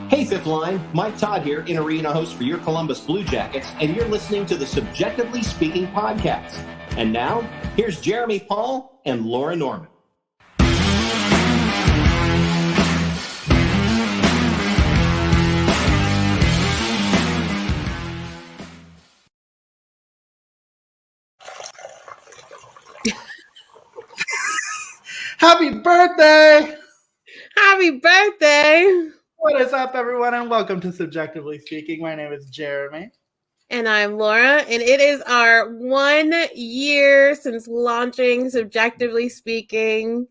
Hey, Fifth Line, Mike Todd here, in arena host for your Columbus Blue Jackets, and you're listening to the Subjectively Speaking podcast. And now, here's Jeremy Paul and Laura Norman. Happy birthday! Happy birthday! What is up, everyone, and welcome to Subjectively Speaking. My name is Jeremy. And I'm Laura, and it is our 1 year since launching Subjectively Speaking.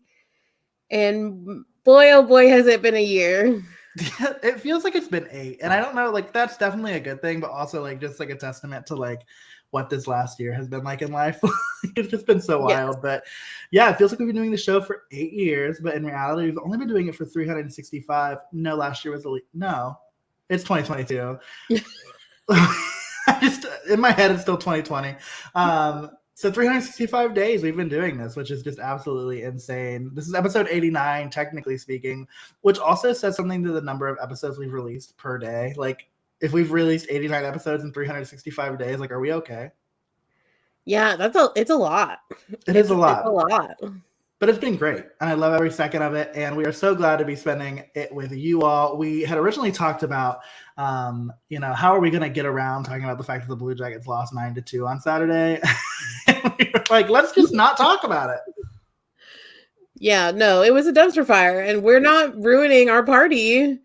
And boy, oh boy, has it been a year. Yeah, it feels like it's been 8. And I don't know, that's definitely a good thing, but also just a testament to what this last year has been like in life. It's just been so wild. Yes. But yeah, it feels like we've been doing the show for 8 years, but in reality, we've only been doing it for 365. No, last year was it's 2022. In my head, it's still 2020. So 365 days we've been doing this, which is just absolutely insane. This is episode 89, technically speaking, which also says something to the number of episodes we've released per day. If we've released 89 episodes in 365 days, are we okay? Yeah, it's a lot. It is a lot. It's a lot. But it's been great, and I love every second of it, and we are so glad to be spending it with you all. We had originally talked about, how are we going to get around talking about the fact that the Blue Jackets lost 9-2 on Saturday? And we were like, let's just not talk about it. Yeah, no, it was a dumpster fire, and we're not ruining our party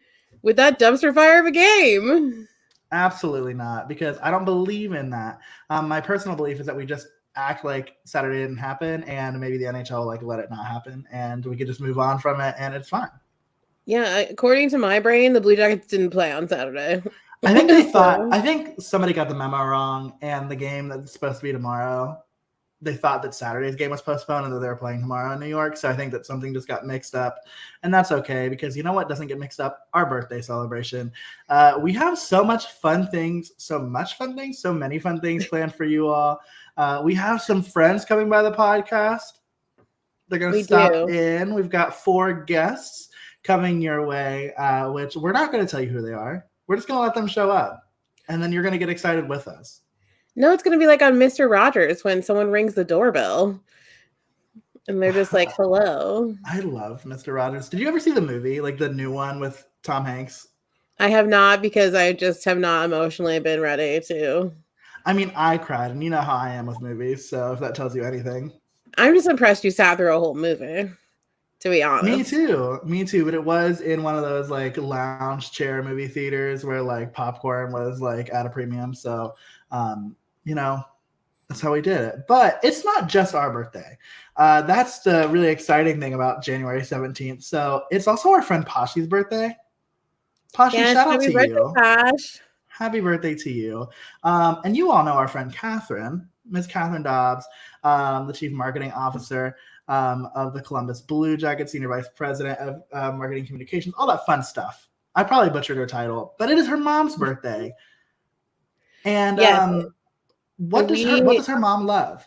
with that dumpster fire of a game. Absolutely not, because I don't believe in that. My personal belief is that we just act like Saturday didn't happen, and maybe the NHL let it not happen, and we could just move on from it, and it's fine. Yeah, according to my brain, the Blue Jackets didn't play on Saturday. I think they thought. I think somebody got the memo wrong, and the game that's supposed to be tomorrow, they thought that Saturday's game was postponed and that they were playing tomorrow in New York. So I think that something just got mixed up, and that's okay, because you know what doesn't get mixed up? Our birthday celebration. We have so many fun things planned for you all. We have some friends coming by the podcast. They're going to stop in. We've got 4 guests coming your way, which we're not going to tell you who they are. We're just going to let them show up, and then you're going to get excited with us. No, it's going to be like on Mr. Rogers when someone rings the doorbell and they're just like, hello. I love Mr. Rogers. Did you ever see the movie, the new one with Tom Hanks? I have not, because I just have not emotionally been ready to. I mean, I cried, and you know how I am with movies, so if that tells you anything. I'm just impressed you sat through a whole movie, to be honest. Me too, but it was in one of those lounge chair movie theaters where popcorn was at a premium, so that's how we did it. But it's not just our birthday. That's the really exciting thing about January 17th. So it's also our friend Pashi's birthday. Pashi, shout out to you. Pash. Happy birthday to you. And you all know our friend Catherine, Miss Catherine Dobbs, the Chief Marketing Officer of the Columbus Blue Jackets, Senior Vice President of Marketing Communications, all that fun stuff. I probably butchered her title, but it is her mom's birthday. And what does her mom love?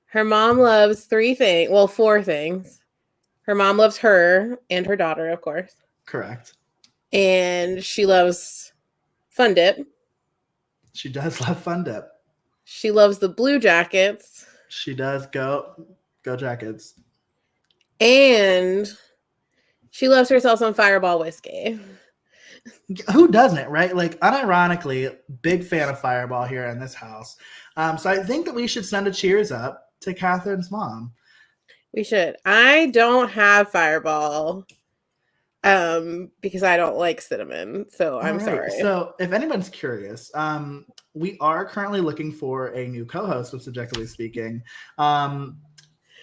Her mom loves 3 things. Well, 4 things. Her mom loves her and her daughter, of course. Correct. And she loves Fun Dip. She does love Fun Dip. She loves the Blue Jackets. She does. Go Jackets. And she loves herself some Fireball whiskey. Who doesn't, right? Unironically, big fan of Fireball here in this house. So I think that we should send a cheers up to Catherine's mom. We should. I don't have Fireball because I don't like cinnamon, so I'm sorry. So if anyone's curious, we are currently looking for a new co-host with Subjectively Speaking.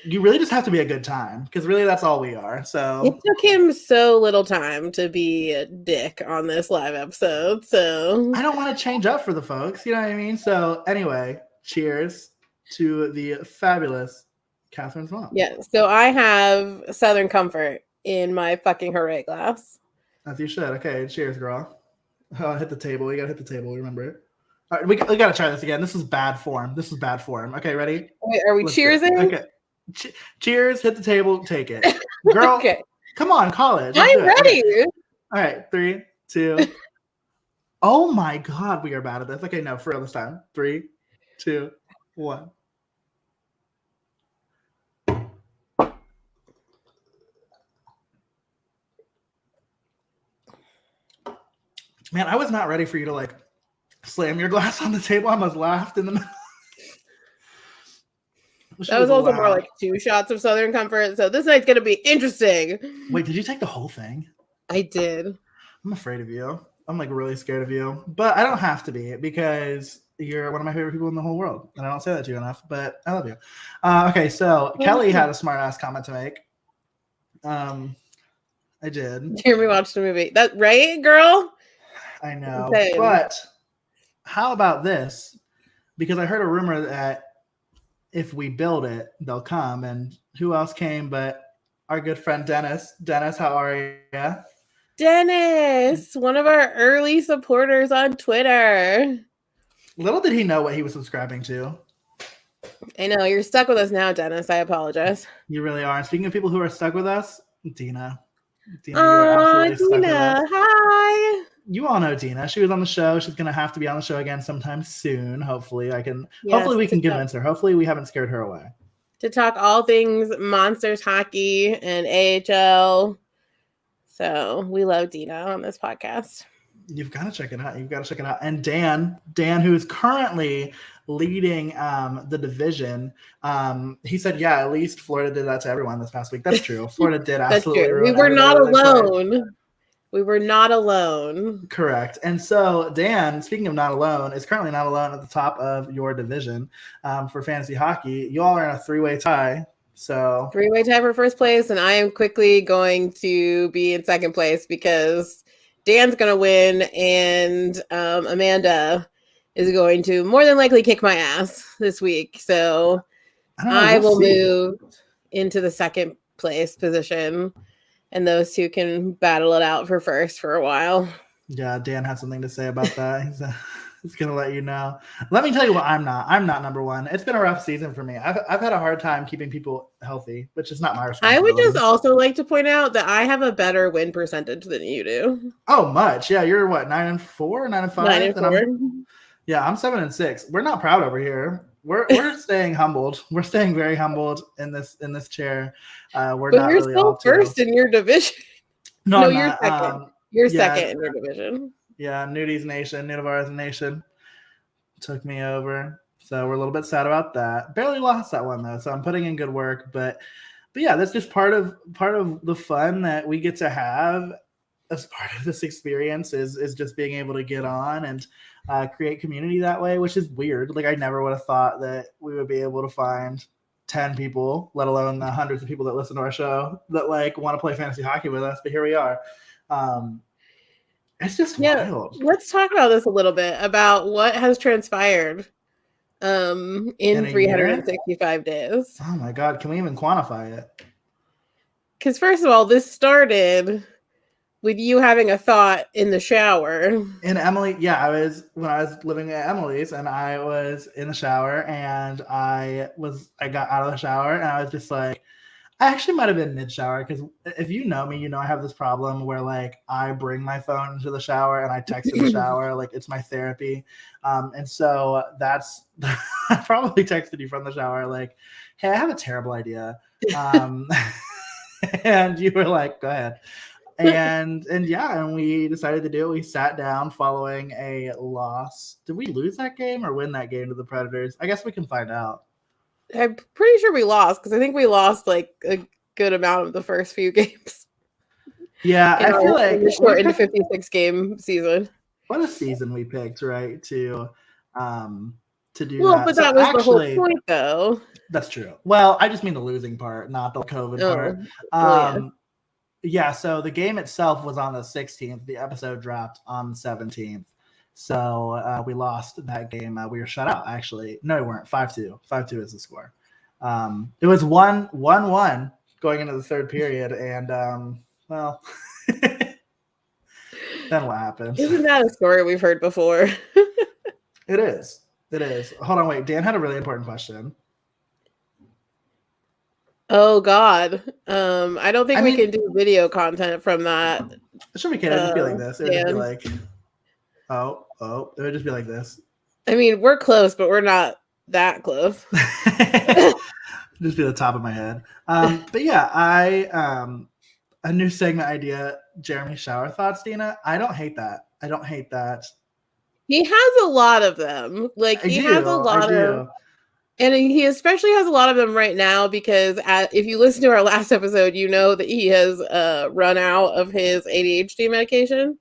You really just have to be a good time, because really that's all we are. So it took him so little time to be a dick on this live episode. So I don't want to change up for the folks. You know what I mean? So anyway, cheers to the fabulous Catherine's mom. Yeah. So I have Southern Comfort in my fucking hooray glass. As you should. Okay. Cheers, girl. Oh, hit the table. You got to hit the table. Remember? All right. We got to try this again. This is bad form. Okay. Ready? Wait, are we cheersing? Okay. Cheers, hit the table, take it. Girl, okay. Come on, college. I'm ready. Okay. All right, 3, 2. Oh my God, we are bad at this. Okay, no, for real this time. 3, 2, 1. Man, I was not ready for you to like slam your glass on the table. I almost laughed in the middle. That was also more like 2 shots of Southern Comfort. So this night's going to be interesting. Wait, did you take the whole thing? I did. I'm afraid of you. I'm like really scared of you. But I don't have to be because you're one of my favorite people in the whole world. And I don't say that to you enough, but I love you. Okay, so Kelly had a smart ass comment to make. I did. Jeremy watched the movie. That right, girl? I know. Same. But how about this? Because I heard a rumor that if we build it, they'll come. And who else came but our good friend Dennis? Dennis, how are you? Dennis, one of our early supporters on Twitter. Little did he know what he was subscribing to. I know. You're stuck with us now, Dennis. I apologize. You really are. And speaking of people who are stuck with us, Dina. Dina, you are absolutely stuck with us. Hi. You all know Dina. She was on the show. She's going to have to be on the show again sometime soon. Hopefully we can convince her. Hopefully we haven't scared her away. To talk all things Monsters hockey and AHL. So we love Dina on this podcast. You've got to check it out. And Dan, who is currently leading the division, he said, yeah, at least Florida did that to everyone this past week. That's true. Florida did absolutely ruin. We were not alone. We were not alone. Correct. And so Dan, speaking of not alone, is currently not alone at the top of your division for fantasy hockey. You all are in a 3-way tie. So 3-way tie for first place, and I am quickly going to be in second place because Dan's going to win, and Amanda is going to more than likely kick my ass this week. So I will move into the second place position, and those two can battle it out for first for a while. Yeah, Dan had something to say about that. He's going to let you know. Let me tell you what I'm not. I'm not number one. It's been a rough season for me. I've had a hard time keeping people healthy, which is not my responsibility. I would just also like to point out that I have a better win percentage than you do. Oh, much. Yeah, you're what, 9-4, 9-5? 9-4. I'm 7-6. We're not proud over here. We're staying humbled. We're staying very humbled in this chair. We're but not you're really still first in your division. No, you're second. You're second in your division. Yeah, Nudies Nation, Nudivars Nation took me over. So we're a little bit sad about that. Barely lost that one though, so I'm putting in good work. But yeah, that's just part of the fun that we get to have as part of this experience is just being able to get on and create community that way, which is weird. Like I never would have thought that we would be able to find 10 people, let alone the hundreds of people that listen to our show that like want to play fantasy hockey with us. But here we are. It's just wild. Let's talk about this a little bit about what has transpired in 365 days. Oh my God, can we even quantify it? Because first of all, this started with you having a thought in the shower. And Emily, when I was living at Emily's and I was in the shower and I got out of the shower and I was just like, I actually might have been mid-shower because if you know me, you know I have this problem where like I bring my phone into the shower and I text in the shower, like it's my therapy. And so that's I probably texted you from the shower like, hey, I have a terrible idea. And you were like, go ahead. And we decided to do it. We sat down following a loss. Did we lose that game or win that game to the Predators? I guess we can find out. I'm pretty sure we lost because I think we lost like a good amount of the first few games. Yeah, I feel like the short into 56 game season. What a season we picked, right? To do well, that. But that was actually, the whole point, though. That's true. Well, I just mean the losing part, not the COVID part. Yeah. So the game itself was on the 16th. The episode dropped on the 17th. So we lost that game. We were shut out, actually. No, we weren't. 5-2. 5-2 is the score. It was 1-1 going into the third period. And, well, then what happens? Isn't that a story we've heard before? It is. Hold on, wait. Dan had a really important question. Oh God. I don't think I we mean- can do video content from that. Sure we can. It would just be like this. It would just be Dan. like, oh. It would just be like this. I mean, we're close, but we're not that close. Just be the top of my head. But yeah, a new segment idea, Jeremy shower thoughts, Dina. I don't hate that. He has a lot of them. Like he has a lot of, and he especially has a lot of them right now because if you listen to our last episode, you know that he has run out of his ADHD medication.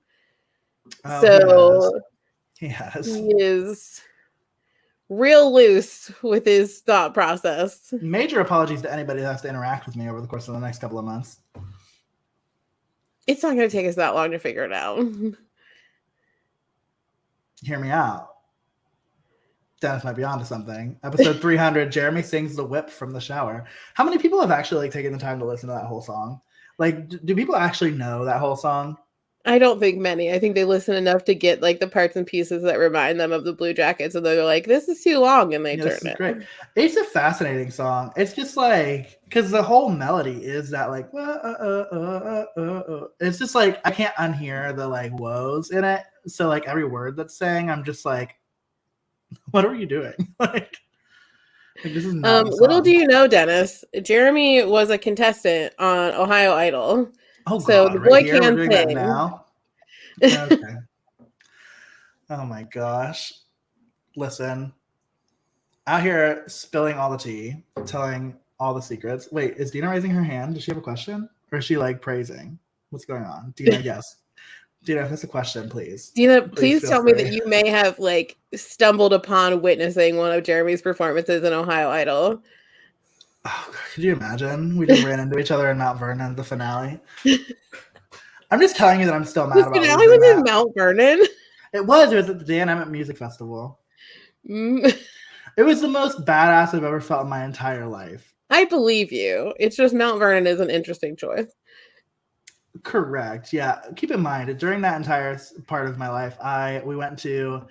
Oh, So he has. He is real loose with his thought process. Major apologies to anybody that has to interact with me over the course of the next couple of months. It's not going to take us that long to figure it out. Hear me out. Dennis might be onto something. Episode 300, Jeremy sings the whip from the shower. How many people have actually taken the time to listen to that whole song? Like, do people actually know that whole song? I don't think many. I think they listen enough to get like the parts and pieces that remind them of the Blue Jackets, and they're like, "This is too long," and they turn it. Great. It's a fascinating song. It's just like because the whole melody is that like it's just like I can't unhear the like woes in it. So like every word that's saying, I'm just like, what are you doing? like this is not little do you know, Dennis, Jeremy was a contestant on Ohio Idol. Oh, so God, the boy right here, can we're doing sing. that now. Okay. Oh my gosh. Listen, out here spilling all the tea, telling all the secrets. Wait, is Dina raising her hand? Does she have a question? Or is she like praising? What's going on? Dina, yes. Dina, if that's a question, please. Dina, please tell me free. that you may have like stumbled upon witnessing one of Jeremy's performances in Ohio Idol. Oh, God, could you imagine? We just ran into each other in Mount Vernon at the finale. I'm just telling you that I'm still mad about it. The finale was in Mount Vernon? It was at the Dan Emmett Music Festival. It was the most badass I've ever felt in my entire life. I believe you. It's just Mount Vernon is an interesting choice. Correct. Yeah. Keep in mind, during that entire part of my life, we went to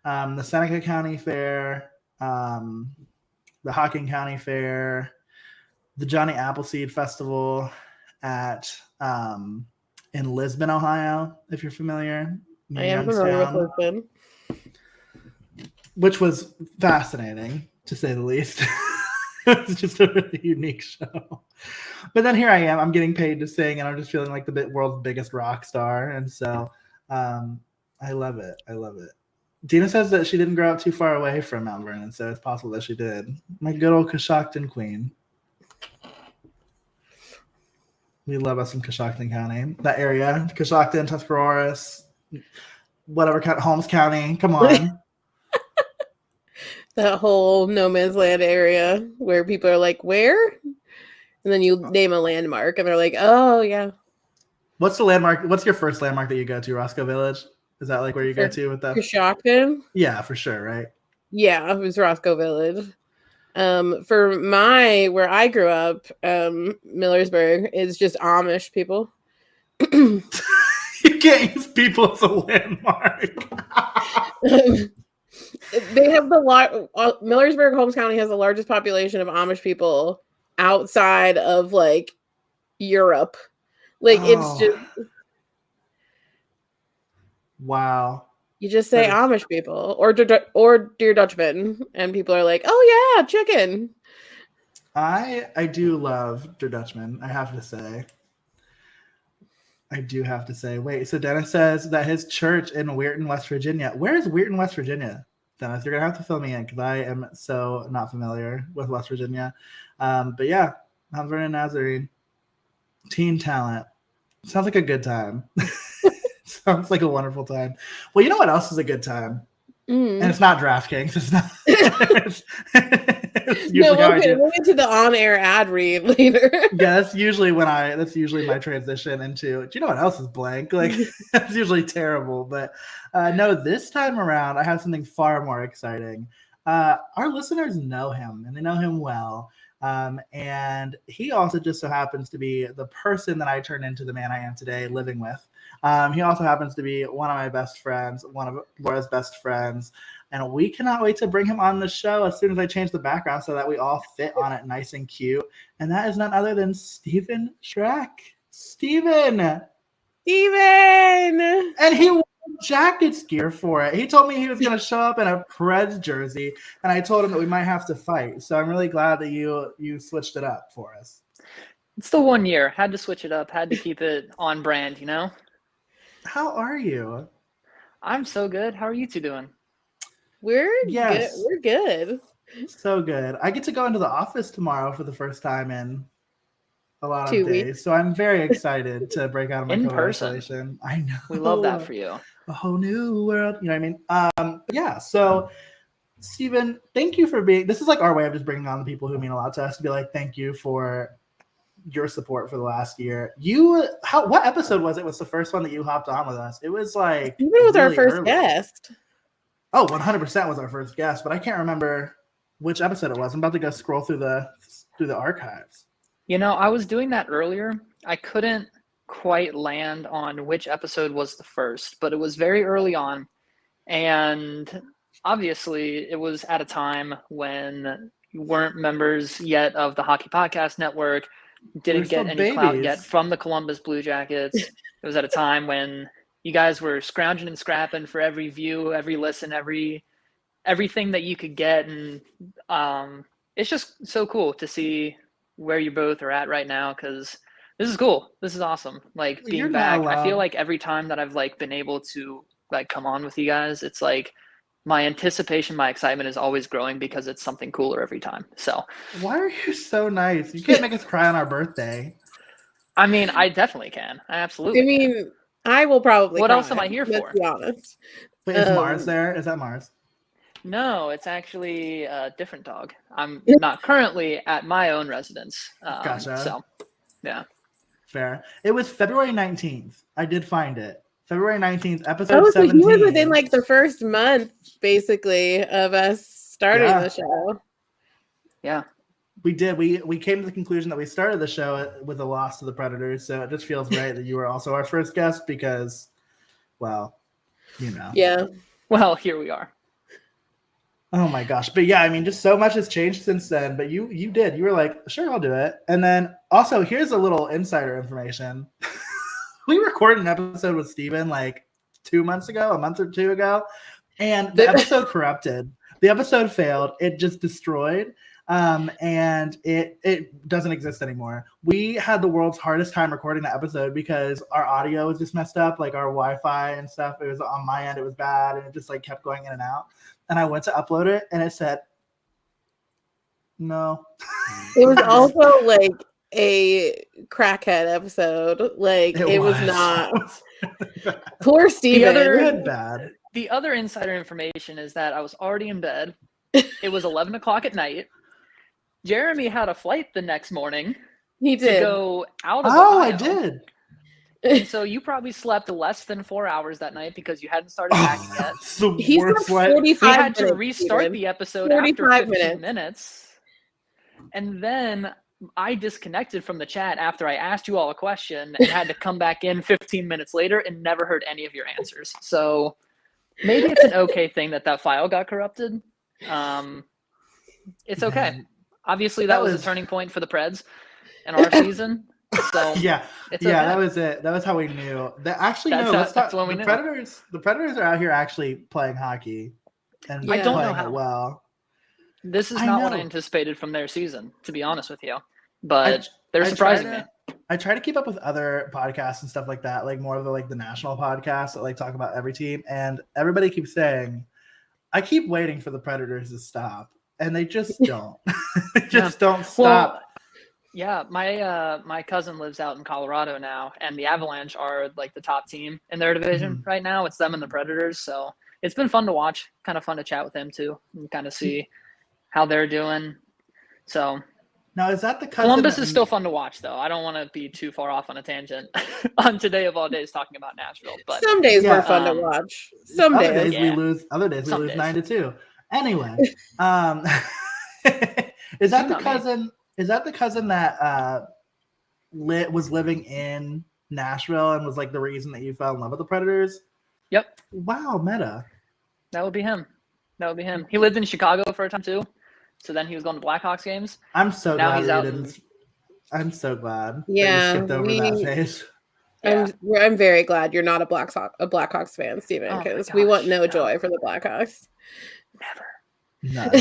the Seneca County Fair, the Hocking County Fair, the Johnny Appleseed Festival at in Lisbon, Ohio, if you're familiar. I am familiar with Lisbon. Which was fascinating, to say the least. It's just a really unique show. But then here I am. I'm getting paid to sing, and I'm just feeling like the world's biggest rock star. And so I love it. Dina says that she didn't grow up too far away from Mount Vernon, so it's possible that she did. My good old Coshocton queen. We love us in Coshocton County. That area, Coshocton, Tuscarawas, whatever, Holmes County. Come on. That whole no man's land area where people are like, where? And then you name a landmark and they're like, oh, yeah. What's the landmark? What's your first landmark that you go to? Roscoe Village? Is that like where you go to with that? Coshocton? Yeah, for sure, right? Yeah, it was Roscoe Village. For where I grew up, Millersburg, is just Amish people. You can't use people as a landmark. They have Millersburg, Holmes County has the largest population of Amish people outside of like Europe. Like it's just wow. You just say Amish people or Dear Dutchman, and people are like, "Oh yeah, chicken." I do love Dear Dutchman. I have to say. Wait, so Dennis says that his church in Weirton, West Virginia. Where is Weirton, West Virginia? Dennis, you're gonna have to fill me in because I am so not familiar with West Virginia. But yeah, Mount Vernon Nazarene, teen talent. Sounds like a good time. Sounds like a wonderful time. Well, you know what else is a good time? And it's not DraftKings. It's not. We'll get to the on-air ad read later. Yeah, that's usually my transition into. Do you know what else is blank? Like that's usually terrible. But no, this time around, I have something far more exciting. Our listeners know him, and they know him well. And he also just so happens to be the person that I turned into the man I am today, living with. He also happens to be one of my best friends, one of Laura's best friends. and we cannot wait to bring him on the show as soon as I change the background so that we all fit on it nice and cute. And that is none other than Steven Schreck. Steven! And he wore Jackets gear for it. He told me he was going to show up in a Preds jersey, and I told him that we might have to fight. So I'm really glad that you switched it up for us. It's the 1 year. Had to switch it up. Had to keep it on brand, you know? How are you? I'm so good. How are you two doing? We're good. So good. I get to go into the office tomorrow for the first time in a lot of 2 days. weeks. So I'm very excited to break out of my In COVID person. isolation. I know. We love that for you. A whole new world. You know what I mean? Yeah. So, Steven, thank you for being. This is like our way of just bringing on the people who mean a lot to us to be like, thank you for your support for the last year. What episode was it? Was the first one that you hopped on with us? It was like It was our really first early. guest. Oh, 100% was our first guest, but I can't remember which episode it was. I'm about to go scroll through the archives. You know, I was doing that earlier. I couldn't quite land on which episode was the first, but it was very early on. And obviously, it was at a time when you weren't members yet of the Hockey Podcast Network, didn't get any clout yet from the Columbus Blue Jackets. It was at a time when you guys were scrounging and scrapping for every view, every listen, everything that you could get. And it's just so cool to see where you both are at right now, because this is cool. This is awesome. Like being back. I feel like every time that I've like been able to like come on with you guys, it's like my anticipation, my excitement is always growing because it's something cooler every time. So why are you so nice? You can't make us cry on our birthday. I mean, I definitely can. I absolutely can. I will probably. What cry, else am I here for? Let's be honest. Wait, is Mars there? Is that Mars? No, it's actually a different dog. I'm not currently at my own residence. Gotcha. So, yeah. Fair. It was February 19th. I did find it. February 19th, episode 17. You were within like the first month, basically, of us starting the show. Yeah. We did. We came to the conclusion that we started the show with a loss to the Predators, so it just feels right that you were also our first guest because, well, you know. Yeah. Well, here we are. Oh my gosh. But yeah, I mean, just so much has changed since then. But you did. You were like, sure, I'll do it. And then also, here's a little insider information. We recorded an episode with Steven like 2 months ago, a month or two ago, and the episode corrupted. The episode failed. It just destroyed. And it doesn't exist anymore. We had the world's hardest time recording the episode because our audio was just messed up, like our Wi-Fi and stuff. It was on my end, it was bad, and it just like kept going in and out. And I went to upload it, and it said, no. It was also like a crackhead episode. Like it was not. Poor Steven. Bad. The other insider information is that I was already in bed. It was 11 o'clock at night. Jeremy had a flight the next morning. He did. To go out of Ohio. I did. And so you probably slept less than 4 hours that night because you hadn't started packing yet. He slept 45 We had to minutes, restart Steven. the episode after 15 minutes. And then I disconnected from the chat after I asked you all a question and had to come back in 15 minutes later and never heard any of your answers. So maybe it's an okay thing that file got corrupted. It's okay. Obviously, that was a turning point for the Preds in our season. So yeah, it's okay. That was it. That was how we knew. Let's when we knew. The Predators are out here actually playing hockey, and I don't playing know how it well. This is not what I anticipated from their season, to be honest with you. But they're surprising me. I try to keep up with other podcasts and stuff like that, like more of the national podcasts that like talk about every team, and everybody keeps saying, I keep waiting for the Predators to stop, and they just don't. They just don't stop. Well, yeah, my cousin lives out in Colorado now, and the Avalanche are like the top team in their division right now. It's them and the Predators, so it's been fun to watch. Kind of fun to chat with them too, and kind of see how they're doing. So now, is that the cousin? Columbus is still fun to watch, though. I don't want to be too far off on a tangent on today of all days talking about Nashville. But some days we're fun to watch. Some days we lose. Other days we lose 9-2. Anyway, is that the cousin? Is that the cousin that was living in Nashville and was like the reason that you fell in love with the Predators? Yep. Wow, meta. That would be him. That would be him. He lived in Chicago for a time too. So then he was going to Blackhawks games. I'm so Now glad he's that out you in- didn't. I'm so glad that Yeah, you skipped over that phase. Yeah. I'm very glad you're not a Blackhawks fan, Steven, Oh my because we want gosh, no no. joy for the Blackhawks. Never. None,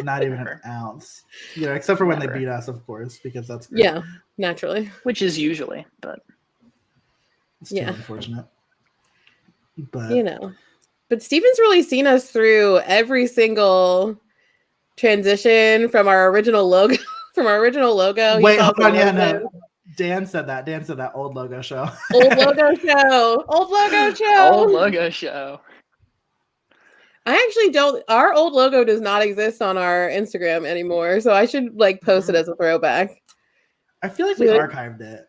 not even an ounce. You know, except for when Never. they beat us, of course, because that's great. Yeah, naturally. Which is usually, but It's too Yeah. unfortunate. But You know. But Steven's really seen us through every single transition from our original logo. He wait, saw hold the on, yeah, logo. no. Dan said that old logo show. Old logo show. old logo show. I actually don't. Our old logo does not exist on our Instagram anymore, so I should like post it as a throwback. I feel like we Really? archived it.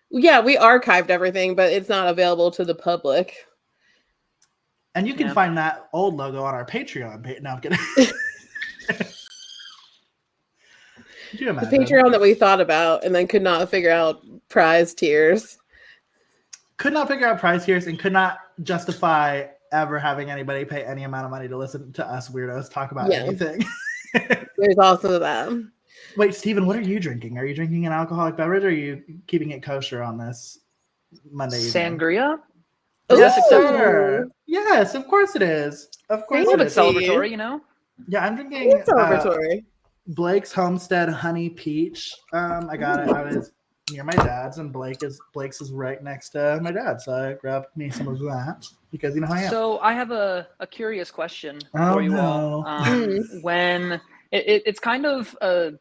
Yeah, we archived everything, but it's not available to the public. And you can Yeah. find that old logo on our Patreon page. No, I'm kidding. Could you The imagine? Patreon that we thought about and then could not figure out prize tiers. Could not figure out price tiers and could not justify ever having anybody pay any amount of money to listen to us weirdos talk about Yeah. anything. There's also that. Wait, Steven, what are you drinking? Are you drinking an alcoholic beverage or are you keeping it kosher on this Monday evening? Sangria? Yes, Ooh. sir. Yes, of course it is. Of course A little it bit is. celebratory, you know? Yeah, I'm drinking It's celebratory. Blake's Homestead Honey Peach. I got it. I was near my dad's, and Blake's is right next to my dad, so I grabbed me some of that because you know how I am. So I have a curious question Oh, for you no. all. When it's kind of a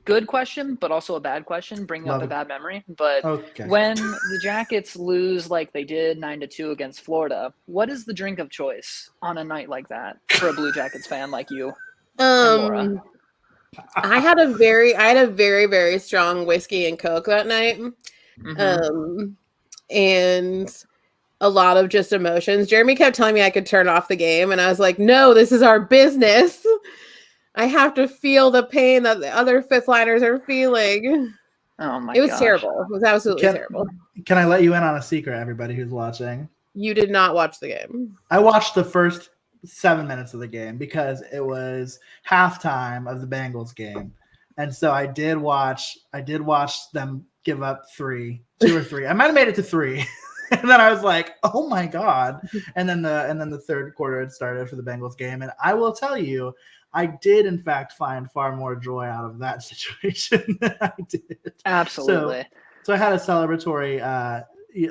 good question, but also a bad question, bringing Love up a it. bad memory. But Okay. when the Jackets lose like they did 9-2 against Florida, what is the drink of choice on a night like that for a Blue Jackets fan like you? Laura. I had a very, very strong whiskey and Coke that night. Mhm. And a lot of just emotions. Jeremy kept telling me I could turn off the game, and I was like, no, this is our business. I have to feel the pain that the other fifth liners are feeling. Oh my It was gosh. terrible. It was absolutely terrible. Can I let you in on a secret, everybody who's watching? You did not watch the game. I watched the first 7 minutes of the game because it was halftime of the Bengals game. And so I did watch them give up 2 or 3. I might have made it to 3. And then I was like, "Oh my god." And then the third quarter had started for the Bengals game, and I will tell you, I did in fact find far more joy out of that situation than I did. Absolutely. So I had a celebratory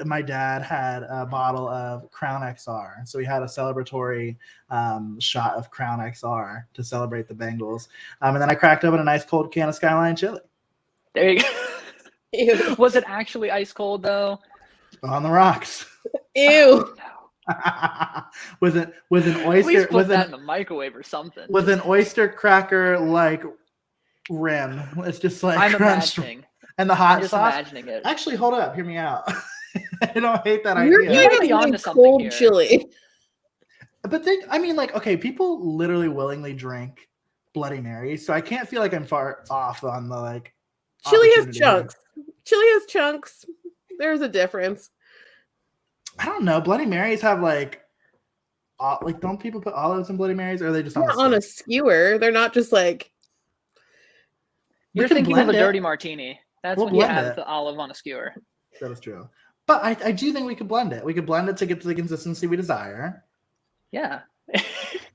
my dad had a bottle of Crown XR. So we had a celebratory shot of Crown XR to celebrate the Bengals. And then I cracked open a nice cold can of Skyline chili. There you go. Ew. Was it actually ice cold though? On the rocks. Ew. No. with an At oyster least put with that an in the microwave or something. with an oyster cracker like rim. It's just like I'm crunched. imagining. And the I'm hot just sauce. imagining it. Actually, hold up, hear me out. I don't hate that You're idea. You might like be onto eating something cold here. chili. But think, I mean, like, okay, people literally willingly drink Bloody Marys, so I can't feel like I'm far off on the like. Chili has opportunity chunks. Chili has chunks. There's a difference. I don't know. Bloody Marys have like don't people put olives in Bloody Marys, or are they just on Not on a stick? skewer. They're not just like. We You're can thinking of a blend it. dirty martini. That's We'll when you blend have it. the olive on a skewer. That is true. But I do think we could blend it. We could blend it to get to the consistency we desire. Yeah.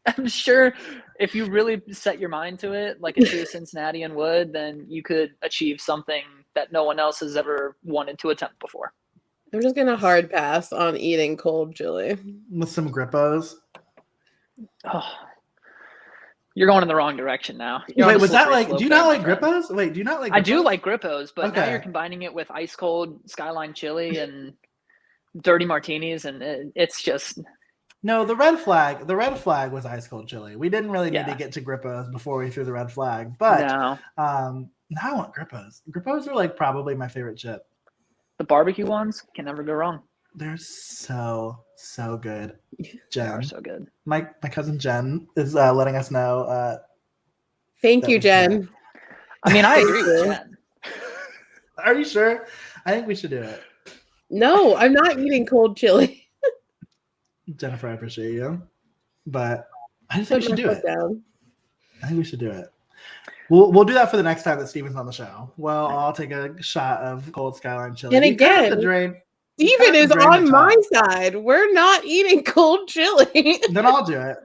I'm sure if you really set your mind to it, like a true Cincinnatian would, then you could achieve something that no one else has ever wanted to attempt before. I'm just gonna hard pass on eating cold chili. With some grippos. Oh, you're going in the wrong direction now. You're on Wait, a was that slippery like? slope Do you there, not my like friend. grippos? Wait, do you not like? I do Grippos? like Grippos, but now Okay. you're combining it with ice cold Skyline chili and dirty martinis, and it's just No, the red flag. The red flag was ice cold chili. We didn't really need Yeah. to get to grippos before we threw the red flag. But no. now I want grippos. Grippos are like probably my favorite chip. The barbecue ones can never go wrong. They're so good. They Jen, are so good. my cousin Jen is letting us know. Thank That you, was Jen. I mean, I agree with Jen. Are you sure? I think we should do it. No, I'm not eating cold chili. Jennifer, I appreciate you. But I just think we should do it. I think we should do it. We'll do that for the next time that Steven's on the show. Well, I'll take a shot of cold Skyline chili. And again, Steven is on my side. We're not eating cold chili. Then I'll do it.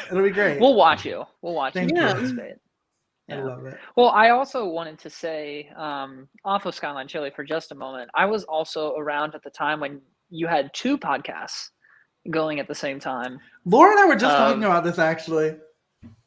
It'll be great. We'll watch you. Thank you. Yeah. I love it. Well, I also wanted to say, off of Skyline Chili for just a moment, I was also around at the time when you had 2 podcasts going at the same time. Laura and I were just talking about this, actually.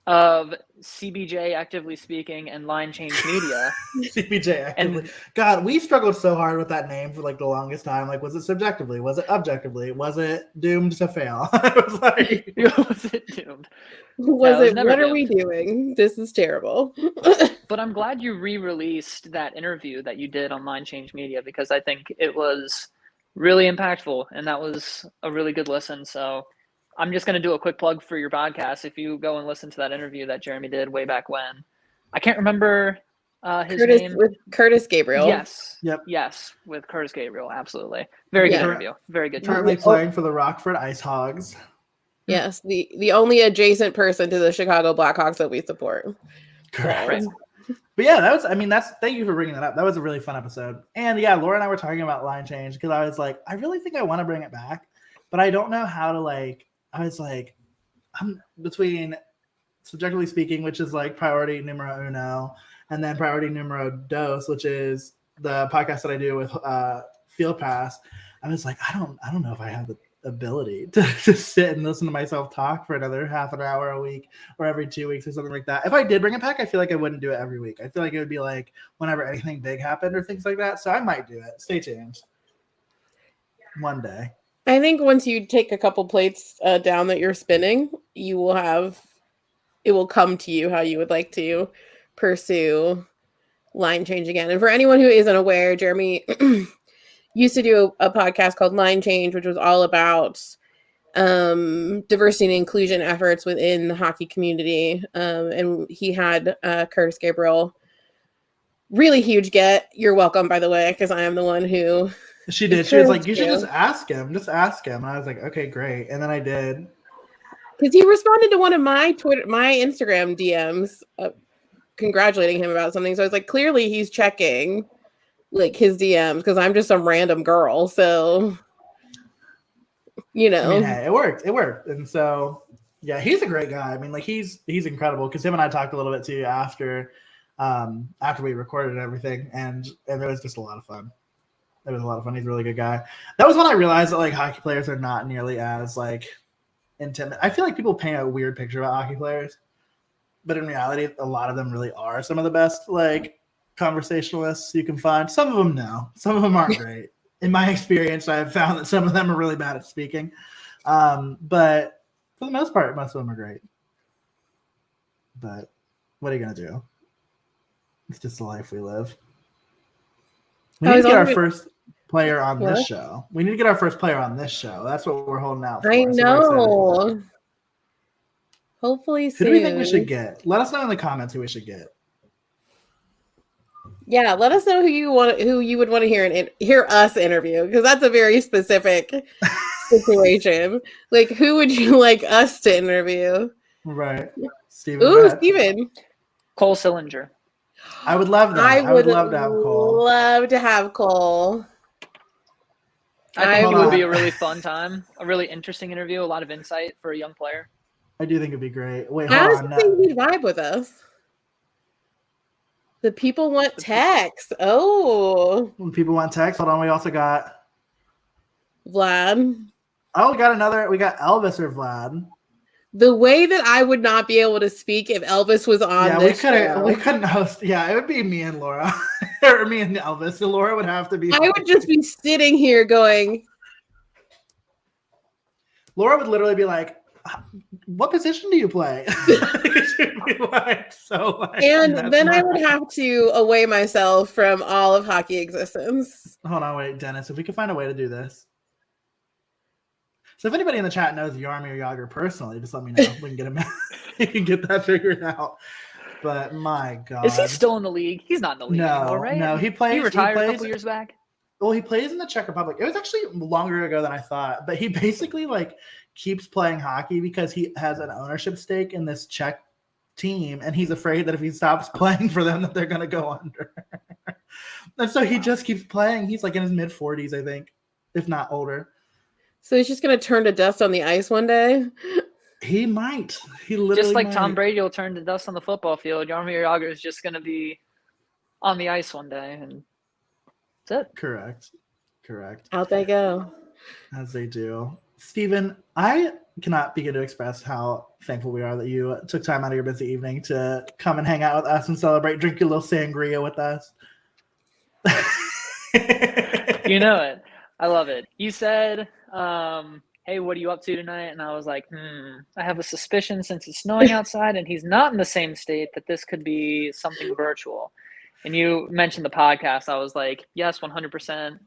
Of CBJectively Speaking and Line Change Media. CBJectively. God, we struggled so hard with that name for like the longest time. Like, was it subjectively? Was it objectively? Was it doomed to fail? It was like, was it doomed? Was it? What are we doing? This is terrible. But I'm glad you re-released that interview that you did on Line Change Media, because I think it was really impactful and that was a really good listen. So I'm just going to do a quick plug for your podcast. If you go and listen to that interview that Jeremy did way back when, I can't remember his name. With Curtis Gabriel. Yes. Yep. Yes, with Curtis Gabriel. Absolutely. Very good interview. Very good. Currently playing for the Rockford Ice Hogs. Yes, the only adjacent person to the Chicago Blackhawks that we support. Correct. Right. But yeah, thank you for bringing that up. That was a really fun episode. And yeah, Laura and I were talking about line change because I was like, I really think I want to bring it back, but I don't know how to I was like, I'm between Subjectively Speaking, which is like priority numero uno, and then priority numero dos, which is the podcast that I do with Field Pass. I was like, I don't know if I have the ability to sit and listen to myself talk for another half an hour a week or every 2 weeks or something like that. If I did bring it back, I feel like I wouldn't do it every week. I feel like it would be like whenever anything big happened or things like that. So I might do it. Stay tuned. One day. I think once you take a couple plates down that you're spinning, it will come to you how you would like to pursue line change again. And for anyone who isn't aware, Jeremy used to do a podcast called Line Change, which was all about diversity and inclusion efforts within the hockey community. And he had Curtis Gabriel, really huge get. You're welcome, by the way, because I am the one who... She did. She was like, you should just ask him. Just ask him. And I was like, okay, great. And then I did. Because he responded to one of my Instagram DMs congratulating him about something. So I was like, clearly he's checking like his DMs because I'm just some random girl. So, you know. I mean, hey, it worked. And so, yeah, he's a great guy. I mean, like he's incredible because him and I talked a little bit too after we recorded everything. And it was just a lot of fun. It was a lot of fun. He's a really good guy. That was when I realized that like hockey players are not nearly as like intimidating. I feel like people paint a weird picture about hockey players, but in reality, a lot of them really are some of the best like conversationalists you can find. Some of them no, some of them aren't great. In my experience, I've found that some of them are really bad at speaking, but for the most part, most of them are great. But what are you gonna do? It's just the life we live. We need to get our first player on this show. We need to get our first player on this show. That's what we're holding out for. I know. Hopefully soon. Who do we think we should get? Let us know in the comments who we should get. Yeah, let us know who you would want to hear us interview, because that's a very specific situation. Like, who would you like us to interview? Right. Steven. Ooh, Steven. Cole Sillinger. I would love that. I would love to have Cole. Love to have Cole. I think it would be a really fun time, a really interesting interview, a lot of insight for a young player. I do think it'd be great. Wait, how hold on. does he vibe with us? The people want text. Oh. When people want text, hold on. We also got Vlad. Oh, we got Elvis or Vlad. The way that I would not be able to speak if Elvis was on this show. We couldn't host. Yeah, it would be me and Laura. Or me and Elvis. So Laura would have to be. I would just be sitting here going. Laura would literally be like, what position do you play? She'd be like, and then I would have to away myself from all of hockey existence. Hold on, wait, Dennis. If we could find a way to do this. So if anybody in the chat knows Jaromir Jagr personally, just let me know. We can get him. We can get that figured out. But my God, is he still in the league? He's not in the league anymore, right? No, he plays. He retired a couple years back. Well, he plays in the Czech Republic. It was actually longer ago than I thought, but he basically like keeps playing hockey because he has an ownership stake in this Czech team, and he's afraid that if he stops playing for them that they're going to go under. And so he just keeps playing. He's like in his mid-40s, I think, if not older. So he's just going to turn to dust on the ice one day? He might. He literally Just like might. Tom Brady will turn to dust on the football field, Jaromir Jagr is just going to be on the ice one day, and that's it. Correct. Out they go. As they do. Stephen, I cannot begin to express how thankful we are that you took time out of your busy evening to come and hang out with us and celebrate, drink your little sangria with us. You know it. I love it. You said, hey, what are you up to tonight? And I was like, I have a suspicion since it's snowing outside and he's not in the same state that this could be something virtual. And you mentioned the podcast. I was like, yes, 100%.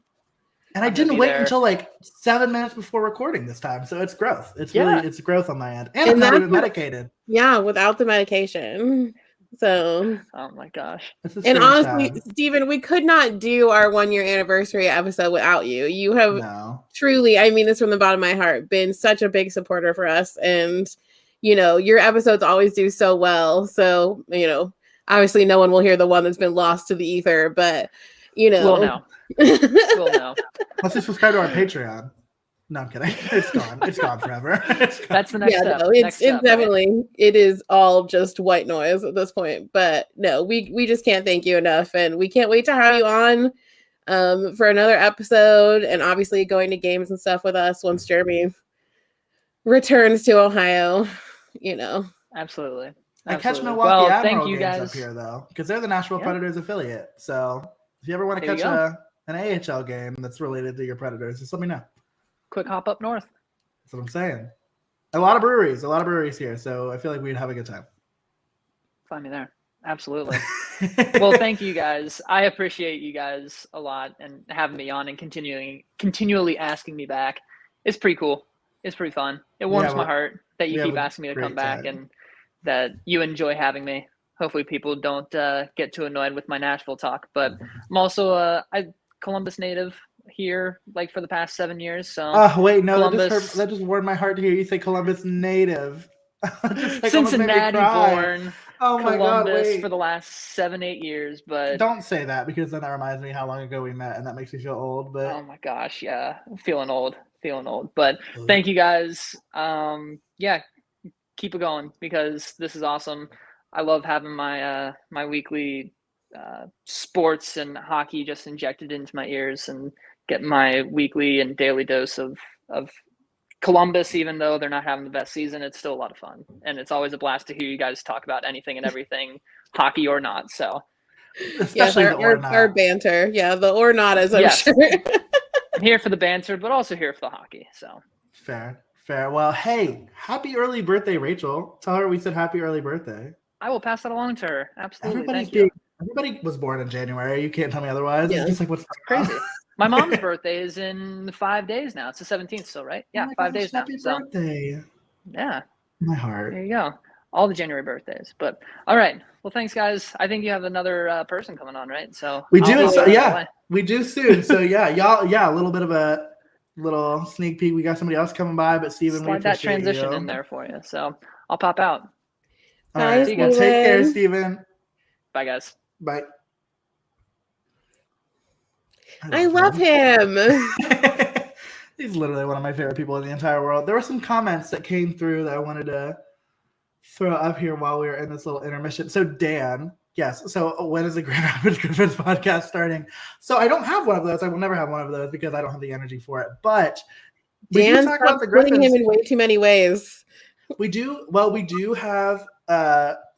And I didn't wait until like 7 minutes before recording this time. So it's growth. It's really, it's growth on my end. And I'm not even medicated. Yeah, without the medication. So, oh my gosh. And honestly, Stephen, we could not do our 1 year anniversary episode without you. You have truly, I mean this from the bottom of my heart, been such a big supporter for us. And, you know, your episodes always do so well. So, you know, obviously no one will hear the one that's been lost to the ether, but, you know. We'll know. We'll know. Let's just subscribe to our Patreon. No, I'm kidding. It's gone. It's gone forever. It's gone. That's the next step. No, it's definitely, right? It is all just white noise at this point. But no, we just can't thank you enough. And we can't wait to have you on for another episode. And obviously going to games and stuff with us once Jeremy returns to Ohio, you know. Absolutely. I catch Milwaukee Admiral thank you games guys up here, though, because they're the Nashville Predators affiliate. So if you ever want to catch an AHL game that's related to your Predators, just let me know. Quick hop up north. That's what I'm saying. A lot of breweries here, so I feel like we'd have a good time. Find me there. Absolutely. Well, thank you guys. I appreciate you guys a lot and having me on and continually asking me back. It's pretty cool. It's pretty fun. It warms my heart that you keep asking me to come back and that you enjoy having me. Hopefully people don't get too annoyed with my Nashville talk, but I'm also a Columbus native here like for the past 7 years. So wait, no, that just warmed my heart to hear you say Columbus native. Cincinnati born. Oh my Columbus God, for the last 7-8 years, but don't say that because then that reminds me how long ago we met and that makes me feel old. But oh my gosh, yeah, I'm feeling old. But thank you guys. Keep it going because this is awesome. I love having my my weekly sports and hockey just injected into my ears and get my weekly and daily dose of Columbus. Even though they're not having the best season, it's still a lot of fun, and it's always a blast to hear you guys talk about anything and everything, hockey or not. So, especially our banter, the or not, as I'm sure. I'm here for the banter, but also here for the hockey. So fair. Well, hey, happy early birthday, Rachel. Tell her we said happy early birthday. I will pass that along to her. Absolutely. Everybody was born in January. You can't tell me otherwise. Yeah. It's just like what's crazy. My mom's birthday is in 5 days now. It's the 17th still, right? Yeah, 5 days now. Happy birthday. Yeah. My heart. There you go. All the January birthdays. But all right. Well, thanks, guys. I think you have another person coming on, right? So we do. We do soon. So y'all. A little bit of a little sneak peek. We got somebody else coming by, but Stephen, slide that transition in there for you. So I'll pop out. All right. See you guys. Take care, Stephen. Bye, guys. Bye. I love him. He's literally one of my favorite people in the entire world. There were some comments that came through that I wanted to throw up here while we were in this little intermission. So Dan, yes. So when is the Grand Rapids Griffins podcast starting? So I don't have one of those. I will never have one of those because I don't have the energy for it. But Dan, talk about the Griffins him in way too many ways. We do. Well, we do have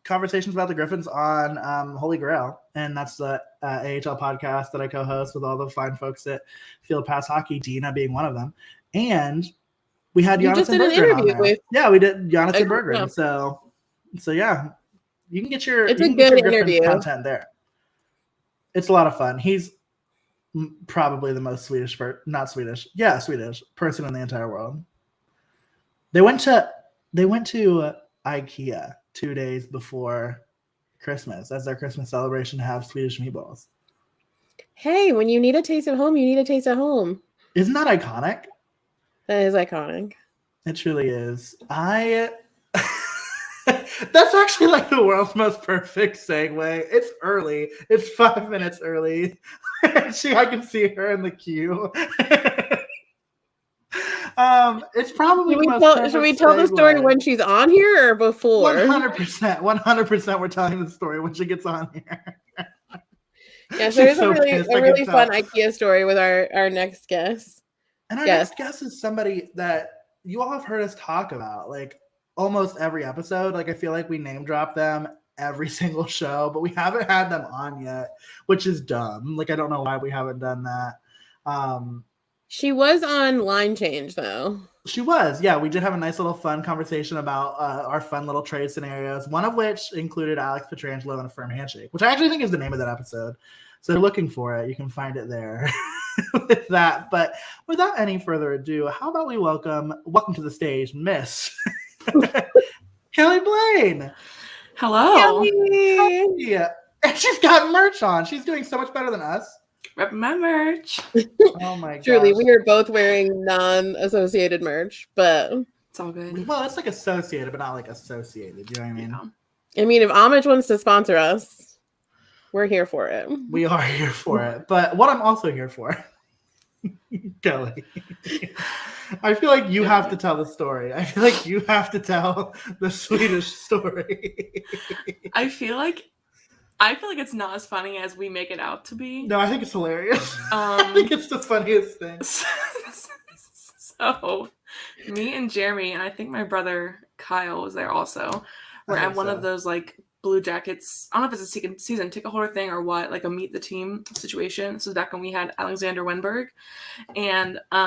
conversations about the Griffins on Holy Grail, and that's the AHL podcast that I co-host with all the fine folks at Field Pass Hockey, Dina being one of them. And we had Jonathan Berggren on there. Yeah, we did Jonathan Berggren. So yeah, you can get your interview content there. It's a lot of fun. He's probably the most Swedish person in the entire world. They went to IKEA 2 days before Christmas as their Christmas celebration to have Swedish meatballs. Hey, when you need a taste at home, you need a taste at home. Isn't that iconic? That is iconic. It truly is. That's actually like the world's most perfect segue. It's early. It's 5 minutes early. I can see her in the queue. It's probably the most perfect should we tell the story when she's on here or before? 100%. We're telling the story when she gets on here. Yeah, so there's a really fun IKEA story with our next guest. And our next guest is somebody that you all have heard us talk about, like almost every episode. Like I feel like we name drop them every single show, but we haven't had them on yet, which is dumb. Like I don't know why we haven't done that. She was on Line Change though. She was, yeah. We did have a nice little fun conversation about our fun little trade scenarios, one of which included Alex Petrangelo and a firm handshake, which I actually think is the name of that episode. So if you're looking for it, you can find it there with that. But without any further ado, how about we welcome to the stage, Miss Kelly Blaine. Hello. Yeah, and she's got merch on. She's doing so much better than us. Repping my merch. Oh my god. Truly, we are both wearing non-associated merch, but it's all good. Well, it's like associated, but not like associated. You know what I mean? Yeah. I mean, if Homage wants to sponsor us, we're here for it. We are here for it. But what I'm also here for, Kelly, I feel like you have to tell the story. I feel like you have to tell the Swedish story. I feel like it's not as funny as we make it out to be. No, I think it's hilarious. I think it's the funniest thing. So, me and Jeremy, and I think my brother Kyle was there also. We're at one of those like Blue Jackets. I don't know if it's a season ticket holder thing or what, like a meet the team situation. This was back when we had Alexander Wenberg, and we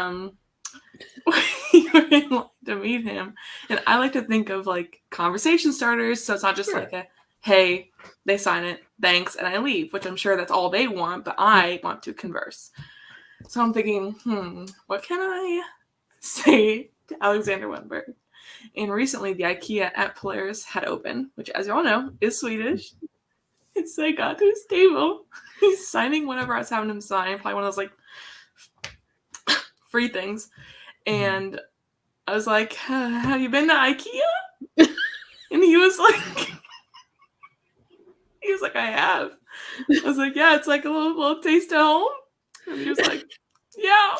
were in line to meet him. And I like to think of like conversation starters, so it's not just like a hey, they sign it, thanks, and I leave, which I'm sure that's all they want, but I want to converse. So I'm thinking, what can I say to Alexander Wenberg? And recently, the IKEA at Polaris had opened, which, as you all know, is Swedish. And so I got to his table. He's signing whatever I was having him sign, probably one of those, like, free things. And I was like, have you been to IKEA? And he was like, I have. I was like, yeah, it's like a little taste at home. And he was like, yeah.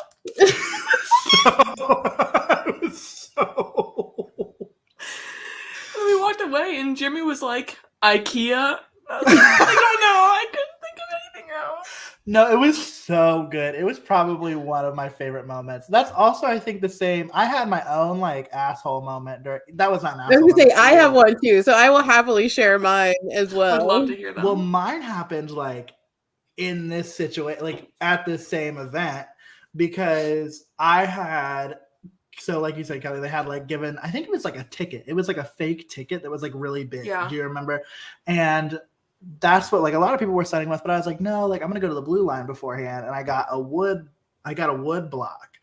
And we walked away, and Jimmy was like, IKEA? I was like, I don't know. I couldn't think of anything else. No, it was so good. It was probably one of my favorite moments. That's also, I think, the same. I had my own like asshole moment. That was not an asshole. I was gonna say I have one too, so I will happily share mine as well. I'd love to hear that. Well, mine happened like in this situation, like at this same event, because I had. So, like you said, Kelly, they had like given. I think it was like a ticket. It was like a fake ticket that was like really big. Yeah. Do you remember? And that's what like a lot of people were signing with, but I was like, no, like I'm gonna go to the blue line beforehand, and I got a wood block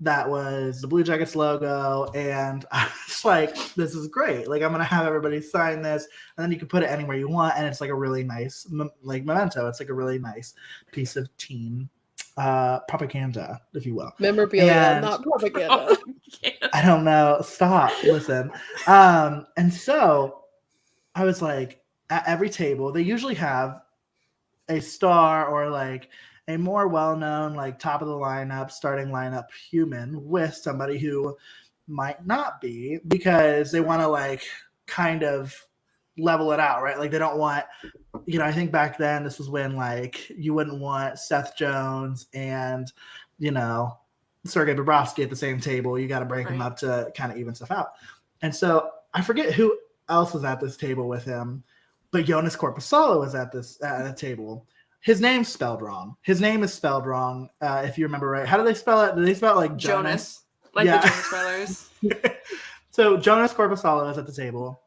that was the Blue Jackets logo, and I was like, this is great. Like I'm gonna have everybody sign this, and then you can put it anywhere you want, and it's like a really nice like memento. It's like a really nice piece of team propaganda, if you will. Memorabilia, not propaganda. I don't know. Stop. Listen. And so I was like, at every table, they usually have a star or like a more well-known, like top of the lineup, starting lineup human with somebody who might not be, because they want to like kind of level it out, right? Like they don't want, I think back then this was when like you wouldn't want Seth Jones and, Sergei Bobrovsky at the same table. You got to break them up to kind of even stuff out. And so I forget who else was at this table with him, but Jonas Korpisalo was at a table. His name's spelled wrong. His name is spelled wrong, if you remember right. How do they spell it? Do they spell it like Jonas? Like the Jonas Brothers. So Jonas Korpisalo is at the table.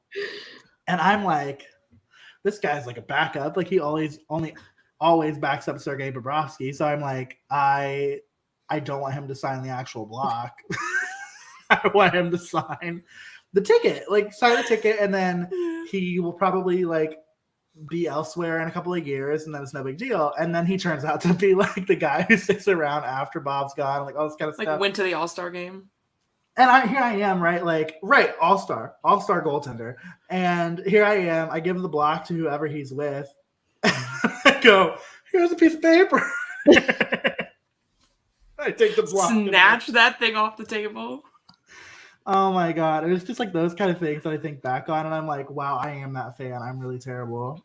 And I'm like, this guy's like a backup. Like he always backs up Sergei Bobrovsky. So I'm like, I don't want him to sign the actual block. I want him to sign the ticket, like sign the ticket, and then he will probably like be elsewhere in a couple of years, and then it's no big deal. And then he turns out to be like the guy who sticks around after Bob's gone, like all this kind of stuff. Like went to the All-Star game. And here I am, right? Like, right, all-star goaltender. And here I am. I give the block to whoever he's with. I go, here's a piece of paper. I take the block. Snatch that thing off the table. Oh my God. It was just like those kind of things that I think back on. And I'm like, wow, I am that fan. I'm really terrible.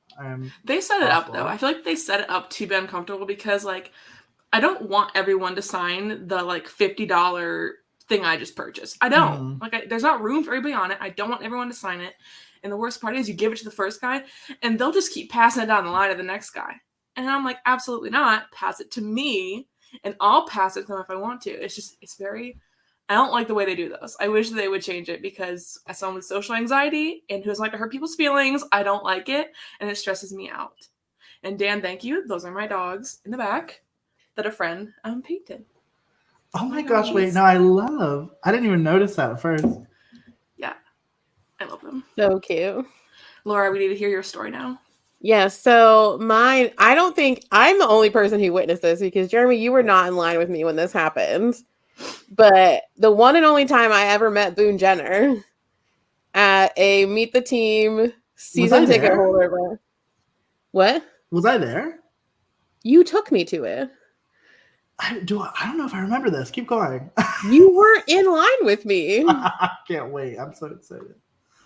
They set it up, though. I feel like they set it up to be uncomfortable because, like, I don't want everyone to sign the, like, $50 thing I just purchased. I don't. Like, there's not room for everybody on it. I don't want everyone to sign it. And the worst part is you give it to the first guy, and they'll just keep passing it down the line to the next guy. And I'm like, absolutely not. Pass it to me, and I'll pass it to them if I want to. It's very... I don't like the way they do those. I wish they would change it because as someone with social anxiety and who doesn't like to hurt people's feelings, I don't like it, and it stresses me out. And Dan, thank you. Those are my dogs in the back that a friend painted. Oh my gosh, wait, no, I didn't even notice that at first. Yeah, I love them. So cute. Laura, we need to hear your story now. Yeah, so mine, I don't think I'm the only person who witnessed this because Jeremy, you were not in line with me when this happened. But the one and only time I ever met Boone Jenner at a Meet the Team season ticket holder event. What? Was I there? You took me to it. I don't know if I remember this. Keep going. You weren't in line with me. I can't wait. I'm so excited.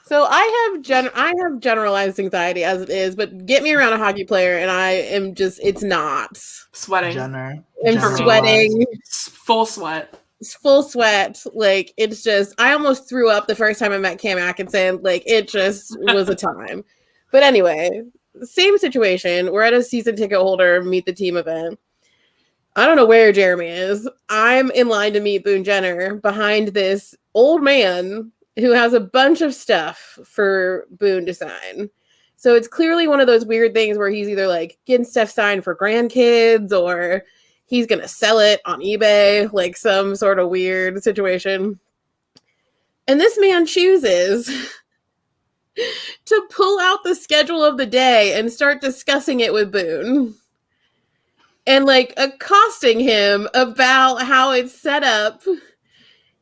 So I have generalized anxiety as it is, but get me around a hockey player and I am just, it's not. Sweating. Jenner. I'm sweating. Full sweat. It's full sweat. Like, it's just, I almost threw up the first time I met Cam Atkinson. Like, it just was a time. But anyway, same situation. We're at a season ticket holder Meet the Team event. I don't know where Jeremy is. I'm in line to meet Boone Jenner behind this old man who has a bunch of stuff for Boone to sign. So it's clearly one of those weird things where he's either like getting stuff signed for grandkids or he's going to sell it on eBay, like some sort of weird situation. And this man chooses to pull out the schedule of the day and start discussing it with Boone. And like accosting him about how it's set up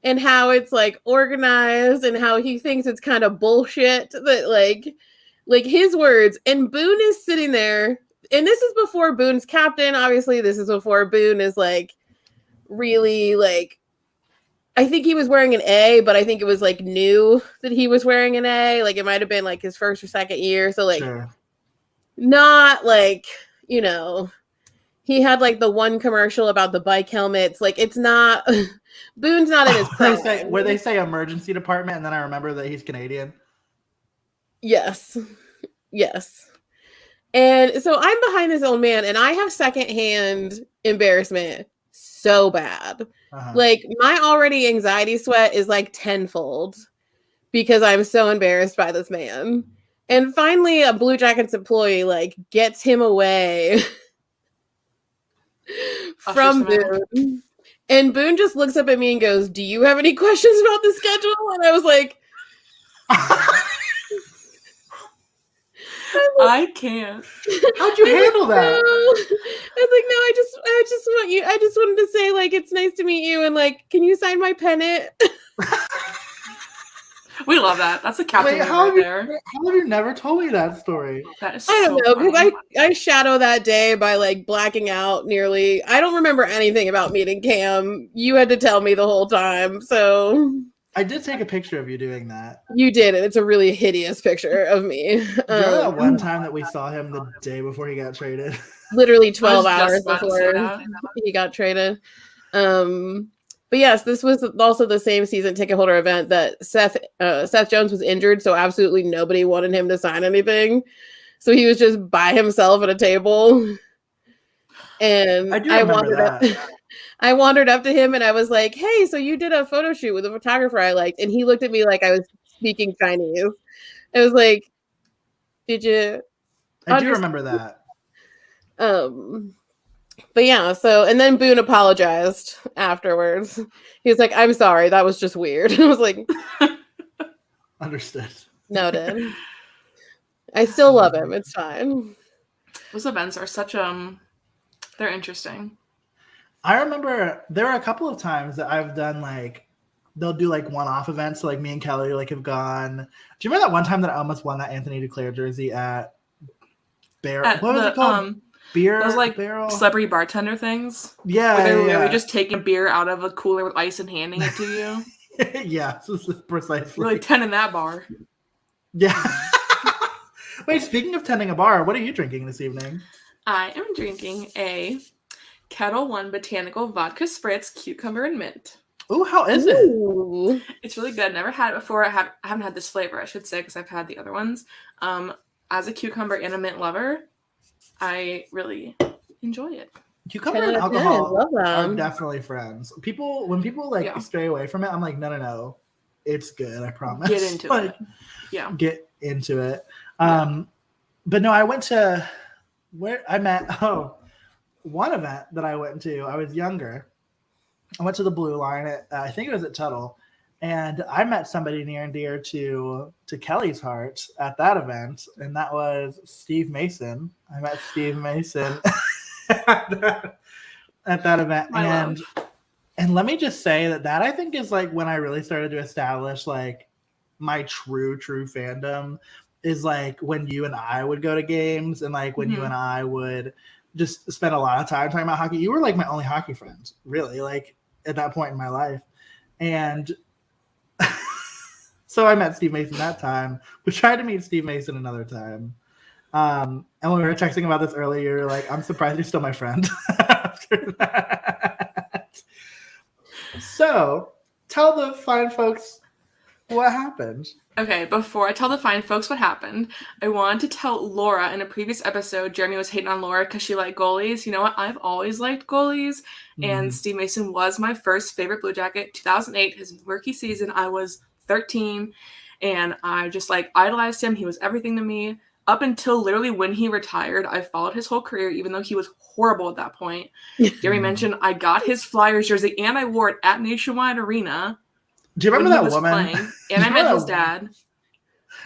and how it's like organized and how he thinks it's kind of bullshit that like his words. And Boone is sitting there. And this is before Boone's captain. Obviously, this is before Boone is like really like, I think he was wearing an A, but I think it was like new that he was wearing an A. Like it might have been like his first or second year. So like not like, you know, he had like the one commercial about the bike helmets. Like it's not, Boone's not in his prime. Where they say emergency department and then I remember that he's Canadian. Yes. Yes. And so I'm behind this old man and I have secondhand embarrassment so bad. Like my already anxiety sweat is like tenfold because I'm so embarrassed by this man. And finally a Blue Jackets employee like gets him away from Boone. And Boone just looks up at me and goes, "Do you have any questions about the schedule?" And I was like, I can't. How'd you handle that? No. I was like, no, I just wanted to say, like, it's nice to meet you, and like, can you sign my pennant? We love that. That's a captain right there. How have you never told me that story? That is I don't so know, because funny. I shadow that day by like blacking out nearly. I don't remember anything about meeting Cam. You had to tell me the whole time, so. I did take a picture of you doing that. You did, and it's a really hideous picture of me. Do you remember that one time that we saw him the day before he got traded? Literally 12 hours before he got traded. But yes, this was also the same season ticket holder event that Seth Jones was injured, so absolutely nobody wanted him to sign anything. So he was just by himself at a table. And I wandered up to him and I was like, "Hey, so you did a photo shoot with a photographer I liked." And he looked at me like I was speaking Chinese. I was like, "Did you?" I do remember that. But yeah, so, and then Boone apologized afterwards. He was like, "I'm sorry, that was just weird." I was like, understood. Noted. I still love him. It's fine. Those events are such they're interesting. I remember there were a couple of times that I've done like they'll do like one-off events. So like me and Kelly like have gone. Do you remember that one time that I almost won that Anthony Duclair jersey at what was it called? Beer. Those like barrel? celebrity bartender things. Yeah, where they're yeah. literally just taking beer out of a cooler with ice and handing it to you. Yeah, precisely. Really tending that bar. Yeah. Wait, speaking of tending a bar, what are you drinking this evening? I am drinking a Kettle One Botanical Vodka Spritz Cucumber and Mint. Ooh, how is it? It's really good. Never had it before. I haven't had this flavor, I should say, because I've had the other ones. As a cucumber and a mint lover, I really enjoy it. Cucumber and alcohol are definitely friends. When people like stray away from it, I'm like, no, it's good. I promise. Get into it. Yeah, get into it. But no, I went to where I met. One event that I went to. I was younger. I went to the Blue Line at I think it was at Tuttle, and I met somebody near and dear to Kelly's heart at that event, and that was Steve Mason. I met Steve Mason at that event, and let me just say that I think is like when I really started to establish like my true fandom is like when you and I would go to games, and like when you and I would just spend a lot of time talking about hockey. You were like my only hockey friend, really, like at that point in my life. And so I met Steve Mason that time. We tried to meet Steve Mason another time. And when we were texting about this earlier, like, I'm surprised you're still my friend after that. So tell the fine folks what happened. Okay, before I tell the fine folks what happened, I wanted to tell Laura in a previous episode, Jeremy was hating on Laura because she liked goalies. You know what? I've always liked goalies. And Steve Mason was my first favorite Blue Jacket. 2008, his rookie season, I was 13. And I just like idolized him. He was everything to me. Up until literally when he retired, I followed his whole career, even though he was horrible at that point. Jeremy mentioned I got his Flyers jersey and I wore it at Nationwide Arena. Do you remember that woman? Playing, and I met his dad. Do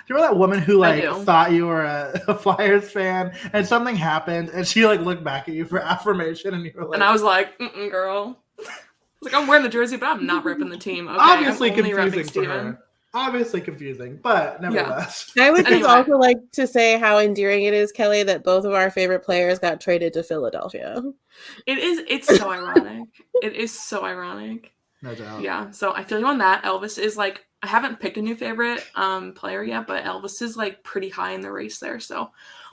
you remember that woman who like thought you were a Flyers fan and something happened and she like looked back at you for affirmation and you were like, and I was like, girl. Like, I'm wearing the jersey, but I'm not repping the team. Okay, obviously confusing for her. Obviously confusing, but nevertheless. I would just also like to say how endearing it is, Kelly, that both of our favorite players got traded to Philadelphia. It's so ironic. It is so ironic. No doubt. Yeah, so I feel you on that. Elvis is like, I haven't picked a new favorite player yet, but Elvis is like pretty high in the race there. So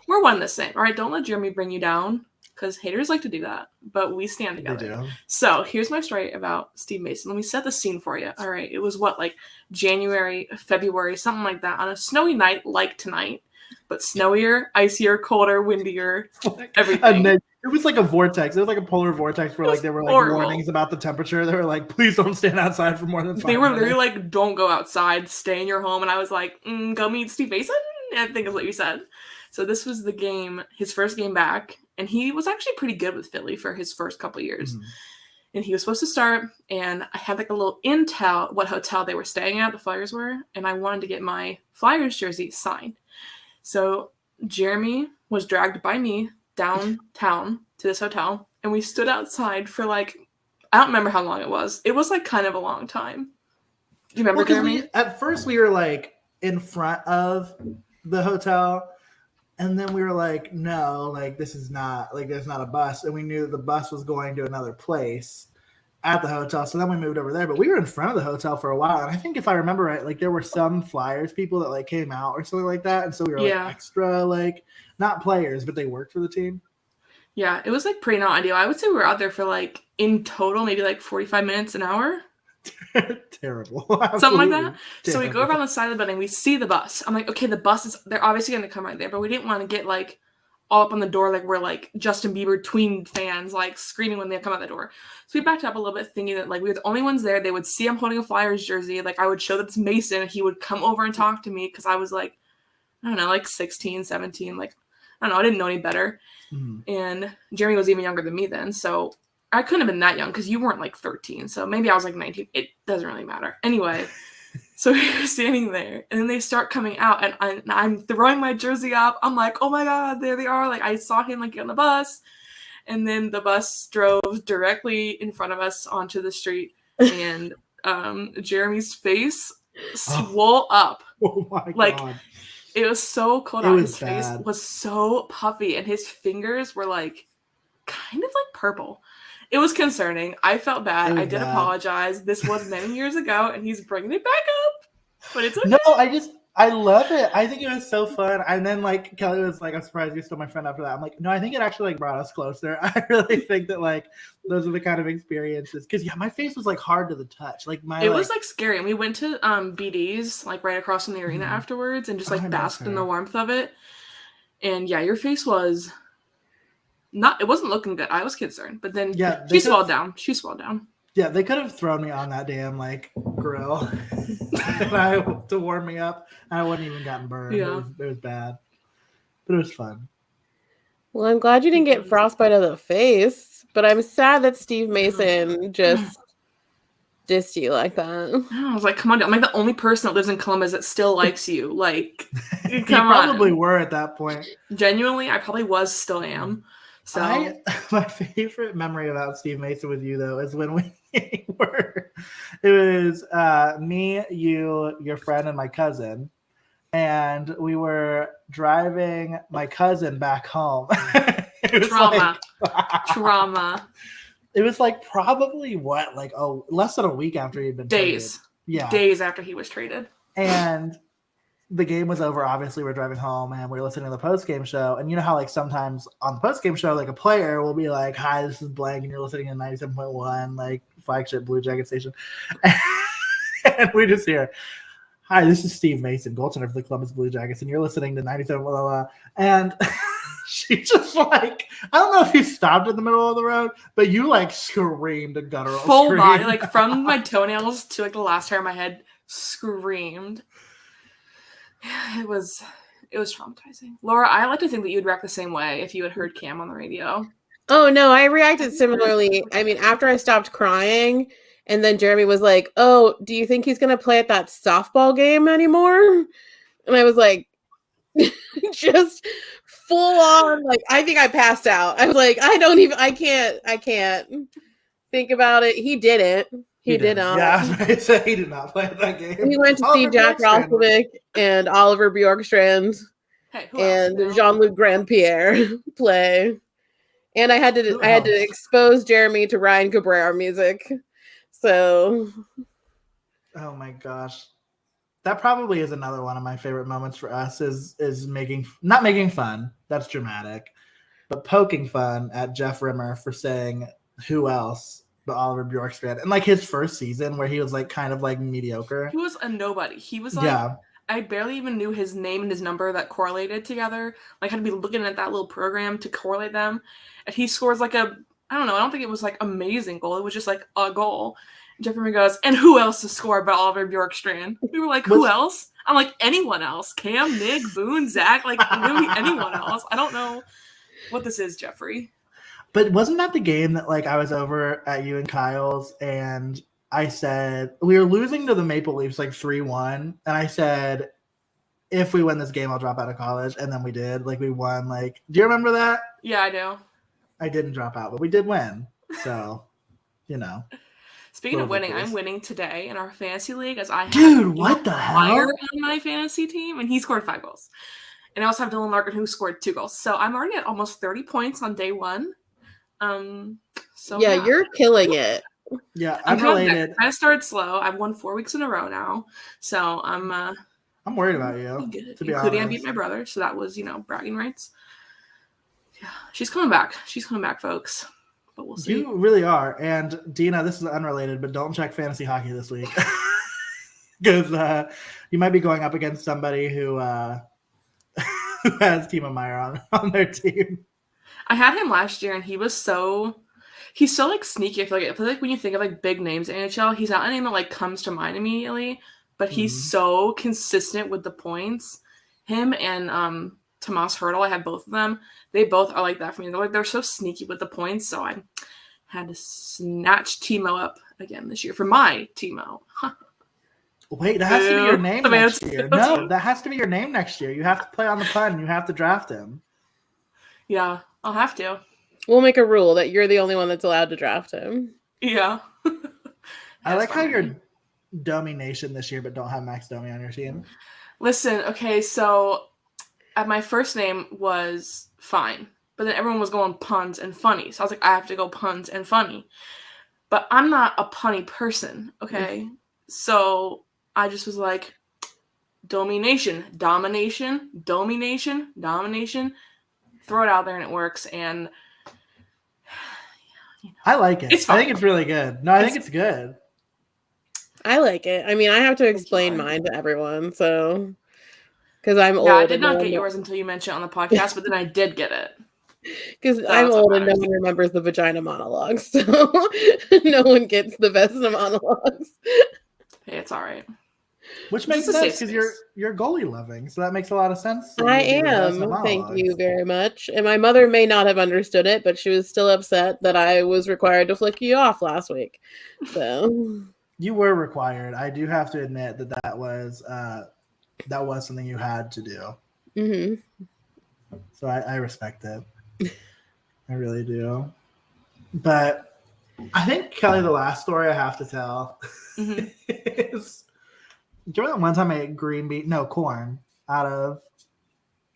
we're one the same. All right, don't let Jeremy bring you down because haters like to do that, but we stand together. They do. So here's my story about Steve Mason. Let me set the scene for you. All right, it was like January, February, something like that, on a snowy night like tonight, but snowier, icier, colder, windier, everything. It was like a vortex. It was like a polar vortex where like there were like warnings about the temperature. They were like, please don't stand outside for more than 5 minutes. They were literally like, don't go outside, stay in your home. And I was like, go meet Steve Mason? I think is what you said. So this was the game, his first game back. And he was actually pretty good with Philly for his first couple years. Mm-hmm. And he was supposed to start. And I had like a little intel what hotel they were staying at, the Flyers were. And I wanted to get my Flyers jersey signed. So Jeremy was dragged by me downtown to this hotel, and we stood outside for like, I don't remember how long it was. It was like kind of a long time. Do you remember, Jeremy? At first we were like in front of the hotel, and then we were like, no, like this is not, like there's not a bus, and we knew the bus was going to another place at the hotel, so then we moved over there, but we were in front of the hotel for a while, and I think if I remember right, like there were some Flyers people that like came out or something like that, and so we were like extra, like not players, but they worked for the team. Yeah, it was like pretty not ideal. I would say we were out there for like in total maybe like 45 minutes, an hour. Terrible. Something like that. Terrible. So we go around the side of the building, we see the bus. I'm like, okay, the bus is, they're obviously going to come right there, but we didn't want to get like all up on the door like we're like Justin Bieber tween fans like screaming when they come out the door. So we backed up a little bit thinking that like we were the only ones there. They would see I'm holding a Flyers jersey. Like I would show that it's Mason and he would come over and talk to me because I was like, I don't know, like 16, 17. Like, I don't know, I didn't know any better. Mm-hmm. And Jeremy was even younger than me then. So I couldn't have been that young because you weren't like 13. So maybe I was like 19. It doesn't really matter. Anyway, so we were standing there and then they start coming out and I'm throwing my jersey up. I'm like, oh my God, there they are. Like I saw him like get on the bus. And then the bus drove directly in front of us onto the street. And Jeremy's face swole up. Oh my Like, god. it was so cold It out. was His face bad. was so puffy, and his fingers were like kind of like purple. It was concerning. I felt bad. It was I did bad. apologize. This was many years ago, and he's bringing it back up. But it's okay. No, I love it. I think it was so fun. And then like Kelly was like, I'm surprised you're still my friend after that. I'm like, no, I think it actually like brought us closer. I really think that like those are the kind of experiences. Because yeah, my face was like hard to the touch. Like it was like scary. And we went to BD's like right across from the arena afterwards and just like basked in the warmth of it. And yeah, your face was it wasn't looking good. I was concerned. But then she swelled down. Yeah, they could have thrown me on that damn like grill to warm me up. I wouldn't even gotten burned. Yeah. It was bad, but it was fun. Well, I'm glad you didn't get frostbite of the face, but I'm sad that Steve Mason just dissed you like that. I was like, come on, I'm like the only person that lives in Columbus that still likes you. Like, come you probably were at that point. Genuinely, I probably still am. So my favorite memory about Steve Mason with you though is when we it was me, you, your friend, and my cousin, and we were driving my cousin back home. Trauma. It was like probably less than a week after he'd been days. Traded. Yeah, days after he was traded. And the game was over. Obviously, we're driving home and we're listening to the post-game show. And you know how like sometimes on the post-game show, like a player will be like, "Hi, this is blank," and you're listening to 97.1, like flagship Blue Jacket station. And we just hear, "Hi, this is Steve Mason, goaltender for the Columbus Blue Jackets," and you're listening to 97. Blah, blah, blah. And she just like, I don't know if you stopped in the middle of the road, but you like screamed a guttural full scream. body, like from my toenails to like the last hair of my head, screamed. It was traumatizing. Laura, I like to think that you'd react the same way if you had heard Cam on the radio. Oh no, I reacted similarly. I mean, after I stopped crying, and then Jeremy was like, "Oh, do you think he's gonna play at that softball game anymore?" And I was like, just full on, like, I think I passed out. I was like, I can't think about it. He didn't. He did not. Yeah, I was going to say he did not play at that game. We went to see Jack Roslovic and Oliver Bjorkstrand and Jean-Luc Grandpierre play. And I had to expose Jeremy to Ryan Cabrera music. So, oh my gosh. That probably is another one of my favorite moments for us is not making fun. That's dramatic. But poking fun at Jeff Rimmer for saying who else but Oliver Bjorkstrand. And like his first season where he was like kind of like mediocre. He was a nobody. He was like, I barely even knew his name and his number that correlated together. Like I had to be looking at that little program to correlate them. And he scores like I don't think it was like amazing goal. It was just like a goal. Jeff Rimmer goes, and who else to score but Oliver Bjorkstrand? We were like, who else? I'm like, anyone else. Cam, Nick, Boone, Zach, like literally anyone else. I don't know what this is, Jeffrey. But wasn't that the game that like I was over at you and Kyle's and I said we were losing to the Maple Leafs like 3-1 and I said if we win this game I'll drop out of college and then we did. Like we won. Like do you remember that? Yeah, I do. I didn't drop out, but we did win. So, you know. Speaking of winning, I'm winning today in our fantasy league as I have Dude, what the hell? On my fantasy team and he scored 5 goals. And I also have Dylan Larkin who scored 2 goals. So I'm already at almost 30 points on day 1. Yeah, you're killing it. Yeah, I'm related. I started slow. I've won 4 weeks in a row now, so I'm worried about you. Good. To be honest, I beat my brother, so that was bragging rights. Yeah, she's coming back. She's coming back, folks. But we'll see. You really are. And Dina, this is unrelated, but don't check fantasy hockey this week because you might be going up against somebody who has Timo Meier on their team. I had him last year, and he's so like sneaky. I feel like when you think of like big names in NHL, he's not a name that like comes to mind immediately, but he's so consistent with the points. Him and Tomas Hertl, I have both of them. They both are like that for me. They're so sneaky with the points, so I had to snatch Timo up again this year for my Timo. Wait, that has to be your name next year. No, that has to be your name next year. You have to play on the pun. You have to draft him. Yeah, I'll have to. We'll make a rule that you're the only one that's allowed to draft him. Yeah. I like how Domi Nation this year, but don't have Max Domi on your team? Listen, okay, so my first name was fine, but then everyone was going puns and funny. So I was like, I have to go puns and funny. But I'm not a punny person, okay? So I just was like, domination, domination, domination, domination. Throw it out there and it works. And I like it. It's fine. I think it's really good. No, I think it's good. I like it. I mean, I have to explain mine to everyone, so because I'm old. Yeah, I did not get yours until you mentioned it on the podcast, but then I did get it. Because I'm old and no one remembers the vagina monologues, so no one gets the best of monologues. Hey, it's all right. Which makes sense because you're goalie loving, so that makes a lot of sense. I am. Thank you very much. And my mother may not have understood it, but she was still upset that I was required to flick you off last week. So you were required. I do have to admit that was something you had to do. Mm-hmm. So I respect it. I really do. But I think, Kelly, the last story I have to tell is, do you remember that one time I ate corn out of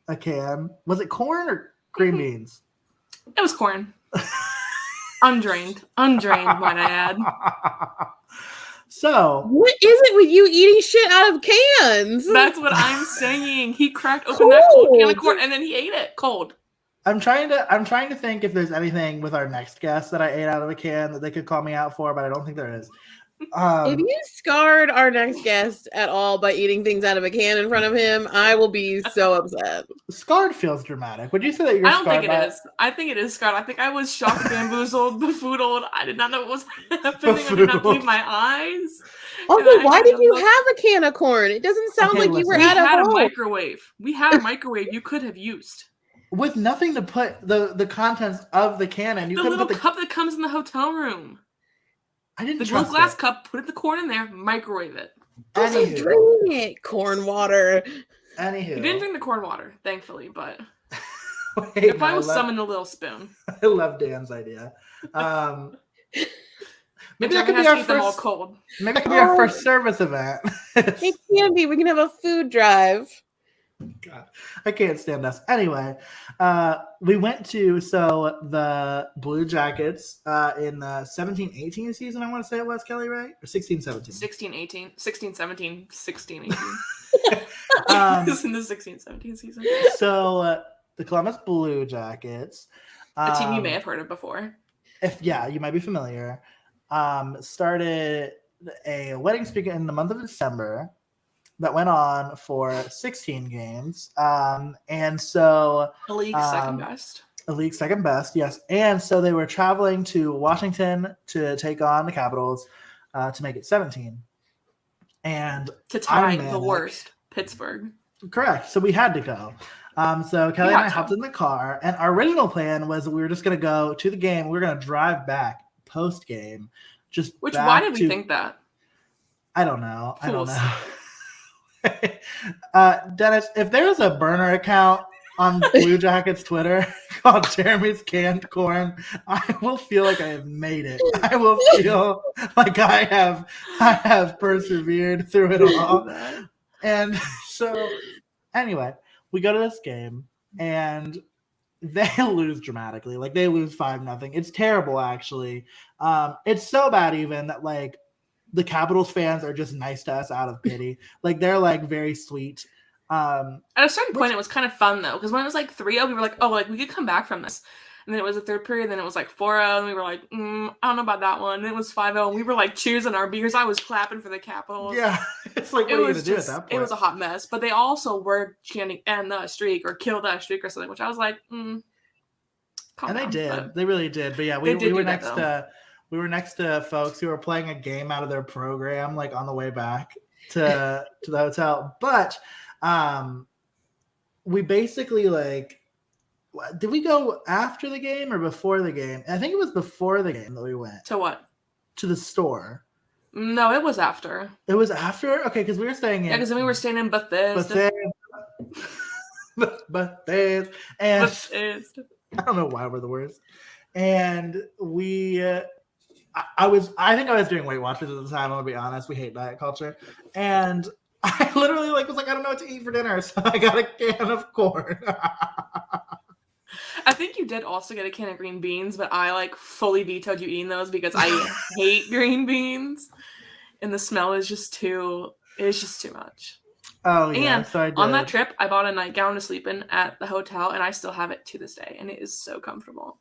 a can? Was it corn or green beans? It was corn. Undrained, might I add. So what is it with you eating shit out of cans? That's what I'm saying. He cracked open that cold can of corn and then he ate it cold. I'm trying to think if there's anything with our next guest that I ate out of a can that they could call me out for, but I don't think there is. If you scarred our next guest at all by eating things out of a can in front of him, I will be so upset. Scarred feels dramatic. Would you say that you're scarred? I don't think it is. I think it is scarred. I think I was shocked, bamboozled, befoodled. I did not know what was happening. I did not believe my eyes. Also, why did you have a can of corn? It doesn't sound like you were at a microwave. We had a microwave you could have used. With nothing to put the contents of the can in. The little cup that comes in the hotel room. I didn't trust the little glass cup, put the corn in there, microwave it. Also drink it, corn water. Anywho. You didn't drink the corn water, thankfully, but it probably was summoned a little spoon. I love Dan's idea. Maybe that could be our first service event. It can be. We can have a food drive. God, I can't stand us. Anyway, we went to the Blue Jackets in the 17-18 season, I want to say it was, Kelly, right? Or 16-17? 16-18. 16-17. 16-18. This is in the 16-17 season. So the Columbus Blue Jackets. A team you may have heard of before. You might be familiar. Started a wedding streak in the month of December that went on for 16 games. And so a league second best. A league second best, yes. And so they were traveling to Washington to take on the Capitals to make it 17. And to tie the worst, Pittsburgh. Correct. So we had to go. So Kelly and I hopped in the car, and our original plan was we were just going to go to the game. We were going to drive back post game. Why did we think that? I don't know. Fools. I don't know. Dennis, if there's a burner account on Blue Jackets Twitter called Jeremy's Canned Corn, I will feel like I have made it. I will feel like I have persevered through it all. And so anyway, we go to this game and they lose dramatically. Like they lose 5-0. It's terrible, actually. It's so bad even that the Capitals fans are just nice to us out of pity. They're very sweet. At a certain point, it was kind of fun though, because when it was 3-0, we were like, oh, we could come back from this. And then it was the third period, then it was 4-0, and we were like, I don't know about that one. And then it was 5-0, and we were cheering our beers. I was clapping for the Capitals. Yeah, it's what are you gonna do at that point? It was a hot mess, but they also were chanting "end the streak" or "kill that streak" or something, which I was like, calm down. They did, they really did. But yeah, we were next to. We were next to folks who were playing a game out of their program, on the way back to the hotel. But we basically did we go after the game or before the game? I think it was before the game that we went. To what? To the store. No, it was after. It was after? Okay, because we were staying in. Yeah, because then we were staying in Bethesda. Bethesda. And I don't know why we're the worst. And we I think I was doing Weight Watchers at the time. I'm gonna be honest. We hate diet culture, and I literally was like, I don't know what to eat for dinner, so I got a can of corn. I think you did also get a can of green beans, but I fully vetoed you eating those because I hate green beans, and the smell is just too. It's just too much. Oh yeah, and so I did. On that trip, I bought a nightgown to sleep in at the hotel, and I still have it to this day, and it is so comfortable.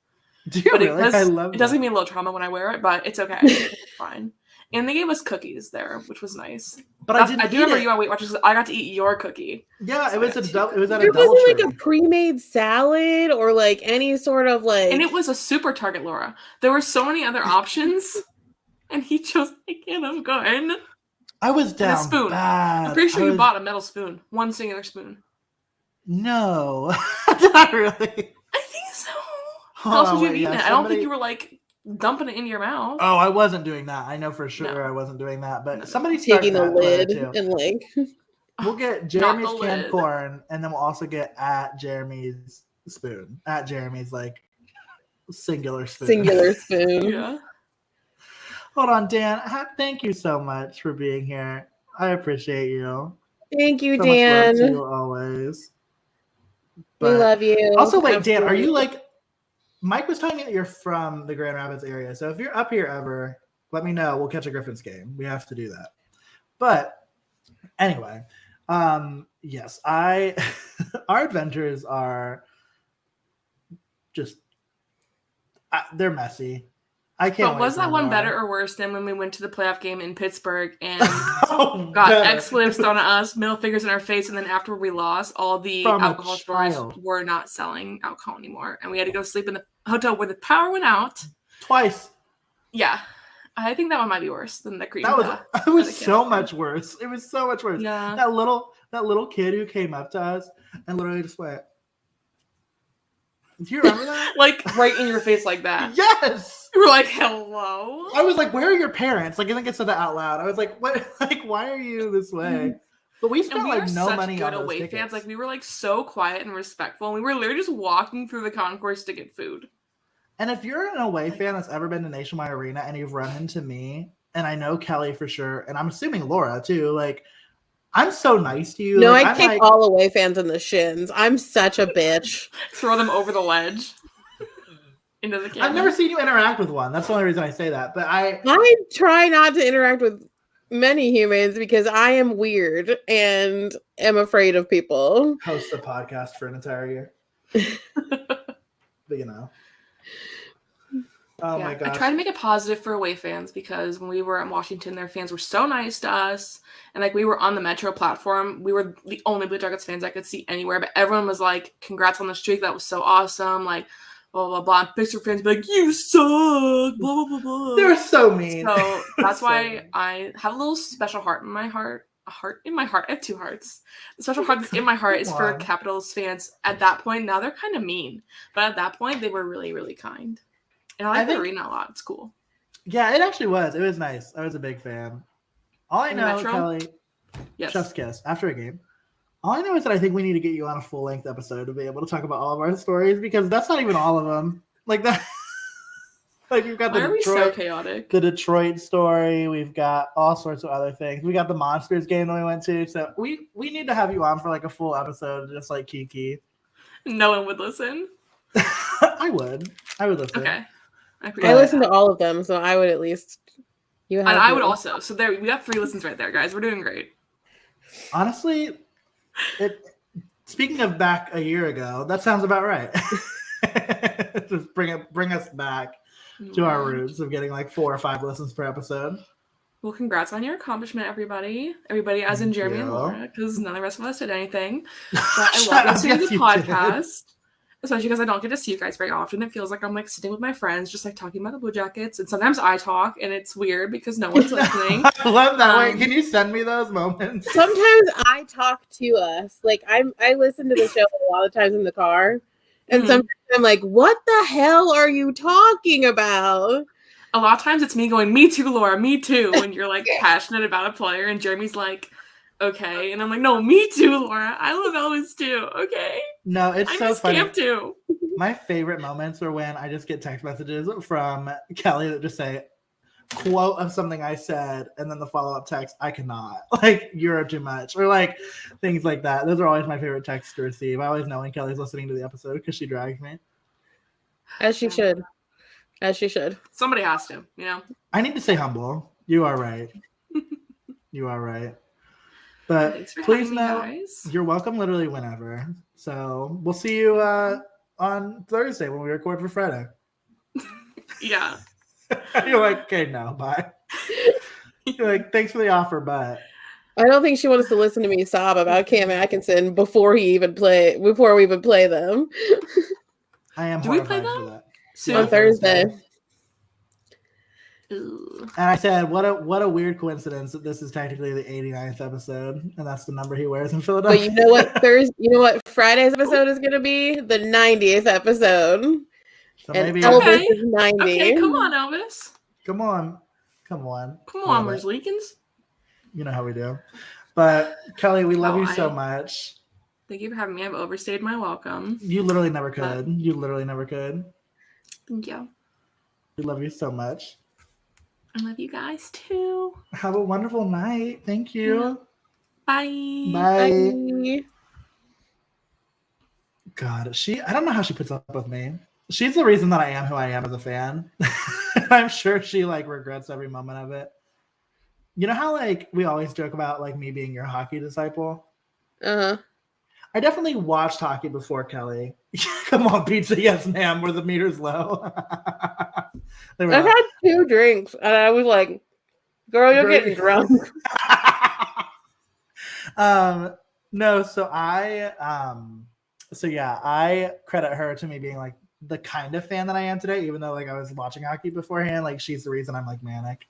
Do you but really? I love it does give me a little trauma when I wear it, but it's okay. It's fine. And they gave us cookies there, which was nice. But I do remember you on Weight Watchers. I got to eat your cookie. Yeah, so it was at a There DoubleTree. wasn't a pre-made salad or any sort of And it was a super Target, Laura. There were so many other options, and he chose a can of corn. I was down and a spoon. bad. I'm pretty sure you bought a metal spoon, one singular spoon. No, not really. I think so. How else would you have eaten it? I don't think you were dumping it into your mouth. Oh, I wasn't doing that. I know for sure I wasn't doing that. But somebody's taking the lid and We'll get Jeremy's canned corn, and then we'll also get at Jeremy's spoon. At Jeremy's singular spoon. Singular spoon. Yeah. Hold on, Dan. Thank you so much for being here. I appreciate you. Thank you, so Dan. Much love to you always. We love you. Also, wait, Absolutely. Dan, are you Mike was telling me that you're from the Grand Rapids area. So if you're up here ever, let me know. We'll catch a Griffins game. We have to do that. But anyway, yes, our adventures are just, they're messy. I can't. But was that one better or worse than when we went to the playoff game in Pittsburgh and got expletives thrown at us, middle fingers in our face, and then after we lost, all the alcohol stores were not selling alcohol anymore, and we had to go sleep in the hotel where the power went out twice. Yeah, I think that one might be worse than the cream. It was so much worse. It was so much worse. Yeah. That little kid who came up to us and literally just went. Do you remember that? Right in your face like that. Yes. You were like, hello. I was like, where are your parents? I think I said that out loud. I was like, what? Why are you this way? But we spent no money on those away tickets. fans. We were so quiet and respectful. And we were literally just walking through the concourse to get food. And if you're an away fan that's ever been to Nationwide Arena and you've run into me, and I know Kelly for sure, and I'm assuming Laura too, I'm so nice to you. No, I kick all away fans in the shins. I'm such a bitch. Throw them over the ledge into the camera. I've never seen you interact with one. That's the only reason I say that. But I try not to interact with many humans because I am weird and am afraid of people. Host a podcast for an entire year. But Oh my gosh. I try to make it positive for away fans because when we were in Washington, their fans were so nice to us. And we were on the Metro platform. We were the only Blue Jackets fans I could see anywhere. But everyone was like, congrats on the streak. That was so awesome. Blah, blah, blah. And Pittsburgh fans be like, you suck. Blah, blah, blah, blah. They're so mean. So that's why I have a little special heart in my heart. A heart in my heart. I have two hearts. The special heart that's in my heart is for Capitals fans. At that point, now they're kind of mean. But at that point, they were really, really kind. And I like the arena a lot. It's cool. Yeah, it actually was. It was nice. I was a big fan. All I know, Kelly, chef's kiss, after a game, all I know is that I think we need to get you on a full-length episode to be able to talk about all of our stories because that's not even all of them. That. You've got so chaotic? The Detroit story. We've got all sorts of other things. We got the Monsters game that we went to. So we need to have you on for a full episode, just like Kiki. No one would listen. I would listen. Okay. I listen to all of them, so I would at least. And I would also. So there, we got 3 listens right there, guys. We're doing great. Honestly, speaking of back a year ago, that sounds about right. Just bring us back to our roots of getting 4 or 5 listens per episode. Well, congrats on your accomplishment, everybody. Everybody, as in Jeremy and Laura, because none of the rest of us did anything. But I love listening to the podcast. Especially because I don't get to see you guys very often. It feels like I'm sitting with my friends, just talking about the Blue Jackets. And sometimes I talk, and it's weird because no one's listening. I love that. Wait, can you send me those moments? Sometimes I talk to us. I listen to the show a lot of times in the car, and sometimes I'm like, "What the hell are you talking about?" A lot of times it's me going, "Me too, Laura. Me too." When you're passionate about a player, and Jeremy's like, okay, and I'm like, no, me too, Laura. I love Elvis too. Okay. No, it's so funny. Camp too. My favorite moments are when I just get text messages from Kelly that just say, quote of something I said and then the follow-up text, I cannot. Like, you're too much. Or like things like that. Those are always my favorite texts to receive. I always know when Kelly's listening to the episode because she drags me. As she should. As she should. Somebody has to, you know? I need to stay humble. You are right. You are right. But Thanks for please having me, know guys. you're welcome literally whenever. So we'll see you on Thursday when we record for Friday. Yeah. You're like, okay, no, bye. You're like, thanks for the offer, but I don't think she wants to listen to me sob about Cam Atkinson before we even play them. I am Do we play horrified for them? that. Soon? On Thursday. Ooh. And I said, what a weird coincidence that this is technically the 89th episode, and that's the number he wears in Philadelphia. But you know what Friday's episode is going to be? The 90th episode. So And maybe Elvis is 90. Okay, come on, Elvis. Come on, Come on, Love it. Merzlikins. You know how we do. But Kelly, we love Oh, you so much. Thank you for having me. I've overstayed my welcome. You literally never could. You literally never could. Thank you. We love you so much. I love you guys too. Have a wonderful night. Thank you. Bye. Bye. Bye. God, I don't know how she puts up with me. She's the reason that I am who I am as a fan. I'm sure she like regrets every moment of it. You know how like we always joke about like me being your hockey disciple? Uh-huh. I definitely watched hockey before Kelly. Come on, pizza, yes, ma'am, where the meter's low. I've had 2 drinks, and I was like, girl, you're getting drunk. No, so I credit her to me being like the kind of fan that I am today, even though like I was watching hockey beforehand. Like she's the reason I'm like manic.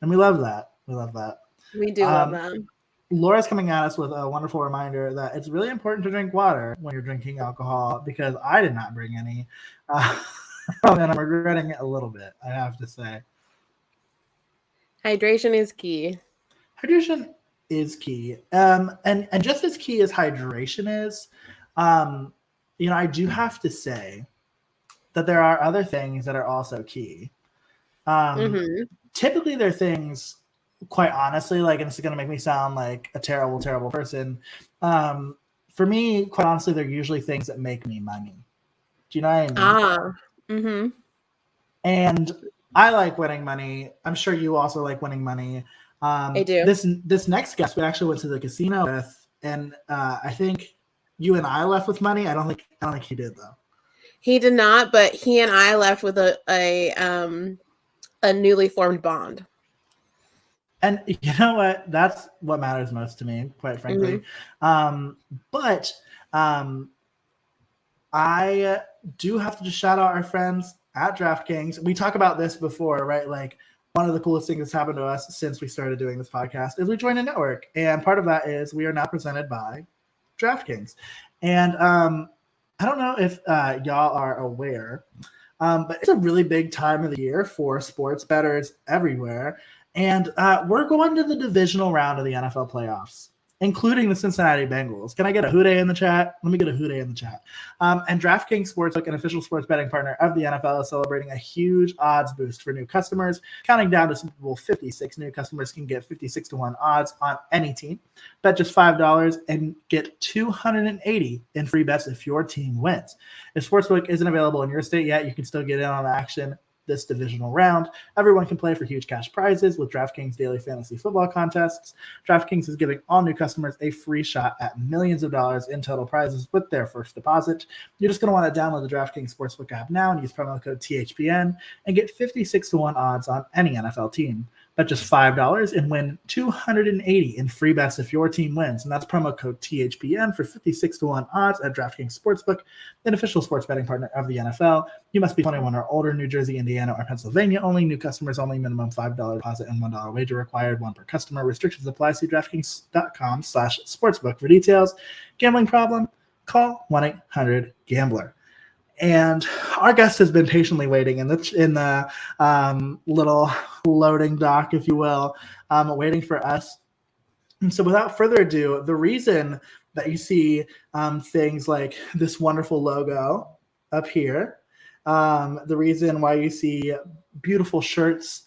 And we love that. We love that. We do love them. Laura's coming at us with a wonderful reminder that it's really important to drink water when you're drinking alcohol, because I did not bring any. And I'm regretting it a little bit, I have to say. Hydration is key. Hydration is key. And just as key as hydration is, I do have to say that there are other things that are also key. Typically, they're things, quite honestly, like, and it's going to make me sound like a terrible, terrible person. For me, quite honestly, they're usually things that make me money. Do you know what I mean? And I like winning money. I'm sure you also like winning money. I do. This next guest we actually went to the casino with, and I think you and I left with money. I don't think he did though. He did not, but he and I left with a newly formed bond. And you know what? That's what matters most to me, quite frankly. But I do have to just shout out our friends at DraftKings. We talk about this before, right? Like, one of the coolest things that's happened to us since we started doing this podcast is we joined a network. And part of that is we are now presented by DraftKings. And I don't know if y'all are aware, but it's a really big time of the year for sports bettors everywhere. And we're going to the divisional round of the NFL playoffs, including the Cincinnati Bengals. Can I get a hooday in the chat? Let me get a hooday in the chat. And DraftKings Sportsbook, an official sports betting partner of the NFL, is celebrating a huge odds boost for new customers. Counting down to Super Bowl 56, new customers can get 56-1 odds on any team. Bet just $5 and get $280 in free bets if your team wins. If Sportsbook isn't available in your state yet, you can still get in on the action this divisional round. Everyone can play for huge cash prizes with DraftKings daily fantasy football contests. DraftKings is giving all new customers a free shot at millions of dollars in total prizes with their first deposit. You're just going to want to download the DraftKings Sportsbook app now and use promo code THPN and get 56-1 odds on any NFL team. Bet just $5 and win $280 in free bets if your team wins. And that's promo code THPN for 56-1 odds at DraftKings Sportsbook, an official sports betting partner of the NFL. You must be 21 or older, New Jersey, Indiana, or Pennsylvania only. New customers only. Minimum $5 deposit and $1 wager required. One per customer. Restrictions apply. See DraftKings.com/sportsbook for details. Gambling problem? Call 1-800-GAMBLER. And our guest has been patiently waiting in the little loading dock, if you will, waiting for us. And so without further ado, the reason that you see things like this wonderful logo up here, the reason why you see beautiful shirts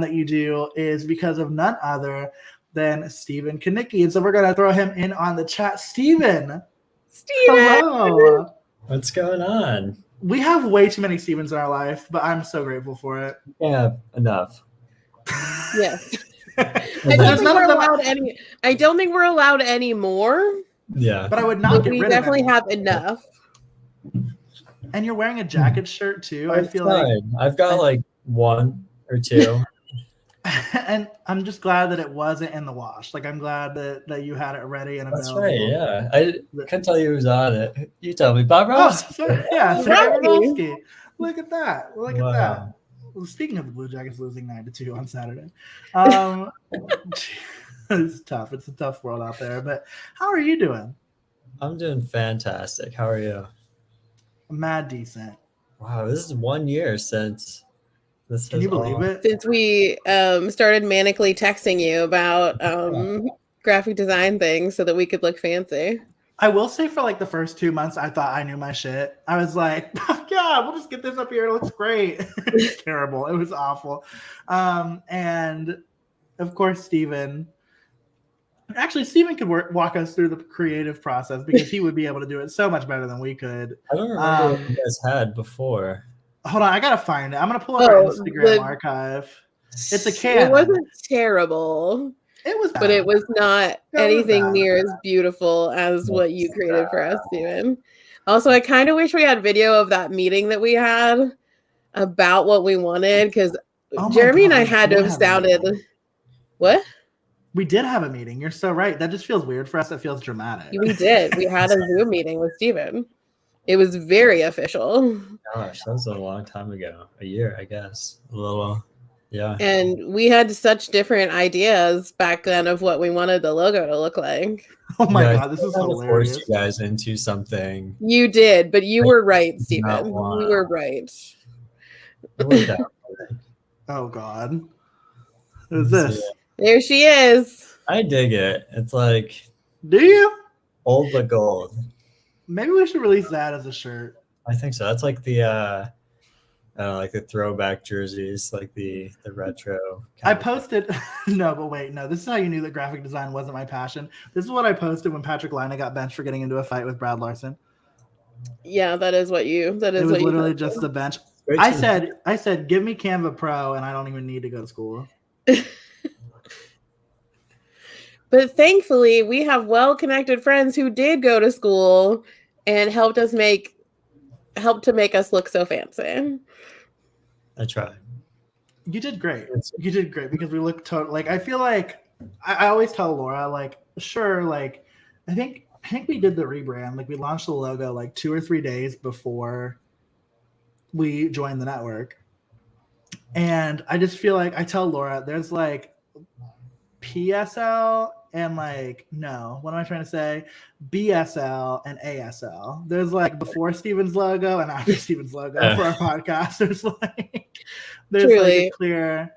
that you do is because of none other than Stephen Kanicki. And so we're going to throw him in on the chat. Stephen, hello. What's going on? We have way too many Stevens in our life, but I'm so grateful for it. Yeah, enough. Yes. I don't think we're allowed any more. Yeah. But I would not get we rid definitely of it. have enough. And you're wearing a jacket shirt too. I feel like I've got like one or two. And I'm just glad that it wasn't in the wash. Like I'm glad that you had it ready and available. That's right. Yeah, I couldn't tell you who's on it. You tell me, Bob Ross. Yeah, Sarah. Look at that. Look at that. Well, speaking of the Blue Jackets losing 9-2 on Saturday, it's tough. It's a tough world out there. But how are you doing? I'm doing fantastic. How are you? Mad decent. Wow, this is 1 year since this. Can you believe it? Since we started manically texting you about graphic design things so that we could look fancy. I will say for like the first 2 months, I thought I knew my shit. I was like, yeah, we'll just get this up here. It looks great. It was terrible. It was awful. And of course, Stephen could walk us through the creative process because he would be able to do it so much better than we could. I don't remember what you guys had before. Hold on, I gotta find it. I'm gonna pull up our Instagram archive. It's a Canon. It wasn't terrible. It was bad. But it was not anything near as beautiful as what you created for us, Steven. Also, I kind of wish we had video of that meeting that we had about what we wanted, because Jeremy and I had to have sounded... What? We did have a meeting. You're so right. That just feels weird for us. It feels dramatic. We did. We had a Zoom meeting with Steven. It was very official. Gosh, that was a long time ago. A year, I guess. A little... Yeah. And we had such different ideas back then of what we wanted the logo to look like. Oh my God, this is hilarious. Forced you guys into something. You did, but you were right, Stephen. You were right. Oh God. Who's this? There she is. I dig it. It's like, do you? Old but gold. Maybe we should release that as a shirt. I think so. That's like the like the throwback jerseys, like the retro. I posted this is how you knew that graphic design wasn't my passion. This is what I posted when Patrick Laine got benched for getting into a fight with Brad Larson. Yeah, that is what you. That is. It was what literally you just the bench. I said, give me Canva Pro, and I don't even need to go to school. But thankfully, we have well-connected friends who did go to school and helped to make us look so fancy. I tried. You did great. You did great because we look like I feel like I always tell Laura, like, sure, like I think we did the rebrand. Like we launched the logo like 2 or 3 days before we joined the network. And I just feel like I tell Laura there's like PSL and like what am I trying to say? BSL and ASL. There's like before Steven's logo and after Steven's logo for our podcast. There's like a clear.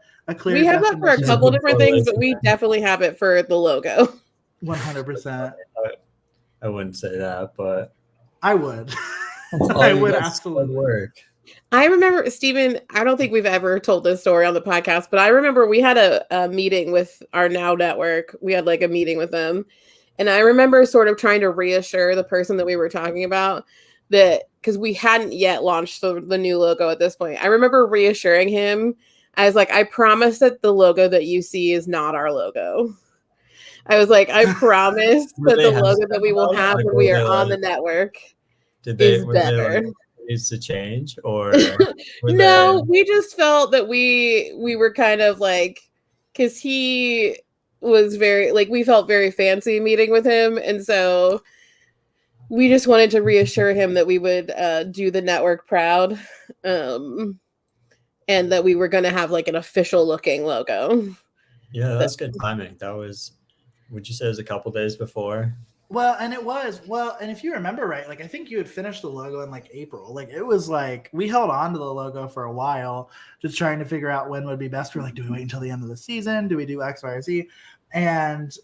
We have that for a couple different things, but we definitely have it for the logo. 100%. I wouldn't say that, but I would. I would absolutely work. I remember, Stephen, I don't think we've ever told this story on the podcast, but I remember we had a meeting with our Now network. We had like a meeting with them. And I remember sort of trying to reassure the person that we were talking about that, because we hadn't yet launched the new logo at this point. I remember reassuring him. I was like, I promise that the logo that you see is not our logo. I was like, I promise that the logo that we will have when we are on the network is better. Needs to change, or we just felt that we were kind of like, because he was very like, we felt very fancy meeting with him, and so we just wanted to reassure him that we would do the network proud, and that we were going to have like an official looking logo. Yeah, that's good timing. That was, would you say it was a couple days before? Well, and if you remember right, like I think you had finished the logo in like April. Like it was like we held on to the logo for a while, just trying to figure out when would be best. We're like, do we wait until the end of the season? Do we do X, Y, or Z? And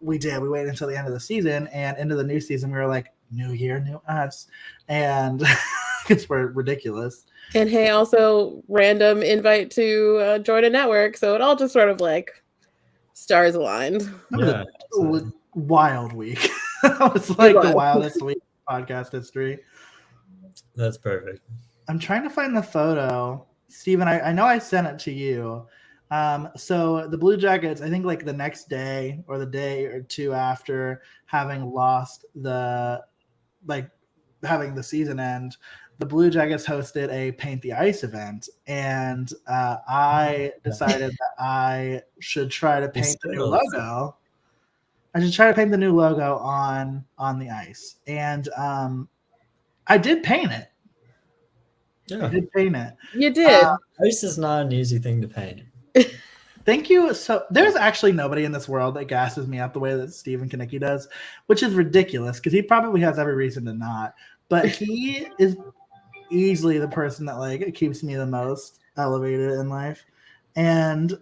we did. We waited until the end of the season, and into the new season, we were like, new year, new us. And because we're ridiculous. And hey, also random invite to join a network. So it all just sort of like stars aligned. That was Yeah, a wild week. That was like the wildest week in podcast history. that's perfect. I'm trying to find the photo. Steven, I know I sent it to you. So the Blue Jackets, I think like the next day or the day or two after having lost having the season end, the Blue Jackets hosted a Paint the Ice event, and I decided that I should try to paint the new logo. I should try to paint the new logo on the ice, and I did paint it. Yeah, I did paint it. You did. Ice is not an easy thing to paint. Thank you. So there's actually nobody in this world that gasses me up the way that Stephen Kanicki does, which is ridiculous because he probably has every reason to not. But he is easily the person that like keeps me the most elevated in life, and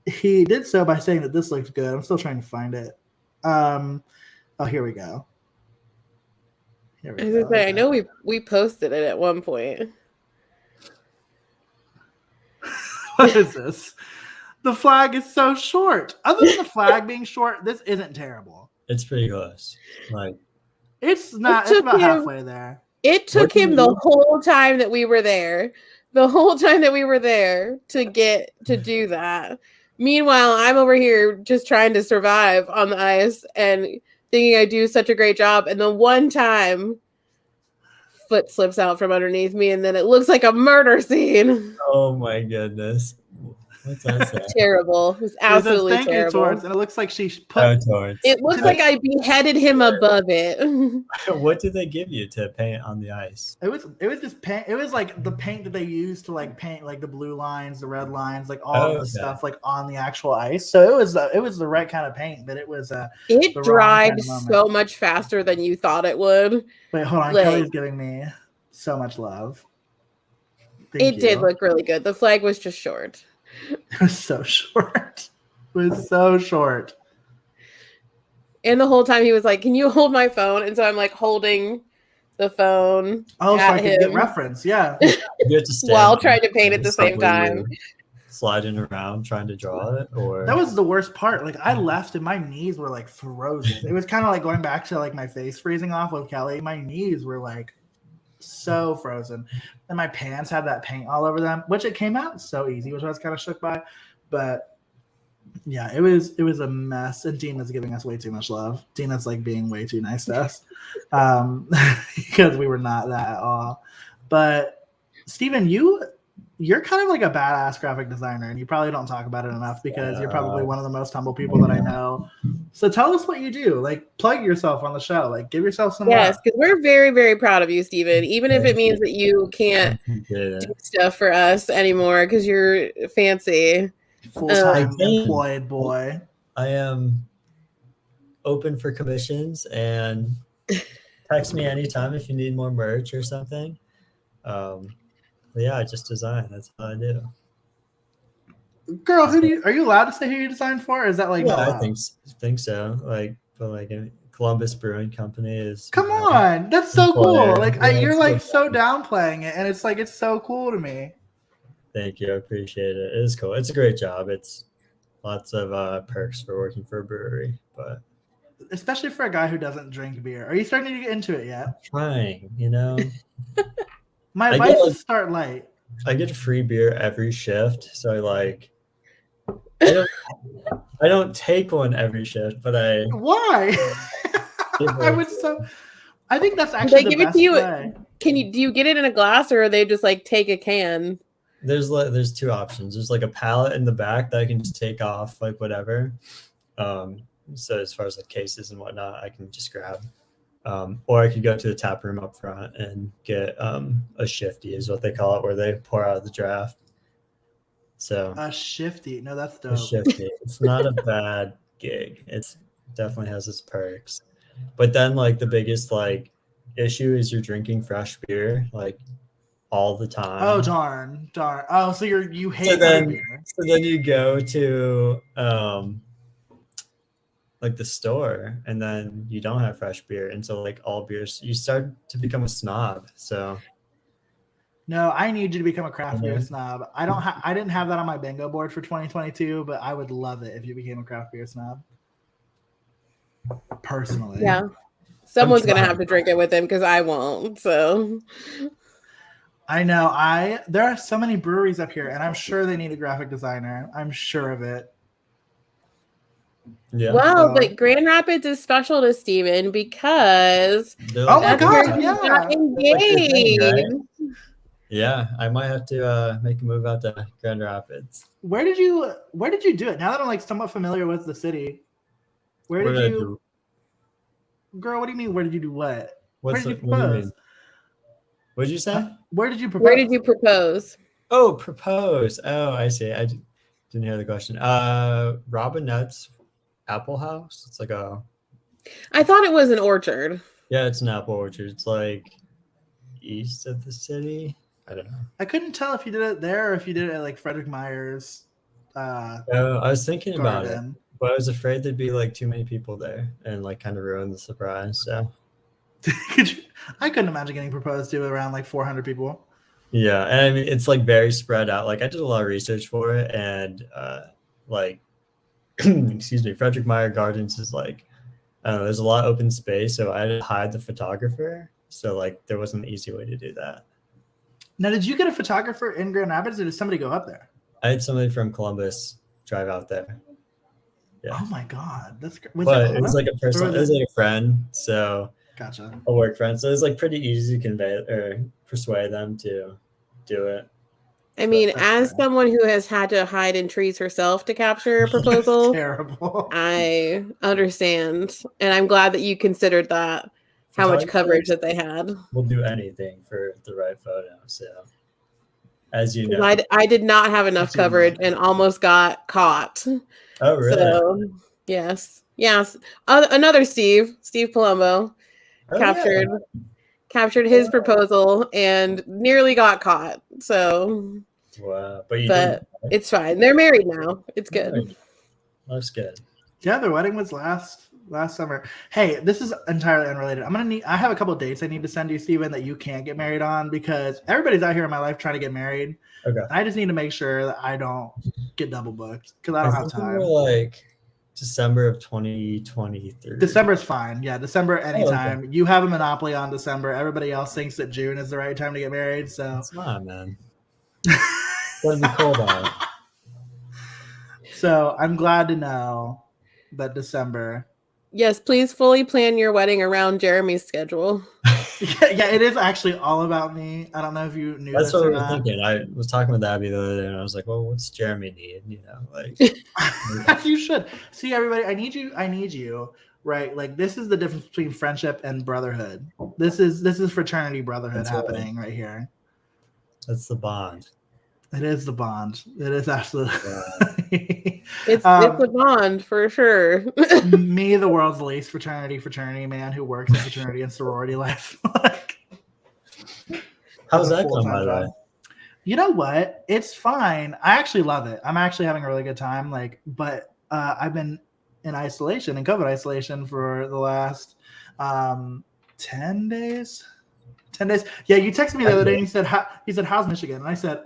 he did so by saying that this looked good. I'm still trying to find it. Oh, here we go. I was gonna say, I know we posted it at one point. What is this? The flag is so short. Other than the flag being short, this isn't terrible. It's pretty close. Like it's not. It's about halfway there. It took him the whole time that we were there. The whole time that we were there to get to do that. Meanwhile, I'm over here just trying to survive on the ice and thinking I do such a great job. And the one time, foot slips out from underneath me, and then it looks like a murder scene. Oh my goodness. What's that? Terrible. It was absolutely terrible. Towards, and it looks like she put. It looks like I beheaded him above it. What did they give you to paint on the ice? It was just paint. It was like the paint that they used to like paint like the blue lines, the red lines, like all of the stuff like on the actual ice. So it was the right kind of paint, but it was it dried so much faster than you thought it would. Wait, hold on. Kelly's giving me so much love. It did look really good. The flag was just short. It was so short. It was so short. And the whole time he was like, "Can you hold my phone?" And so I'm like holding the phone. Oh, so I can get reference. Yeah. You have to while trying to paint at the same time. Sliding around trying to draw it, or that was the worst part. Like I left and my knees were like frozen. It was kind of like going back to like my face freezing off with Kelly. My knees were like so frozen, and my pants had that paint all over them, which it came out so easy, which I was kind of shook by. But yeah, it was a mess. And Dina's giving us way too much love. Dina's like being way too nice to us because we were not that at all. But Steven, you're kind of like a badass graphic designer, and you probably don't talk about it enough because you're probably one of the most humble people that I know. So tell us what you do. Like, plug yourself on the show. Like, give yourself some. Yes, because we're very, very proud of you, Steven. Even if it means that you can't do stuff for us anymore because you're fancy. Full-time employed boy. I am open for commissions, and text me anytime if you need more merch or something. Yeah, I just design. That's what I do. Girl, are you allowed to say who you design for? Or is that like? Yeah, I think so. Like, but like Columbus Brewing Company is. Come on, that's so cool. Like you're like so downplaying it, and it's like it's so cool to me. Thank you, I appreciate it. It is cool. It's a great job. It's lots of perks for working for a brewery, but especially for a guy who doesn't drink beer. Are you starting to get into it yet? Trying, My advice is start light. I get free beer every shift, so I don't take one every shift, but why? I think that's actually they give it to you. Way. Do you get it in a glass, or they just like take a can? There's two options. There's like a pallet in the back that I can just take off, like whatever. So as far as like cases and whatnot, I can just grab. Or I could go to the tap room up front and get a shifty, is what they call it, where they pour out the draft. So a shifty, no, that's dope. A shifty. It's not a bad gig. It's definitely has its perks. But then like the biggest like issue is you're drinking fresh beer like all the time. Oh darn. Oh, so you hate beer. So then you go to like the store, and then you don't have fresh beer, and so like all beers, you start to become a snob. So No, I need you to become a craft beer snob. I didn't have that on my bingo board for 2022, but I would love it if you became a craft beer snob. Personally. Yeah. Someone's going to have to drink it with him because I won't. So I know. There are so many breweries up here, and I'm sure they need a graphic designer. I'm sure of it. Yeah. Well, but Grand Rapids is special to Steven because oh my that's where God, he yeah. got engaged. Like right? Yeah, I might have to make a move out to Grand Rapids. Where did you do it? Now that I'm like somewhat familiar with the city, where did you? Girl, what do you mean? Where did you do what? Where did you propose? What do you mean? What did you say? Where did you propose? Where did you propose? Oh, propose. Oh, I see. I didn't hear the question. Robinette's Apple House. It's like I thought it was an orchard. Yeah, it's an apple orchard. It's like east of the city. I don't know. I couldn't tell if you did it there or if you did it at like Frederick Myers. I was thinking about it, but I was afraid there'd be like too many people there and like kind of ruin the surprise. So I couldn't imagine getting proposed to around like 400 people. Yeah, and I mean it's like very spread out. Like I did a lot of research for it, and like excuse me, Frederick Meyer Gardens is like I don't know, there's a lot of open space, so I had to hide the photographer. So like there wasn't an easy way to do that. Now, did you get a photographer in Grand Rapids, or did somebody go up there? I had somebody from Columbus drive out there. Yeah. Oh my God, that's great. But it was like a personal. It was like a friend, so gotcha. A work friend, so it was like pretty easy to convey or persuade them to do it. I mean, as someone who has had to hide in trees herself to capture a proposal, terrible. I understand, and I'm glad that you considered that. How much coverage that they had. We'll do anything for the right photo. So, as you know, I did not have enough coverage and almost got caught. Oh, really? So, yes. Another Steve Palumbo, captured his proposal and nearly got caught. So, wow. But it's fine. They're married now. It's good. That's good. Yeah, their wedding was last summer. Hey, this is entirely unrelated. I have a couple of dates I need to send you, Steven, that you can't get married on because everybody's out here in my life trying to get married. Okay. I just need to make sure that I don't get double booked because I don't have time. Like December of 2023. December is fine. Yeah, December anytime. Okay. You have a monopoly on December. Everybody else thinks that June is the right time to get married. So it's not, man. It's be cold out. So I'm glad to know that December. Yes, please fully plan your wedding around Jeremy's schedule. Yeah, it is actually all about me. I don't know if you knew. That's what I was thinking. I was talking with Abby the other day, and I was like, "Well, what's Jeremy need?" You know, like you should see everybody. I need you. Right, like this is the difference between friendship and brotherhood. This is fraternity brotherhood happening right here. That's the bond. It is the bond. It is absolutely. It's a bond for sure. Me, the world's least fraternity man who works in fraternity and sorority life. How's that going, by the way? You know what? It's fine. I actually love it. I'm actually having a really good time. But I've been in COVID isolation for the last 10 days. 10 days. Yeah, you texted me the other day and he said, how's Michigan? And I said,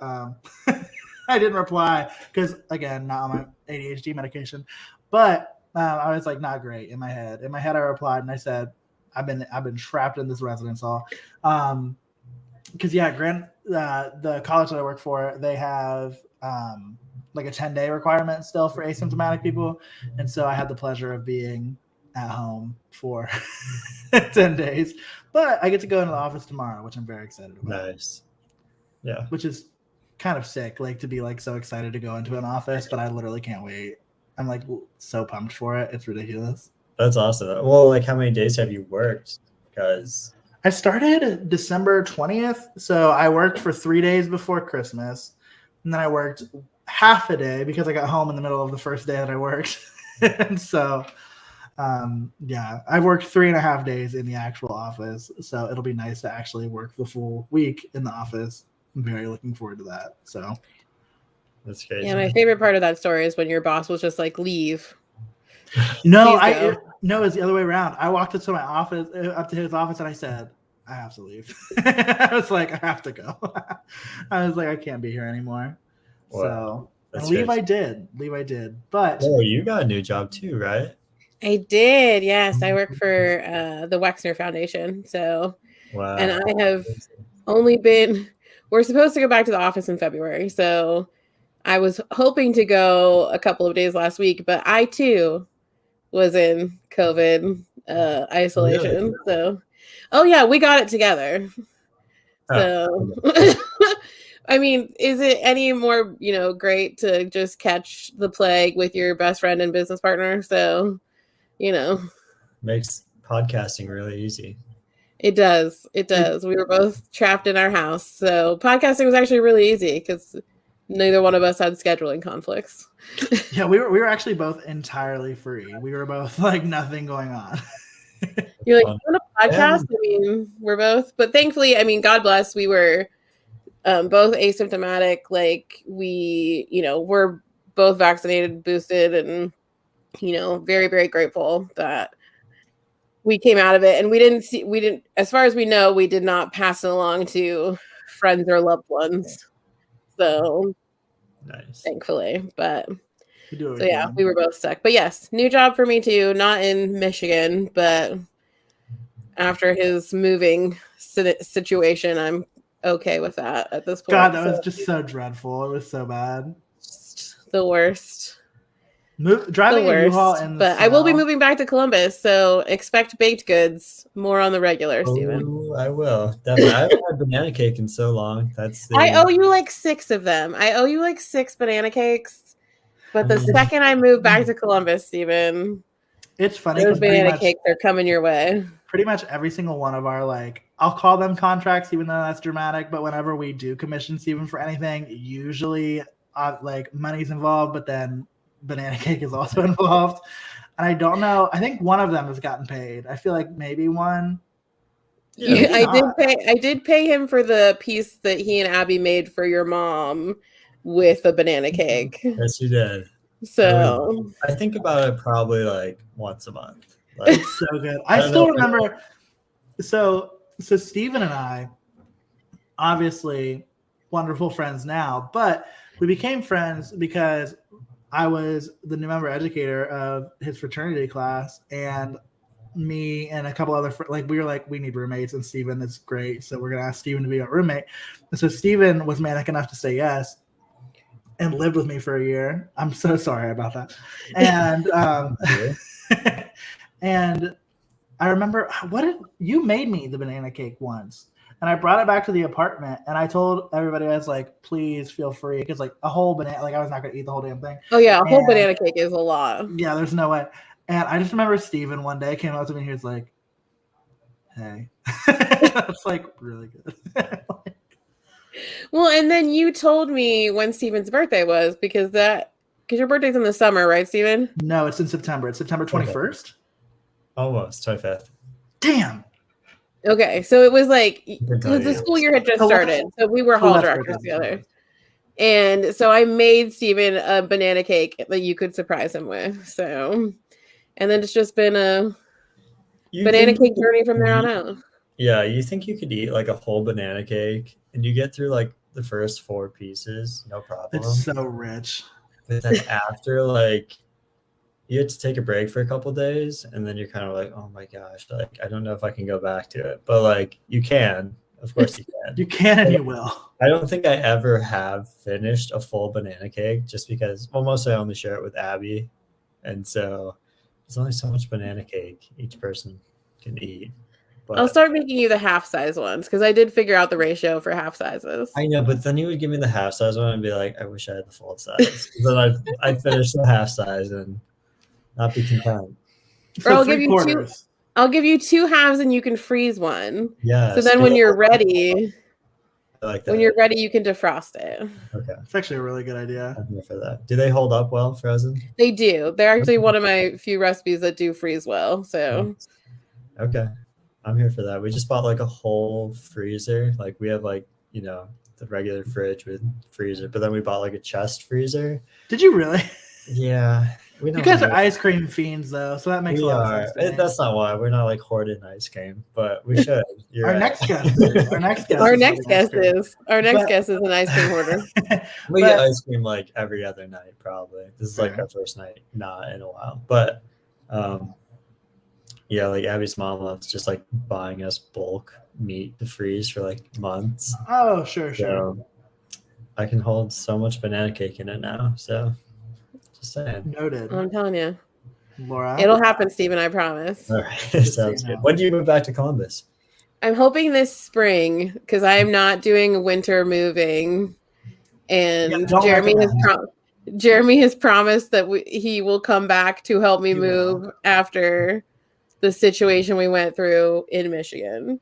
I didn't reply because, again, not on my ADHD medication. But I was like, not great in my head. In my head, I replied and I said, I've been trapped in this residence hall. Because, the college that I work for, they have like a 10-day requirement still for asymptomatic people. And so I had the pleasure of being at home for 10 days. But I get to go into the office tomorrow, which I'm very excited about. Nice. Yeah. Which is kind of sick, to be so excited to go into an office, but I literally can't wait. I'm so pumped for it. It's ridiculous. That's awesome. Well, how many days have you worked? Because I started December 20th. So I worked for 3 days before Christmas. And then I worked half a day because I got home in the middle of the first day that I worked. And so I've worked 3.5 days in the actual office, so it'll be nice to actually work the full week in the office. I'm very looking forward to that. So that's crazy. Yeah, my favorite part of that story is when your boss was just like, leave. No, it was the other way around. I walked up to his office and I said, I have to leave. I was like, I have to go. I was like, I can't be here anymore. Wow, So leave I did. But oh, you got a new job too, right? I did. Yes, I work for the Wexner Foundation. So, Wow. and I have only been. We're supposed to go back to the office in February, so I was hoping to go a couple of days last week, but I too was in COVID isolation. Really? So, oh yeah, we got it together. So, I mean, is it any more, great to just catch the plague with your best friend and business partner? So, makes podcasting really easy. It does. It does. We were both trapped in our house. So podcasting was actually really easy because neither one of us had scheduling conflicts. Yeah, we were actually both entirely free. We were both like nothing going on. You're like, you want a podcast? I mean, we're both. But thankfully, I mean, God bless, we were both asymptomatic. Like we're both vaccinated, boosted, and, very, very grateful that we came out of it, and we didn't, as far as we know, we did not pass it along to friends or loved ones. So nice, thankfully, but so yeah, we were both stuck. But yes, new job for me too, not in Michigan, but after his moving situation, I'm okay with that at this point. God, that was just so dreadful. It was so bad. The worst. Driving a U-Haul in the but snow. I will be moving back to Columbus, so expect baked goods more on the regular, Steven. I will definitely. I haven't had banana cake in so long. I owe you like 6 of them. I owe you like 6 banana cakes. But the second I move back to Columbus, Steven, it's funny. Those banana cakes are coming your way. Pretty much every single one of our I'll call them contracts, even though that's dramatic. But whenever we do commission Steven for anything, usually money's involved, but then banana cake is also involved. And I don't know. I think one of them has gotten paid. I feel like maybe one. Yeah, I did pay him for the piece that he and Abby made for your mom with a banana cake. Yes, you did. So I think about it probably once a month. It's so good. I still remember. So Steven and I, obviously wonderful friends now, but we became friends because I was the new member educator of his fraternity class, and me and a couple other we were we need roommates, and Steven is great, so we're gonna ask Steven to be our roommate. And so Steven was manic enough to say yes and lived with me for a year. I'm so sorry about that. And and I remember you made me the banana cake once. And I brought it back to the apartment, and I told everybody, I was like, please feel free. Because a whole banana, I was not going to eat the whole damn thing. Oh, yeah. A whole banana cake is a lot. Yeah, there's no way. And I just remember Steven one day came up to me and he was like, hey. It's really good. Well, and then you told me when Steven's birthday was, because your birthday's in the summer, right, Steven? No, it's in September. It's September 21st. Almost 25th. Damn. Okay, so it was the school year had just started, so we were hall directors together. And so I made Steven a banana cake that you could surprise him with. So, and then it's just been a banana cake journey from there on out. Yeah, you think you could eat a whole banana cake, and you get through the first 4 pieces, no problem. It's so rich. But then after you have to take a break for a couple days, and then you're kind of oh my gosh, I don't know if I can go back to it. But you can. Of course you can. You can and you will. I don't think I ever have finished a full banana cake just because, mostly I only share it with Abby. And so there's only so much banana cake each person can eat. But I'll start making you the half size ones because I did figure out the ratio for half sizes. I know, but then you would give me the half size one and be I wish I had the full size. Then I'd finish the half size and not be content. Or I'll give you 2. I'll give you 2 halves and you can freeze one. Yeah. So then when you're ready, like that. When you're ready, you can defrost it. Okay. It's actually a really good idea. I'm here for that. Do they hold up well frozen? They do. They're actually one of my few recipes that do freeze well. So. Okay. I'm here for that. We just bought a whole freezer. We have the regular fridge with freezer, but then we bought a chest freezer. Did you really? Yeah. We You don't guys are have- ice cream fiends, though, so that makes a we lot are. of sense to me. That's not why we're not like hoarding ice cream, but we should. You're Our right. next guest is. Our next guest Our is next holding ice guest cream. is our next But- guest is an ice cream hoarder. We get But- ice cream like every other night, probably. This is like Fair. our first night, not in a while. But yeah, like Abby's mom loves just like buying us bulk meat to freeze for like months. Oh, sure. So I can hold so much banana cake in it now. So just saying. Noted. I'm telling you, Laura? it'll happen, Steven. I promise. All right. Just so Sounds you good. know. When do you move back to Columbus? I'm hoping this spring because I am not doing winter moving, and Yeah, don't Jeremy has recommend. Jeremy has promised that he will come back to help me He will. move after the situation we went through in Michigan.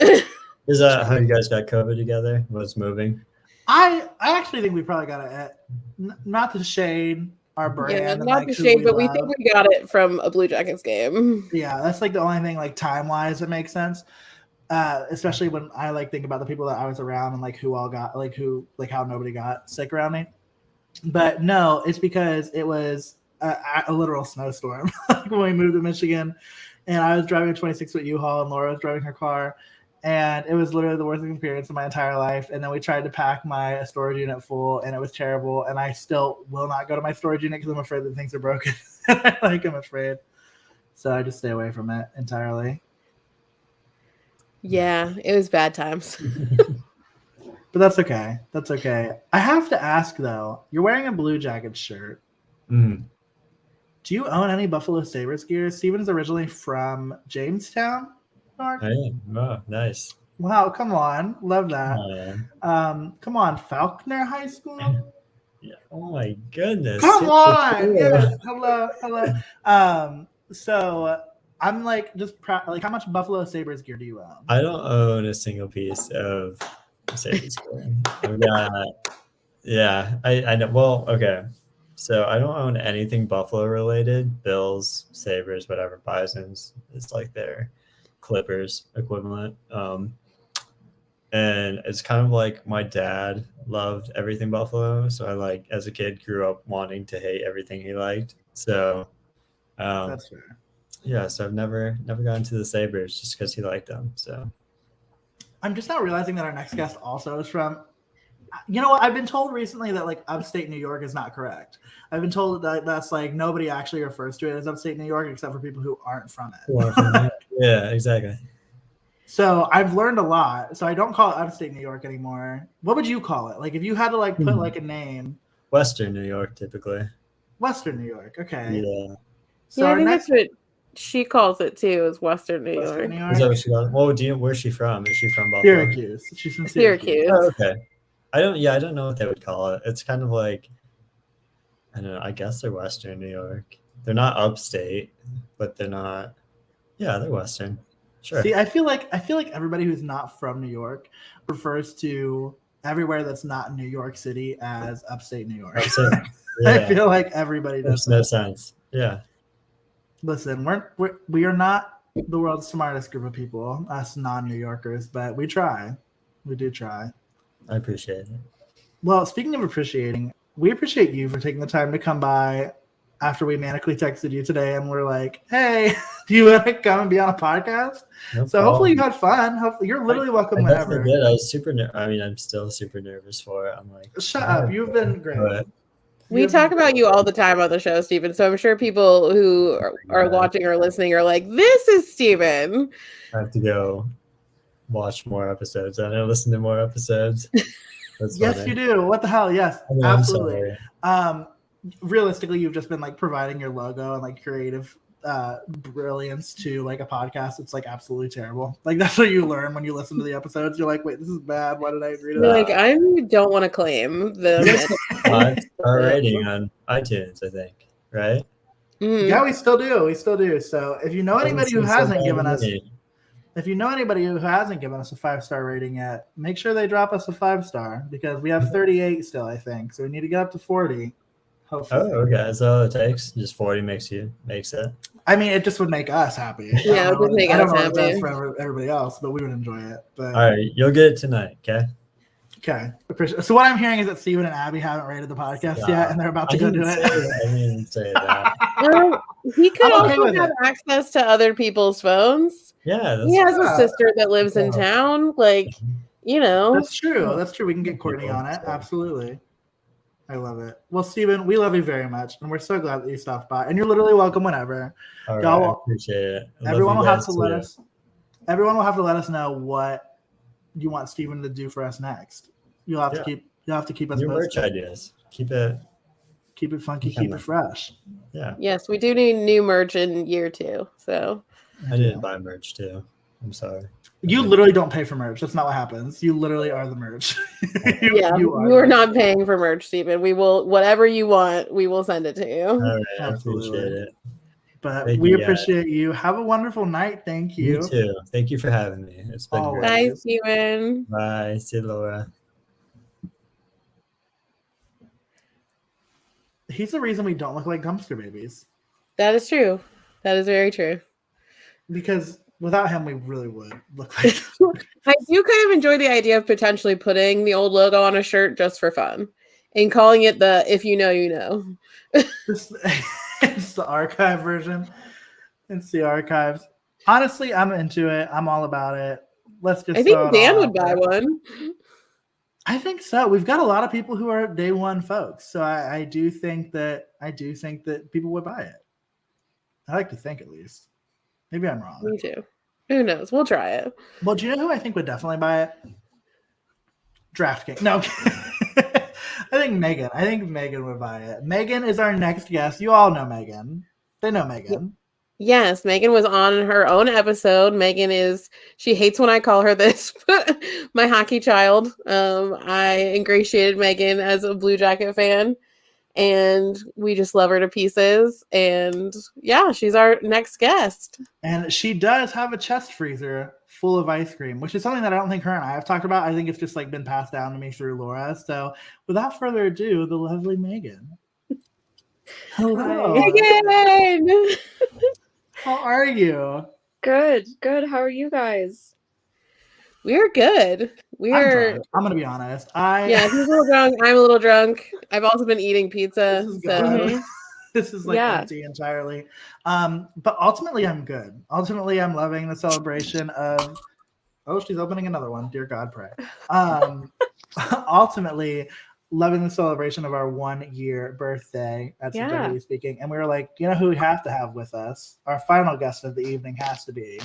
Is that how you guys got COVID together? Was moving? I actually think we probably got it. Not to shade our brand. Yeah, and, not like, to who shade, but we love. think we got it from a Blue Jackets game. Yeah, that's like the only thing like time wise that makes sense. Especially when I like think about the people that I was around and like who all got like how nobody got sick around me. But no, it's because it was a literal snowstorm when we moved to Michigan, and I was driving a 26-foot U-Haul and Laura was driving her car, and it was literally the worst experience of my entire life. And then we tried to pack my storage unit full, and it was terrible. And I still will not go to my storage unit because I'm afraid that things are broken. I'm afraid, so I just stay away from it entirely. Yeah, it was bad times. But that's okay. That's okay. I have to ask though, you're wearing a Blue Jackets shirt. Mm. Do you own any Buffalo Sabres gear? Steven's originally from Jamestown, New York. I am. Oh, nice. Wow, come on. Love that. Oh, Come on, Faulkner High School. yeah. Oh my goodness. Come Super on. cool. Yes. Hello. So I'm like just proud. Like, how much Buffalo Sabres gear do you own? I don't own a single piece of Sabres gear. I've got, yeah, I know. Well, okay. So I don't own anything Buffalo related. Bills, Sabres, whatever, Bisons. It's like their Clippers equivalent. And it's kind of like my dad loved everything Buffalo. So I like as a kid grew up wanting to hate everything he liked. So That's fair. yeah, so I've never got into the Sabres just because he liked them. So I'm just not realizing that our next guest also is from. You know what? I've been told recently that like upstate New York is not correct. I've been told that that's like nobody actually refers to it as upstate New York except for people who aren't from it. yeah, exactly. So I've learned a lot. So I don't call it upstate New York anymore. What would you call it? Like if you had to like put like a name, Western New York typically. Western New York. Okay. Yeah. So yeah, I our think next that's what she calls it too, is Western New Western York. New Is that York, what she got? Well, where's she from? Is she from Buffalo? Syracuse. She's from Syracuse. Syracuse. Oh, okay. I don't know what they would call it. It's kind of like, I don't know, I guess they're Western New York. They're not upstate, but they're not, yeah, they're Western. Sure. See, I feel like everybody who's not from New York refers to everywhere that's not New York City as upstate New York. Upstate, I yeah. feel like everybody does Makes no that. sense. Yeah. Listen, we are not the world's smartest group of people, us non-New Yorkers, but we try. We do try. I appreciate it. Well, speaking of appreciating, we appreciate you for taking the time to come by after we manically texted you today and we're like, hey, do you want to come and be on a podcast? No So hopefully you problem. had fun. Hopefully you're literally welcome I definitely whenever. did. I was super I'm still super nervous for it. I'm like, Shut up. You've been great. But We You've talk been about you all the time on the show, Steven. So I'm sure people who are Yeah. watching or listening are like, this is Steven. I have to go watch more episodes. I know listen to more episodes. That's Yes, funny. you do. What the hell? Yes, I know, I'm absolutely. sorry. Realistically, you've just been like providing your logo and like creative brilliance to like a podcast. It's like absolutely terrible. Like that's what you learn when you listen to the episodes. You're like, wait, this is bad. Why did I agree to You're that? like, I don't want to claim them. 5-star rating on iTunes, I think. Right? Mhm. Yeah, we still do. We still do. So if you know anybody who hasn't given us, if you know anybody who hasn't given us a 5-star rating yet, make sure they drop us a 5-star because we have 38 still, I think. So we need to get up to 40. Hopefully. Oh, okay. So all it takes just 40 makes it. I mean, it just would make us happy. Yeah, it would make I don't us know what it does happy. for everybody else, but we would enjoy it. But All right, you'll get it tonight, okay? Okay. So what I'm hearing is that Steven and Abby haven't rated the podcast yet, and they're about to go do it. I didn't say that. He could I'm okay also with have it. access to other people's phones. Yeah, He has a Yeah. sister that lives in town. Like, That's true. That's true. We can get Courtney on it. Absolutely. I love it. Well, Steven, we love you very much, and we're so glad that you stopped by. And you're literally welcome whenever. All right, Y'all I will- appreciate it. I love Everyone you will have guys to let too. us. Everyone will have to let us know what you want Steven to do for us next. You'll have to keep. You'll have to keep us New merch posted. ideas. Keep it. Keep it funky. Keep it fresh. Yeah. yes, we do need new merch in year 2. So I didn't buy merch too. I'm sorry. You literally don't pay for merch. That's not what happens. You literally are the merch. you are not paying for merch, Stephen. We will, whatever you want, we will send it to you. All right, Absolutely. I appreciate it. But Thank we you, appreciate you. Have a wonderful night. Thank you. You too. Thank you for having me. It's been Always. great. Bye, Stephen. Bye. See you, Laura. He's the reason we don't look like dumpster babies. That is true. That is very true. Because without him, we really would look like. I do kind of enjoy the idea of potentially putting the old logo on a shirt just for fun and calling it the "If You Know, You Know." It's the archive version. It's the archives. Honestly, I'm into it. I'm all about it. Let's just. I throw think it Dan all would out buy there. one. I think so. We've got a lot of people who are day one folks, so I do think that people would buy it. I like to think, at least. Maybe I'm wrong. Me too. Who knows? We'll try it. Well, do you know who I think would definitely buy it? DraftKings. No, I think Megan. I think Megan would buy it. Megan is our next guest. You all know Megan. They know Megan. Yes, Megan was on her own episode. She hates when I call her this, but my hockey child. I ingratiated Megan as a Blue Jacket fan, and we just love her to pieces. And yeah, she's our next guest. And she does have a chest freezer full of ice cream, which is something that I don't think her and I have talked about. I think it's just like been passed down to me through Laura. So without further ado, the lovely Megan. Hello. Megan! How are you? Good. How are you guys? We're good. I'm gonna be honest. Yeah, he's a little drunk. I'm a little drunk. I've also been eating pizza. This is So good. This is like empty entirely. But ultimately I'm good. Ultimately I'm loving the celebration of she's opening another one. Dear God, pray. Ultimately loving the celebration of our 1-year birthday at Subjectively Speaking. And we were like, you know who we have to have with us? Our final guest of the evening has to be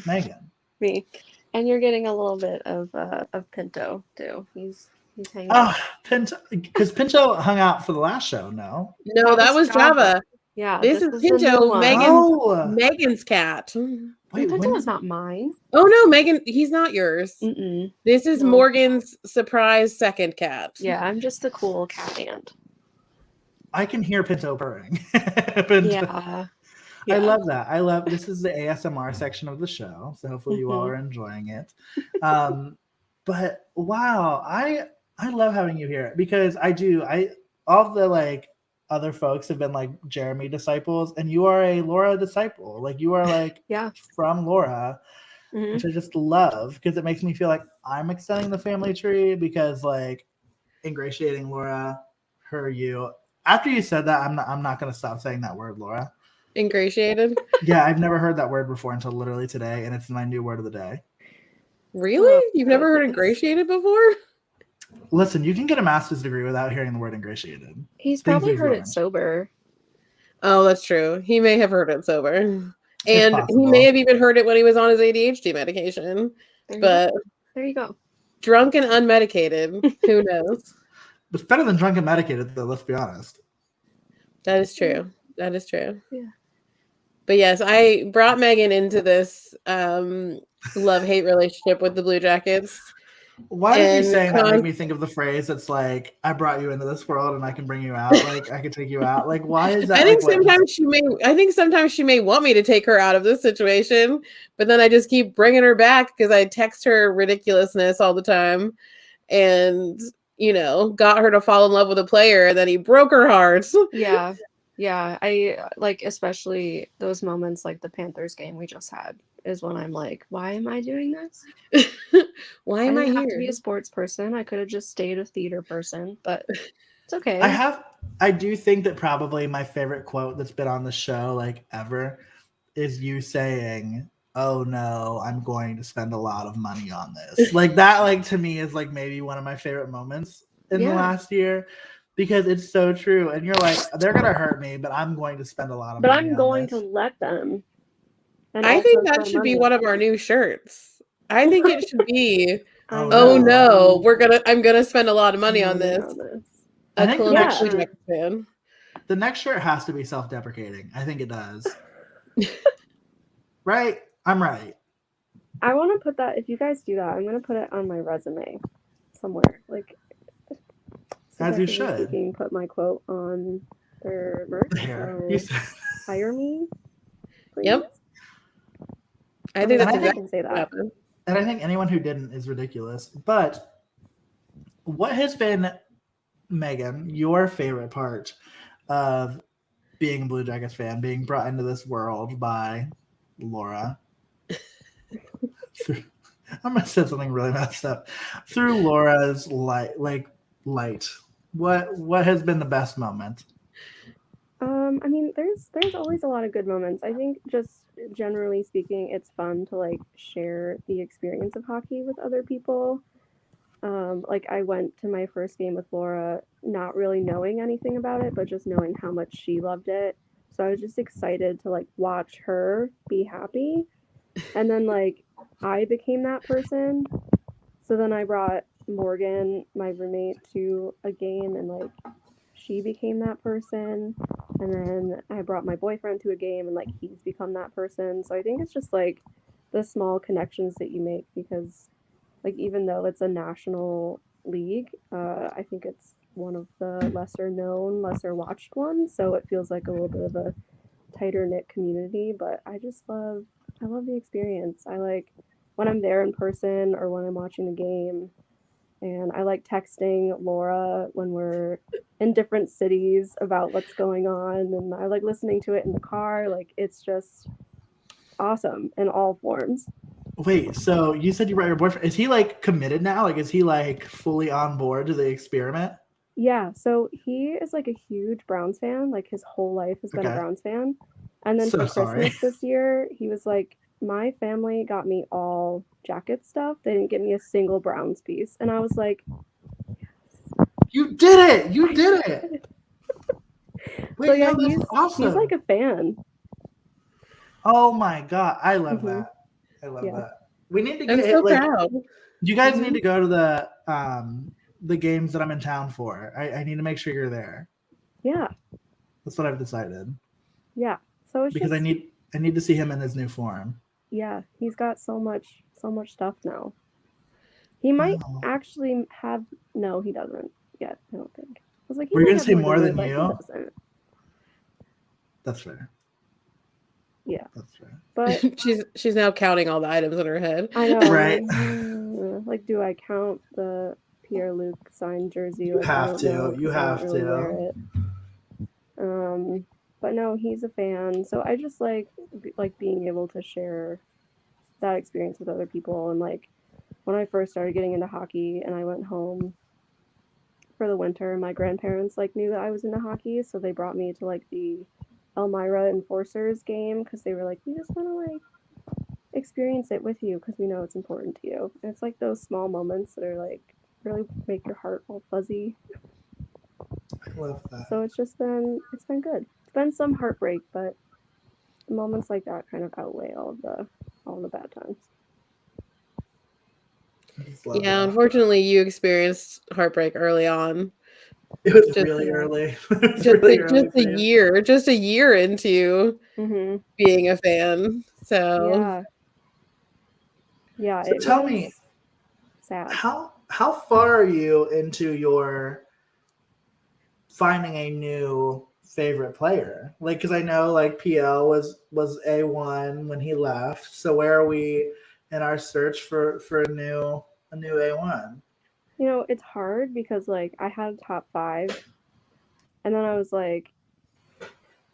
Megan. Me. And you're getting a little bit of Pinto too. He's hanging out. Pinto, because Pinto hung out for the last show, no? No, that was Java. Yeah. This is the new Pinto, one. Megan's cat. Wait, Pinto is not mine. Oh no, Megan, he's not yours. Mm-mm. This is Morgan's surprise second cat. Yeah, I'm just the cool cat aunt. I can hear Pinto purring. Pinto. Yeah. I love that. This is the ASMR section of the show, so hopefully you all are enjoying it. But wow, I love having you here because all the like other folks have been like Jeremy disciples, and you are a Laura disciple. Like you are like from Laura, which I just love because it makes me feel like I'm extending the family tree because like ingratiating Laura, you. After you said that, I'm not gonna stop saying that word, Laura. Ingratiated? Yeah, I've never heard that word before until literally today, and it's my new word of the day. Really? You've never heard ingratiated before? Listen, you can get a master's degree without hearing the word ingratiated. He's probably heard it sober. Oh, that's true. He may have heard it sober. And he may have even heard it when he was on his ADHD medication. There you go. Drunk and unmedicated. Who knows? It's better than drunk and medicated, though, let's be honest. That is true. That is true. Yeah. But yes, I brought Megan into this love-hate relationship with the Blue Jackets. Why did you saying that make me think of the phrase that's like, I brought you into this world and I can bring you out, like I can take you out. Like, why is that? I think sometimes she may want me to take her out of this situation, but then I just keep bringing her back because I text her ridiculousness all the time and, got her to fall in love with a player and then he broke her heart. Yeah. Yeah, I like especially those moments like the Panthers game we just had. is when I'm like, why am I doing this? Why I am I didn't have to here? be a sports person. I could have just stayed a theater person, but it's okay. I do think that probably my favorite quote that's been on the show like ever is you saying, "Oh no, I'm going to spend a lot of money on this." Like that, like to me is like maybe one of my favorite moments in the Yeah. last year because it's so true. And you're like, they're gonna hurt me, but I'm going to spend a lot of But money I'm on going this. to let them. And I also think that throw should be money one at of our them. new shirts. I think it should be, I Oh, oh no. no, I'm gonna spend a lot of money on Money this. on this. I A think the Columbus next Blue shirt, Jackets fan. the next shirt has to be self-deprecating. I think it does. Right? I'm right. I want to put that. If you guys do that, I'm gonna put it on my resume somewhere. Like, As you Subjectively should. Speaking, put my quote on their merch. There. So You said- hire me, please. Yep. I I'm think gonna that's And I see if I exactly can say what that. happened. And I think anyone who didn't is ridiculous. But what has been, Megan, your favorite part of being a Blue Jackets fan, being brought into this world by Laura? I'm gonna say something really messed up. Through Laura's light. What has been the best moment? I mean, there's always a lot of good moments. I think just generally speaking, it's fun to like share the experience of hockey with other people. Like I went to my first game with Laura not really knowing anything about it, but just knowing how much she loved it. So I was just excited to like watch her be happy. And then like I became that person. So then I brought Morgan, my roommate, to a game and like she became that person. And then I brought my boyfriend to a game and like he's become that person. So I think it's just like the small connections that you make because like even though it's a national league, I think it's one of the lesser known, lesser watched ones. So it feels like a little bit of a tighter knit community. But I love the experience. I like when I'm there in person or when I'm watching the game. And I like texting Laura when we're in different cities about what's going on. And I like listening to it in the car. Like it's just awesome in all forms. Wait, so you said you brought your boyfriend. Is he like committed now? Like, is he like fully on board to the experiment? Yeah, so he is like a huge Browns fan. Like his whole life has been a Okay. Browns fan. And then So for sorry. Christmas this year, he was like, my family got me all jacket stuff. They didn't get me a single Browns piece. And I was like, You did it! You did it! Wait, so yeah, no, that's awesome. he's like a fan. Oh my god, I love Mhm. that. I love Yeah. that. We need to I'm get so like proud. you guys Mhm. need to go to the games that I'm in town for. I need to make sure you're there. Yeah. That's what I've decided. Yeah. So it's Because just I need to see him in his new form. yeah, he's got so much stuff now. He might Wow. actually have no, he doesn't yet, I don't think. I was like, he Were you might gonna have say more than but you? he doesn't. That's fair. Yeah. That's fair. But she's now counting all the items in her head. I know. Right. Like, do I count the Pierre-Luc signed jersey? You Like, have I don't to. know, You 'cause I don't have really to. wear it. But no, he's a fan. So I just like being able to share that experience with other people. And like when I first started getting into hockey and I went home for the winter, my grandparents like knew that I was into hockey, so they brought me to like the Elmira Enforcers game because they were like, we just want to like experience it with you because we know it's important to you. And it's like those small moments that are like really make your heart all fuzzy. I love that. So it's been good. It's been some heartbreak, but moments like that kind of outweigh all the bad times. I just love Yeah, that. unfortunately, you experienced heartbreak early on. It was Just- really early. It was really early for you. Just a year into Mm-hmm. being a fan. So Yeah. So It tell was me, sad. how far are you into your finding a new favorite player? Like, because I know like PL was A1 when he left. So where are we in our search for a new A1? You know, it's hard because like I had a top 5, and then I was like,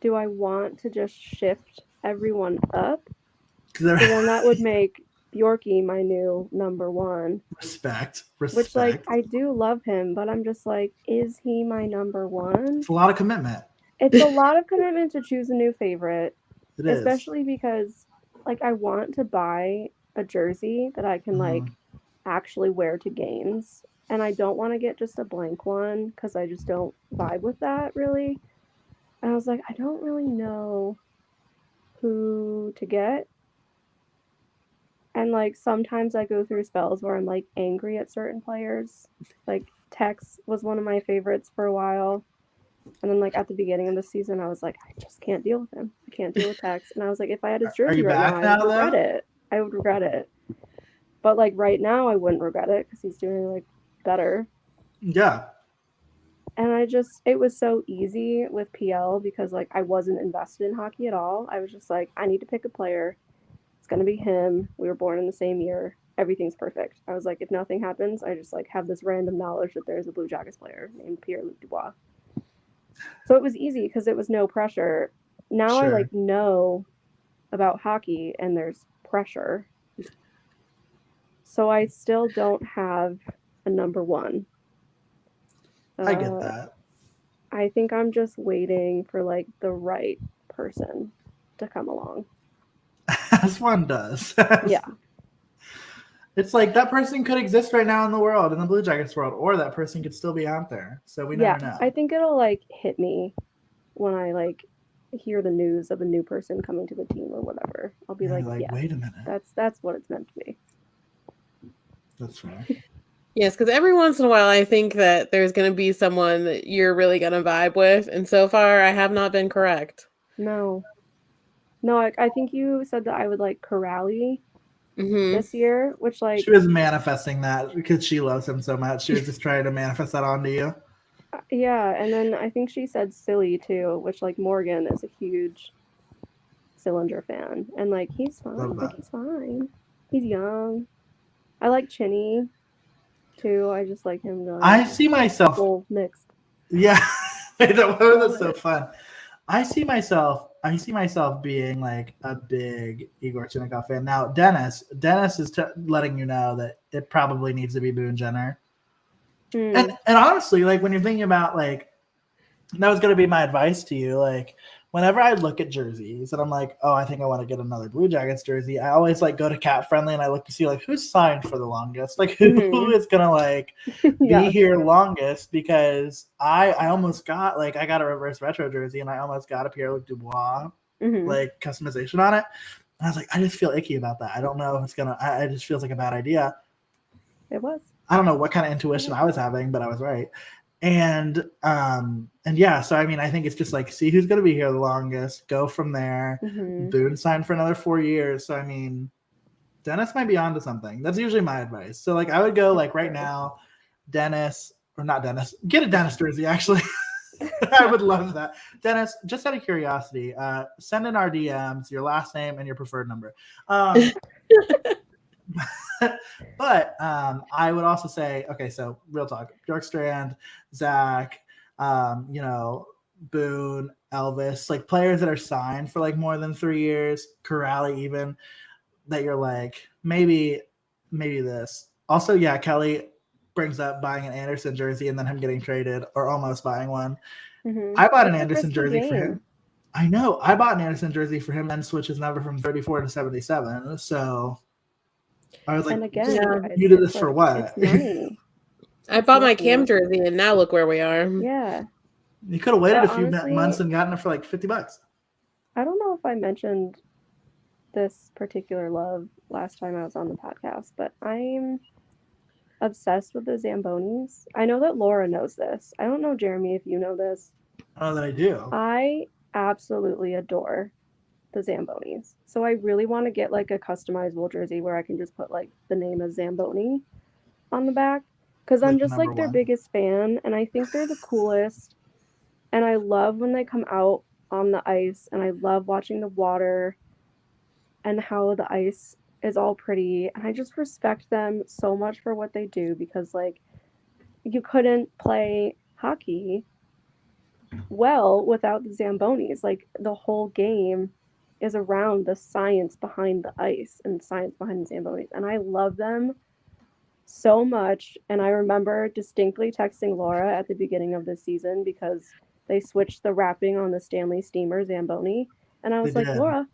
do I want to just shift everyone up, So then that would make Bjorky my new number one. Respect. Which, like, I do love him, but I'm just like, is he my number one? It's a lot of commitment. It's a lot of commitment to choose a new favorite. It is. Especially because, like, I want to buy a jersey that I can, like, actually wear to games. And I don't want to get just a blank one because I just don't vibe with that, really. And I was like, I don't really know who to get. And, like, sometimes I go through spells where I'm, like, angry at certain players. Like, Tex was one of my favorites for a while. And then, like, at the beginning of the season, I was like, I just can't deal with him. I can't deal with Tex. And I was like, if I had his jersey right now, I would regret it. I would regret it. But, like, right now, I wouldn't regret it because he's doing, like, better. Yeah. And it was so easy with PL because, like, I wasn't invested in hockey at all. I was just like, I need to pick a player. It's going to be him. We were born in the same year. Everything's perfect. I was like, if nothing happens, I just, like, have this random knowledge that there's a Blue Jackets player named Pierre-Luc Dubois. So it was easy because it was no pressure. Now I, like, know about hockey and there's pressure. So I still don't have a number one. I get that. I think I'm just waiting for, like, the right person to come along. As one does. Yeah. It's like that person could exist right now in the world, in the Blue Jackets world, or that person could still be out there. So we never know. I think it'll, like, hit me when I, like, hear the news of a new person coming to the team or whatever. I'll be like, yeah, wait a minute. That's what it's meant to be. That's fair. Yes, because every once in a while I think that there's going to be someone that you're really going to vibe with. And so far, I have not been correct. No, I think you said that I would like Corrali this year, which, like... She was manifesting that because she loves him so much. She was just trying to manifest that onto you. Yeah, and then I think she said Silly, too, which, like, Morgan is a huge Sillinger fan. And, like, he's fine. Like, he's fine. He's young. I like Chinny, too. I just like him going... I see myself... full mixed. Yeah. That's so fun. I see myself being, like, a big Igor Chinnikov fan. Now, Dennis is letting you know that it probably needs to be Boone Jenner. And honestly, like, when you're thinking about, like, that was going to be my advice to you, like, whenever I look at jerseys and I'm like, oh, I think I want to get another Blue Jackets jersey, I always, like, go to Cap Friendly and I look to see, like, who's signed for the longest, like, who is going to, like, be here longest, because I almost got, like, I got a reverse retro jersey and I almost got a Pierre-Luc Dubois, like, customization on it. And I was like, I just feel icky about that. I don't know if it's going to, it just feels like a bad idea. It was. I don't know what kind of intuition I was having, but I was right. And yeah, so I mean, I think it's just like, see who's going to be here the longest, go from there. Boone signed for another 4 years. So I mean, Dennis might be onto something. That's usually my advice. So, like, I would go, like, right now, Dennis, or not Dennis, get a Dennis jersey, actually. I would love that. Dennis, just out of curiosity, send in our DMs your last name and your preferred number. But I would also say, okay, so real talk, Bjorkstrand, Zach, Boone, Elvis, like, players that are signed for, like, more than 3 years, Corrali even, that you're like, maybe this. Also, yeah, Kelly brings up buying an Anderson jersey and then him getting traded, or almost buying one. I bought an Anderson jersey for him. I know. I bought an Anderson jersey for him and switched his number from 34 to 77. So I was like, and again, you did this for what? I bought my Cam jersey and now look where we are. Yeah. You could have waited a few months and gotten it for like $50. I don't know if I mentioned this particular love last time I was on the podcast, but I'm obsessed with the Zambonis. I know that Laura knows this. I don't know, Jeremy, if you know this. Oh, that I do. I absolutely adore the Zambonis. So I really want to get, like, a customizable jersey where I can just put, like, the name of Zamboni on the back, because I'm just, like, their biggest fan, and I think they're the coolest, and I love when they come out on the ice, and I love watching the water and how the ice is all pretty, and I just respect them so much for what they do, because, like, you couldn't play hockey well without the Zambonis. Like, the whole game is around the science behind the ice and science behind the Zambonis. And I love them so much. And I remember distinctly texting Laura at the beginning of this season because they switched the wrapping on the Stanley Steamer Zamboni. And I was They like, did.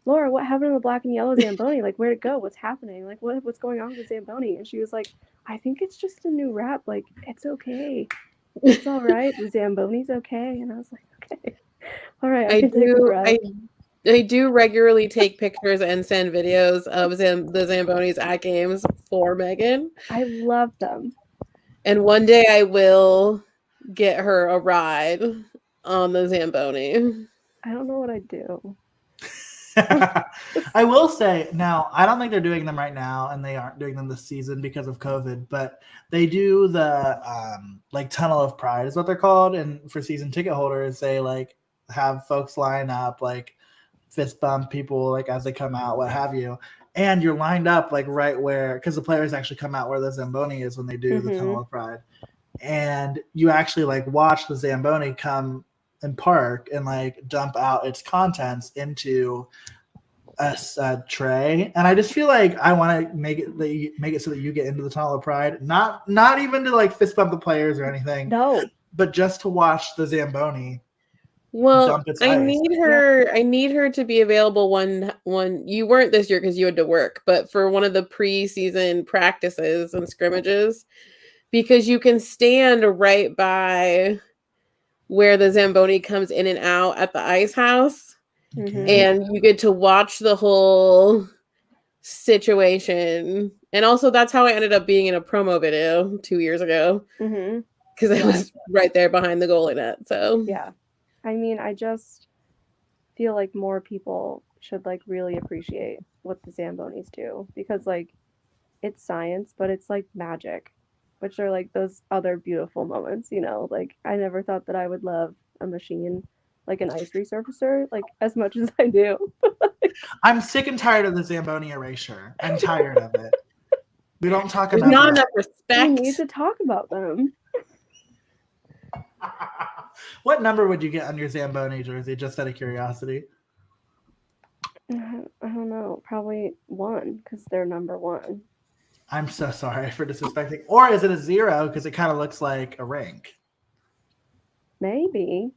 Laura, what happened to the black and yellow Zamboni? Like, where'd it go? What's happening? Like, what's going on with the Zamboni? And she was like, I think it's just a new wrap. Like, it's okay. It's all right. The Zamboni's okay. And I was like, okay. All right, I can take a breath. I do regularly take pictures and send videos of the Zambonis at games for Megan. I love them. And one day I will get her a ride on the Zamboni. I don't know what I'd do. I will say now, I don't think they're doing them right now, and they aren't doing them this season because of COVID, but they do the like Tunnel of Pride is what they're called. And for season ticket holders, they like have folks line up, like fist bump people like as they come out, what have you. And you're lined up like right where, because the players actually come out where the Zamboni is when they do the Tunnel of Pride. And you actually like watch the Zamboni come and park and like dump out its contents into a tray. And I just feel like I want to make it so that you get into the Tunnel of Pride, not even to like fist bump the players or anything, no, but just to watch the Zamboni. Well, I need her to be available when you weren't this year because you had to work, but for one of the preseason practices and scrimmages, because you can stand right by where the Zamboni comes in and out at the ice house, and you get to watch the whole situation. And also, that's how I ended up being in a promo video 2 years ago, because I was right there behind the goalie net. So yeah. I mean, I just feel like more people should like really appreciate what the Zambonis do, because like it's science, but it's like magic, which are like those other beautiful moments, you know? Like I never thought that I would love a machine like an ice resurfacer like as much as I do. I'm sick and tired of the Zamboni erasure. I'm tired of it. We don't talk There's enough. not enough respect. We need to talk about them. What number would you get on your Zamboni jersey, just out of curiosity? I don't know. Probably 1, because they're number 1. I'm so sorry for disrespecting. Or is it a 0 because it kind of looks like a rank? Maybe.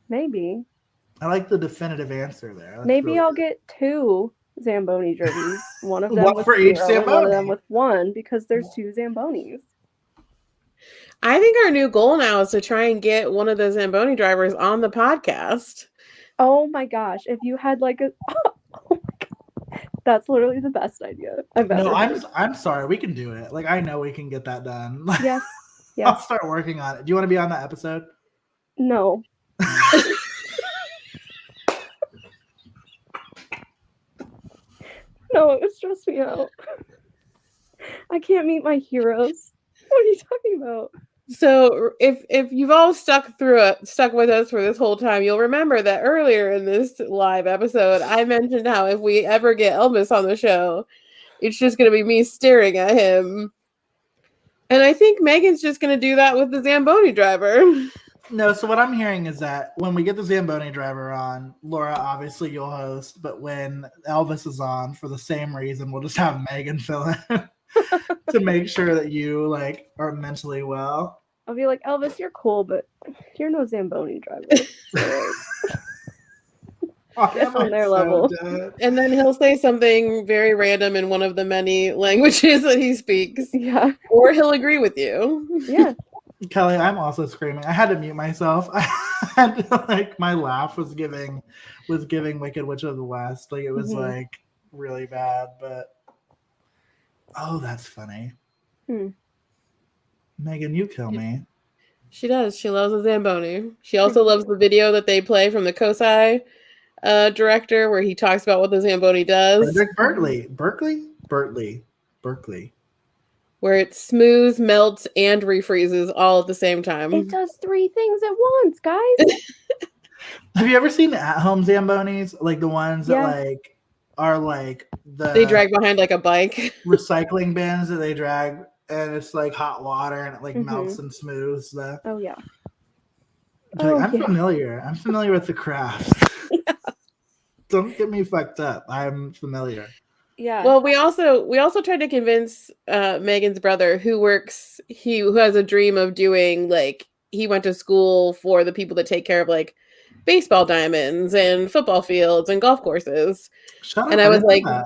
I like the definitive answer there. That's Maybe really I'll good. get 2 Zamboni jerseys. One of them One with for each 0 and one of them Zamboni. with 1, because there's 2 Zambonis. I think our new goal now is to try and get one of the Zamboni drivers on the podcast. Oh my gosh! If you had like a, oh my god, that's literally the best idea I've ever. No, heard. I'm sorry. We can do it. Like I know we can get that done. Yes. I'll start working on it. Do you want to be on that episode? No. No, it would stress me out. I can't meet my heroes. What are you talking about? So if you've all stuck with us for this whole time, you'll remember that earlier in this live episode, I mentioned how if we ever get Elvis on the show, it's just going to be me staring at him. And I think Megan's just going to do that with the Zamboni driver. No, so what I'm hearing is that when we get the Zamboni driver on, Laura, obviously you'll host, but when Elvis is on, for the same reason, we'll just have Megan fill in to make sure that you like are mentally well. I'll be like, Elvis, you're cool, but you're no Zamboni driver. So, get on their level. Dead. And then he'll say something very random in one of the many languages that he speaks. Yeah. Or he'll agree with you. Yeah. Kelly, I'm also screaming. I had to mute myself. I had to, like, my laugh was giving Wicked Witch of the West. Like it was like really bad, but oh, that's funny. Megan, you kill me. She does. She loves the Zamboni. She also loves the video that they play from the COSI director where he talks about what the Zamboni does. Frederick Berkeley. Where it smooths, melts, and refreezes all at the same time. It does 3 things at once, guys. Have you ever seen the at-home Zambonis? Like the ones that like are like they drag behind like a bike. Recycling bins that they drag, and it's like hot water and it like melts and smooths the. Oh yeah. I'm familiar. I'm familiar with the craft. Don't get me fucked up. I'm familiar. Yeah. Well, we also tried to convince Megan's brother, who has a dream of doing, like, he went to school for the people that take care of, like, baseball diamonds and football fields and golf courses. Shut up. And I was didn't know like,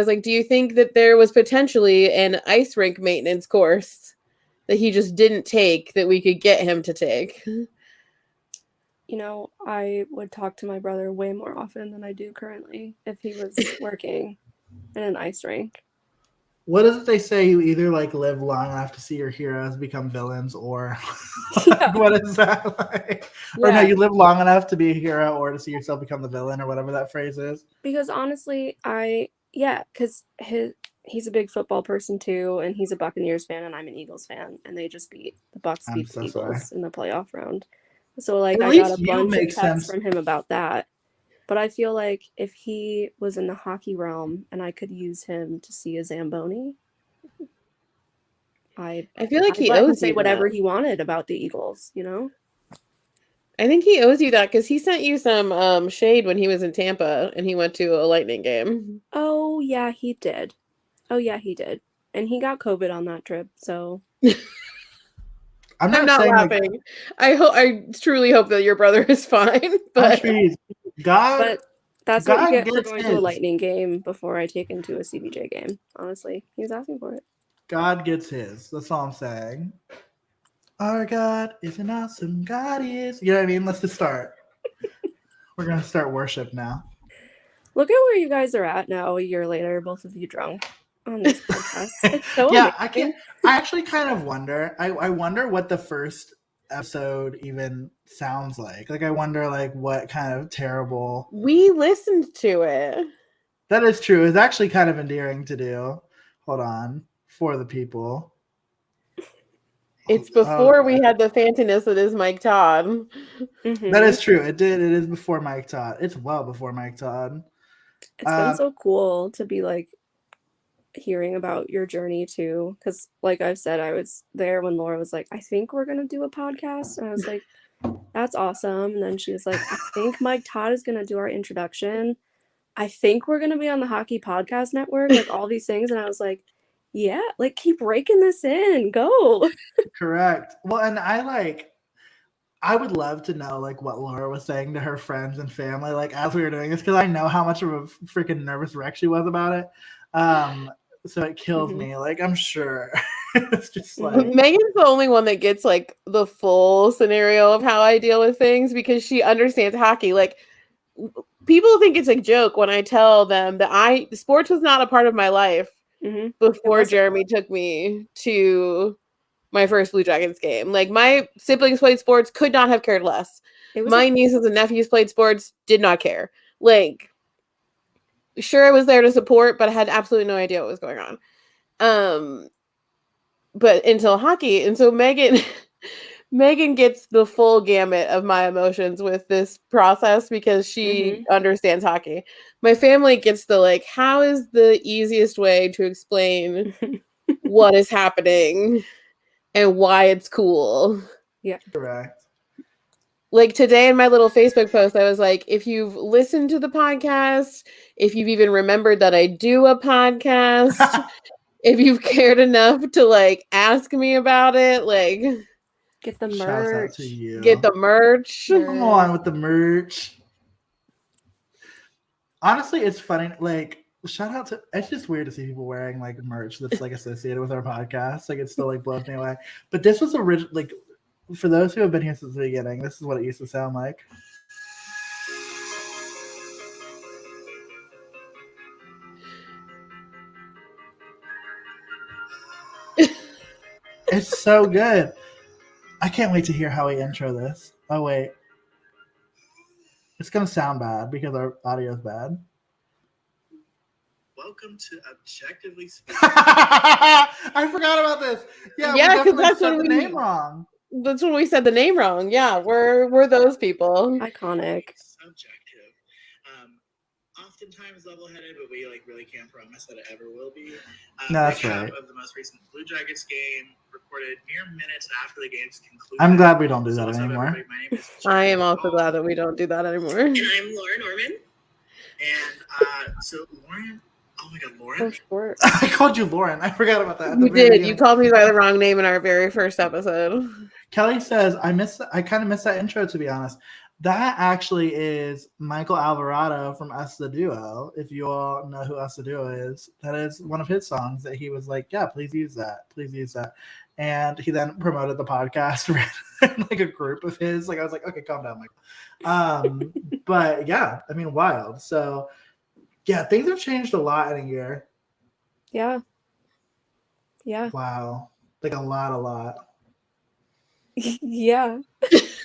that. do you think that there was potentially an ice rink maintenance course that he just didn't take that we could get him to take? You know, I would talk to my brother way more often than I do currently if he was working in an ice rink. What is it they say? You either like live long enough to see your heroes become villains, or Yeah. what is that like? Or no, Yeah. you live long enough to be a hero, or to see yourself become the villain, or whatever that phrase is. Because honestly, because he's a big football person too, and he's a Buccaneers fan, and I'm an Eagles fan, and they just beat the Bucs I'm beat the so Eagles sorry. in the playoff round. So like At I got least a you bunch of make texts sense. from him about that. But I feel like if he was in the hockey realm and I could use him to see a Zamboni, I feel like I'd he let him owes say you whatever that. he wanted about the Eagles, you know? I think he owes you that because he sent you some shade when he was in Tampa and he went to a Lightning game. Oh yeah, he did. And he got COVID on that trip, so I'm I'm not saying laughing. I truly hope that your brother is fine. But God, that's what you God get for gets going to a his. Lightning game before I take him to a CBJ game. Honestly, he was asking for it. God gets his. That's all I'm saying. Our God is an awesome God. He is. You know what I mean? Let's just start. We're gonna start worship now. Look at where you guys are at now, a year later, both of you drunk on this podcast. It's so Yeah, amazing. I actually kind of wonder. I wonder what the first episode even sounds like. Like, I wonder like what kind of terrible. we listened to it. That is true. It's actually kind of endearing to do. Hold on, for the people. It's before we had the fanciness that is Mike Todd. Mm-hmm. That is true. It is before Mike Todd. It's well before Mike Todd. It's been so cool to be like hearing about your journey too, because like I've said, I was there when Laura was like, I think we're gonna do a podcast, and I was like, that's awesome. And then she was like, I think Mike Todd is gonna do our introduction. I think we're gonna be on the Hockey Podcast Network, like all these things. And I was like, yeah, like keep raking this in, go. Correct. Well, and I would love to know like what Laura was saying to her friends and family like as we were doing this, because I know how much of a freaking nervous wreck she was about it. So it kills me. Like, I'm sure it's just like Megan's the only one that gets like the full scenario of how I deal with things because she understands hockey. Like, people think it's a joke when I tell them that sports was not a part of my life before Jeremy took me to my first Blue Jackets game. Like, my siblings played sports, could not have cared less. My nieces and nephews played sports, did not care. Like, sure, I was there to support, but I had absolutely no idea what was going on. But until hockey, and so Megan gets the full gamut of my emotions with this process because she understands hockey. My family gets the like, how is the easiest way to explain what is happening and why it's cool? Yeah. Correct. Like today in my little Facebook post, I was like, if you've listened to the podcast, if you've even remembered that I do a podcast, if you've cared enough to like ask me about it, like get the merch. Shouts out to you. Get the merch. Come on with the merch. Honestly, it's funny. Like, shout out to. It's just weird to see people wearing like merch that's like associated with our podcast. Like, it still like blows me away. But this was original. Like, for those who have been here since the beginning, this is what it used to sound like. It's so good. I can't wait to hear how we intro this. Oh, wait. It's going to sound bad because our audio is bad. Welcome to Objectively Speaking. I forgot about this. Yeah, because that's said the name wrong. That's when we said the name wrong. Yeah, we're those people. Iconic. Subjective. Oftentimes level-headed, but we like really can't promise that it ever will be. No, that's right. Of the most recent Blue Jackets game, recorded mere minutes after the game's conclusion. I'm glad we don't do that anymore. I am also glad that we don't do that anymore. And I'm Laura Norman. And so Lauren, oh my God, Lauren. Oh, short. I called you Lauren. I forgot about that. At the You very did. beginning. You called me by the wrong name in our very first episode. Kelly says, I kind of miss that intro, to be honest. That actually is Michael Alvarado from Us the Duo. If you all know who Us the Duo is, that is one of his songs that he was like, yeah, please use that. Please use that. And he then promoted the podcast in like a group of his. Like, I was like, okay, calm down, Michael. But yeah, I mean, wild. So yeah, things have changed a lot in a year. Yeah. Yeah. Wow. Like a lot. Yeah.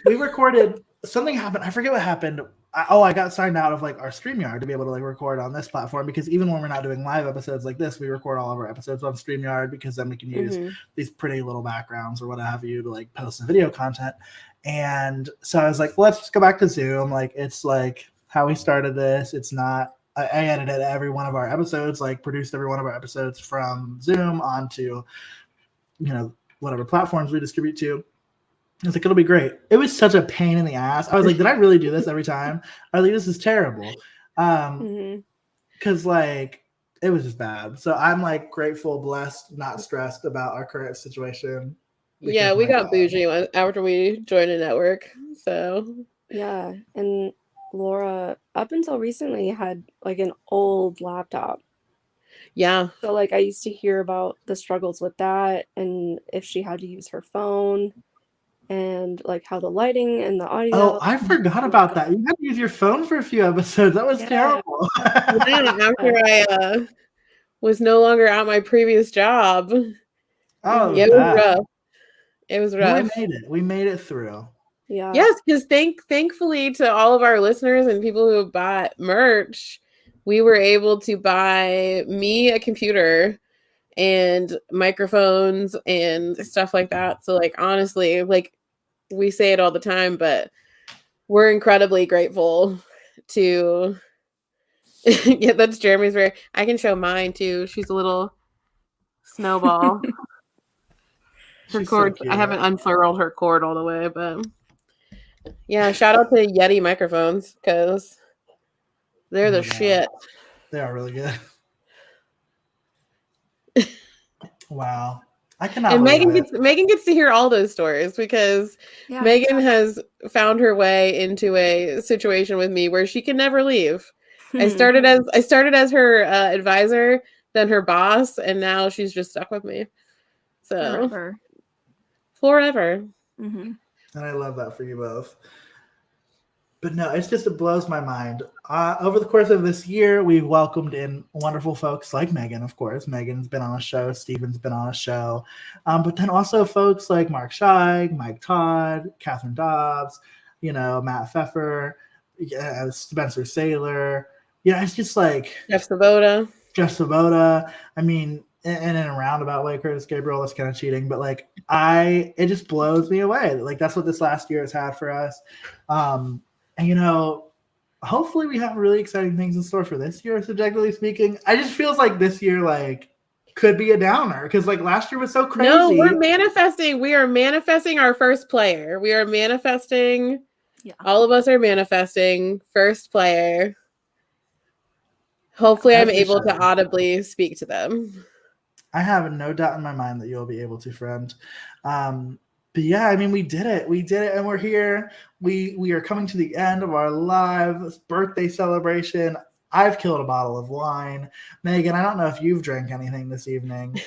We recorded, something happened. I forget what happened. I got signed out of like our StreamYard to be able to like record on this platform, because even when we're not doing live episodes like this, we record all of our episodes on StreamYard, because then we can use these pretty little backgrounds or what have you to like post the video content. And so I was like, let's just go back to Zoom. Like, it's like how we started this. It's not, I edited every one of our episodes, like produced every one of our episodes from Zoom onto, whatever platforms we distribute to. I was like, it'll be great. It was such a pain in the ass. I was like, did I really do this every time? I was like, this is terrible. Because like, it was just bad. So I'm like grateful, blessed, not stressed about our current situation. Yeah, we got bougie after we joined a network. So yeah. And Laura, up until recently, had like an old laptop. Yeah. So like I used to hear about the struggles with that, and if she had to use her phone, and like how the lighting and the audio. Oh, I forgot about that. You had to use your phone for a few episodes. That was terrible. Yeah, after I was no longer at my previous job. Oh, yeah, it was rough. It was rough. We made it. We made it through. Yeah. Yes, because thankfully to all of our listeners and people who have bought merch, we were able to buy me a computer and microphones and stuff like that. So like honestly, like we say it all the time, but we're incredibly grateful to yeah, that's Jeremy's very I can show mine too. She's a little snowball. Her cord, so I haven't unfurled her cord all the way, but yeah, shout out to Yeti microphones because they're the shit. They are really good. Wow. I cannot. And Megan gets to hear all those stories because Megan has found her way into a situation with me where she can never leave. I started as her advisor, then her boss, and now she's just stuck with me. So forever. And I love that for you both. But no, it blows my mind. Over the course of this year, we've welcomed in wonderful folks like Megan, of course. Megan's been on a show. Steven's been on a show. But then also folks like Mark Scheig, Mike Todd, Catherine Dobbs, Matt Pfeffer, Spencer Saylor. It's just like... Jeff Svoboda. I mean, and in a roundabout way, Curtis Gabriel, that's kind of cheating. But like, it just blows me away. Like, that's what this last year has had for us. And, hopefully we have really exciting things in store for this year, subjectively speaking. I just feels like this year, like, could be a downer because, like, last year was so crazy. No, we're manifesting. We are manifesting our first player. We are manifesting. Yeah. All of us are manifesting first player. Hopefully I'm able to audibly speak to them. I have no doubt in my mind that you'll be able to, friend. But yeah, I mean, we did it, and we're here. We are coming to the end of our live birthday celebration. I've killed a bottle of wine. Megan, I don't know if you've drank anything this evening.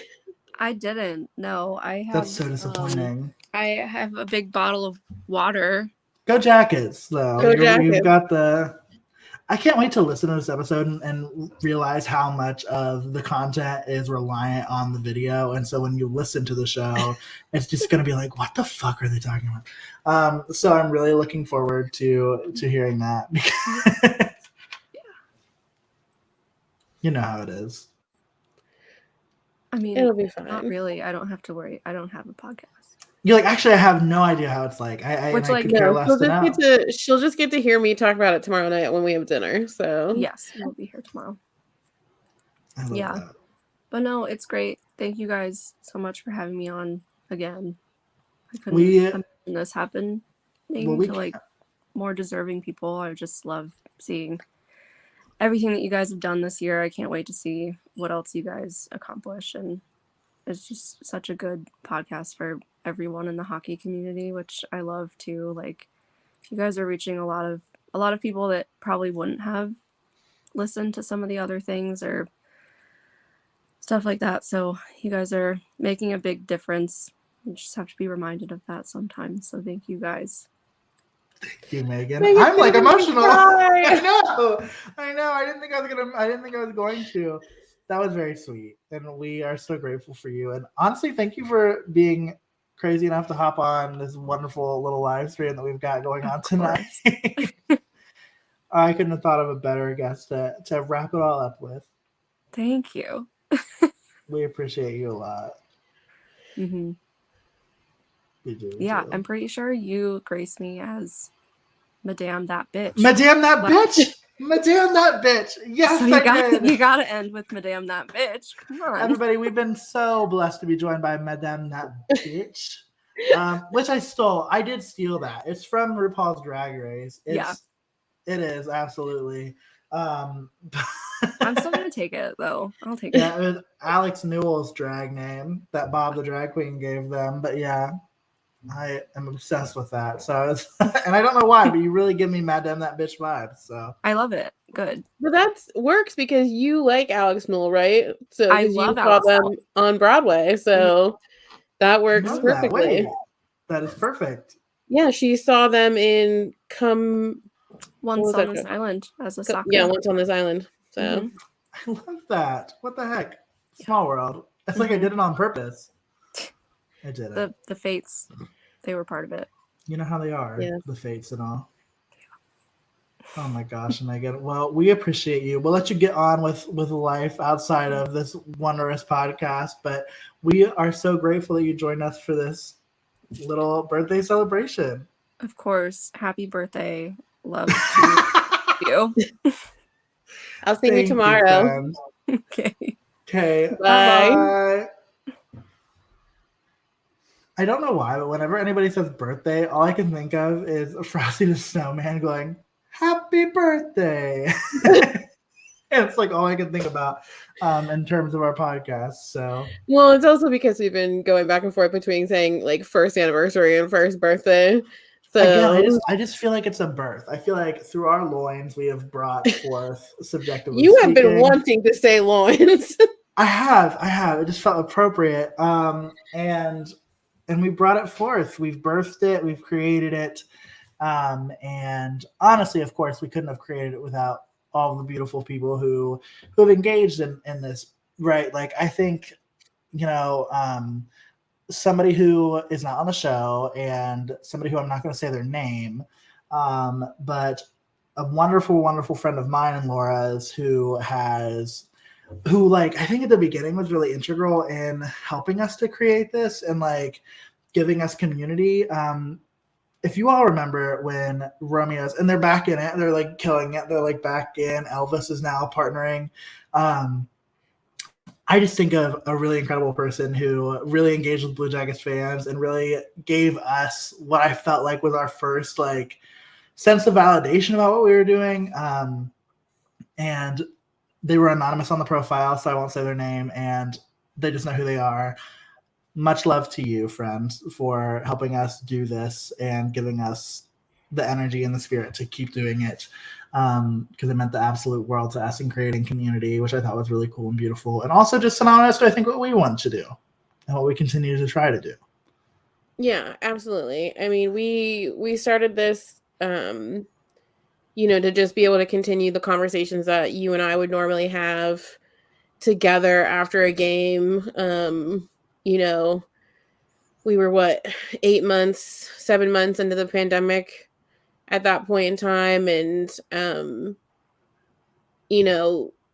I didn't. No, I have. That's so disappointing. I have a big bottle of water. Go Jackets, though. Go Jackets. You've got the... I can't wait to listen to this episode and realize how much of the content is reliant on the video. And so when you listen to the show, it's just going to be like, what the fuck are they talking about? So I'm really looking forward to hearing that. You know how it is. I mean, it'll be fine. Not really. I don't have to worry. I don't have a podcast. You're like, actually, I have no idea how it's like. She'll just get to hear me talk about it tomorrow night when we have dinner. So yes, we'll be here tomorrow. Yeah, that. But no, it's great. Thank you guys so much for having me on again. I couldn't imagine this happen to like more deserving people. I just love seeing everything that you guys have done this year. I can't wait to see what else you guys accomplish. And it's just such a good podcast for everyone in the hockey community, which I love too. Like, you guys are reaching a lot of people that probably wouldn't have listened to some of the other things or stuff like that. So you guys are making a big difference. You just have to be reminded of that sometimes. So thank you guys. Thank you, Megan. Megan's I'm like gonna emotional. cry. I know. I didn't think I was going to. That was very sweet, and we are so grateful for you. And honestly, thank you for being crazy enough to hop on this wonderful little live stream that we've got going on tonight. I couldn't have thought of a better guest to wrap it all up with. Thank you. We appreciate you a lot. Mm-hmm. We do. Yeah, too. I'm pretty sure you grace me as Madame that bitch. Madame that bitch. Madame that bitch. Yes, so I did. you gotta end with Madame that bitch. Come on. Everybody, we've been so blessed to be joined by Madame that bitch, which I stole. I did steal that. It's from RuPaul's Drag Race. It is, absolutely. I'm still gonna take it though. I'll take Yeah, it. it was Alex Newell's drag name that Bob the drag queen gave them. But yeah, I am obsessed with that. So it's, and I don't know why, but you really give me Madame that bitch vibes. So I love it. Good. But that works because you like Alex Newell, right? So I 'cause love you saw Alex them Newell. on Broadway, so that works love that. perfectly. Wait, that is perfect. Yeah, she saw them in Once on this island as a soccer. Yeah, Once on This Island. So Mhm. I love that. What the heck? Small world. It's like I did it on purpose. I did it. The fates, they were part of it. You know how they are, Yeah. the fates and all. Oh my gosh, Megan. Well, we appreciate you. We'll let you get on with life outside of this wondrous podcast, but we are so grateful that you joined us for this little birthday celebration. Of course. Happy birthday. Love to you. I'll see you tomorrow. Okay. Okay. Bye. Bye. I don't know why, but whenever anybody says birthday, all I can think of is Frosty the Snowman going, "Happy birthday." It's like all I can think about in terms of our podcast. So, well, it's also because we've been going back and forth between saying like first anniversary and first birthday. So again, I just feel like it's a birth. I feel like through our loins we have brought forth subjectively. You have been wanting to say loins. I have. It just felt appropriate. And we brought it forth. We've birthed it. We've created it. And honestly, of course, we couldn't have created it without all the beautiful people who have engaged in this, right? Like, I think, somebody who is not on the show and somebody who I'm not going to say their name, but a wonderful, wonderful friend of mine and Laura's who like, I think at the beginning was really integral in helping us to create this and like giving us community. If you all remember when Romeo's, and they're back in it, they're like killing it. They're like back in. Elvis is now partnering. I just think of a really incredible person who really engaged with Blue Jackets fans and really gave us what I felt like was our first like sense of validation about what we were doing. And they were anonymous on the profile, so I won't say their name, and they just know who they are. Much love to you, friends, for helping us do this and giving us the energy and the spirit to keep doing it, because it meant the absolute world to us in creating community, which I thought was really cool and beautiful, and also just synonymous to I think what we want to do and what we continue to try to do. Yeah, absolutely. I mean, we started this, to just be able to continue the conversations that you and I would normally have together after a game. We were 7 months into the pandemic at that point in time. And,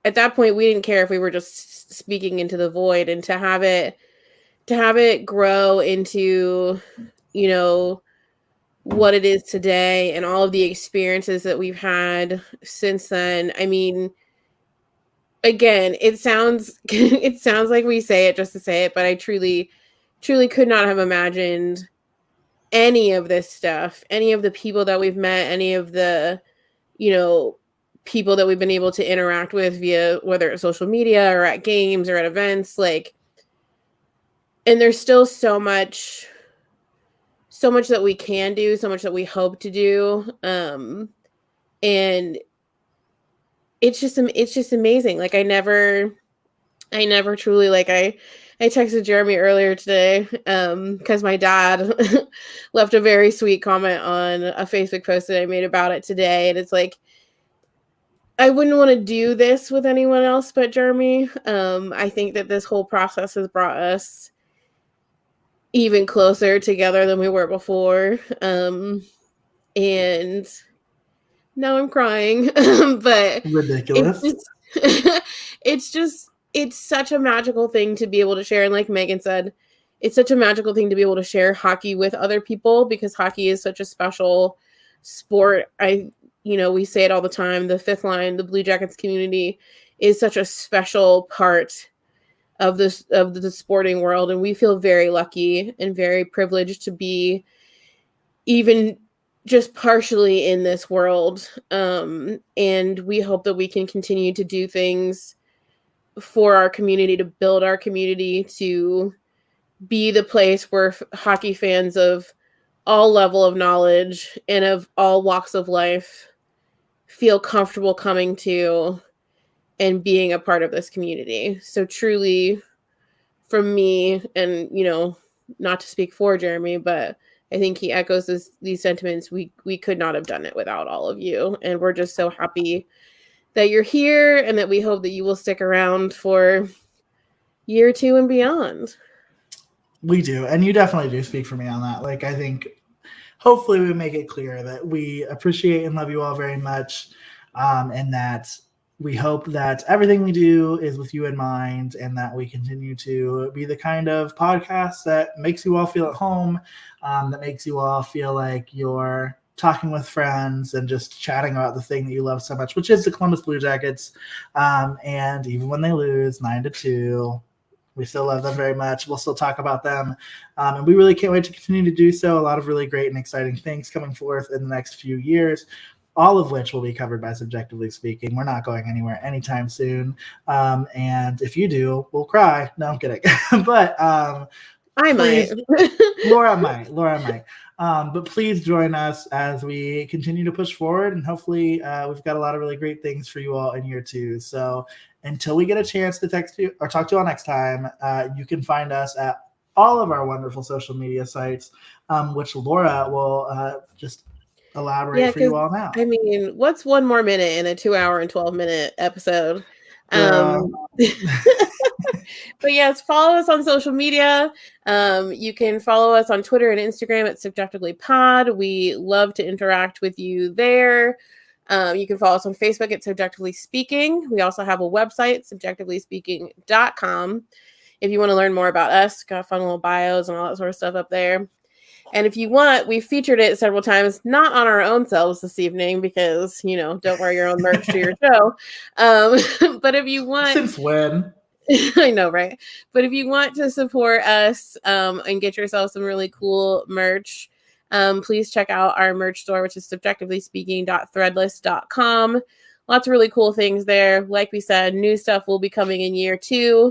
at that point we didn't care if we were just speaking into the void, and to have it grow into, what it is today and all of the experiences that we've had since then. I mean, again, it sounds like we say it just to say it, but I truly could not have imagined any of this stuff, any of the people that we've met, any of the, people that we've been able to interact with via whether it's social media or at games or at events, like, and there's still so much that we can do, so much that we hope to do. And it's just amazing. Like I never truly, like I texted Jeremy earlier today because my dad left a very sweet comment on a Facebook post that I made about it today. And it's like, I wouldn't want to do this with anyone else but Jeremy. I think that this whole process has brought us even closer together than we were before. And now I'm crying, but Ridiculous. It's such a magical thing to be able to share. And like Megan said, it's such a magical thing to be able to share hockey with other people because hockey is such a special sport. We say it all the time. The fifth line, the Blue Jackets community is such a special part of the sporting world. And we feel very lucky and very privileged to be even just partially in this world. And we hope that we can continue to do things for our community, to build our community, to be the place where hockey fans of all level of knowledge and of all walks of life feel comfortable coming to and being a part of this community. So truly, from me, and not to speak for Jeremy, but I think he echoes these sentiments. We could not have done it without all of you. And we're just so happy that you're here and that we hope that you will stick around for year 2 and beyond. We do. And you definitely do speak for me on that. Like, I think hopefully we make it clear that we appreciate and love you all very much. And that we hope that everything we do is with you in mind and that we continue to be the kind of podcast that makes you all feel at home, that makes you all feel like you're talking with friends and just chatting about the thing that you love so much, which is the Columbus Blue Jackets. And even when they lose 9-2, we still love them very much. We'll still talk about them. And we really can't wait to continue to do so. A lot of really great and exciting things coming forth in the next few years, all of which will be covered by Subjectively Speaking. We're not going anywhere anytime soon. And if you do, we'll cry. No, I'm kidding. But I please, might. Laura might. But please join us as we continue to push forward, and hopefully we've got a lot of really great things for you all in year 2. So until we get a chance to text you or talk to you all next time, you can find us at all of our wonderful social media sites, which Laura will just elaborate for you all now. I mean, what's 1 more minute in a 2 hour and 12-minute episode? But yes, follow us on social media. You can follow us on Twitter and Instagram at SubjectivelyPod. We love to interact with you there. You can follow us on Facebook at Subjectively Speaking. We also have a website, subjectivelyspeaking.com. If you want to learn more about us, got fun little bios and all that sort of stuff up there. And if you want, we've featured it several times, not on our own selves this evening because, don't wear your own merch to your show. But if you want... Since when? I know, right? But if you want to support us and get yourself some really cool merch, please check out our merch store, which is subjectivelyspeaking.threadless.com. Lots of really cool things there. Like we said, new stuff will be coming in year 2.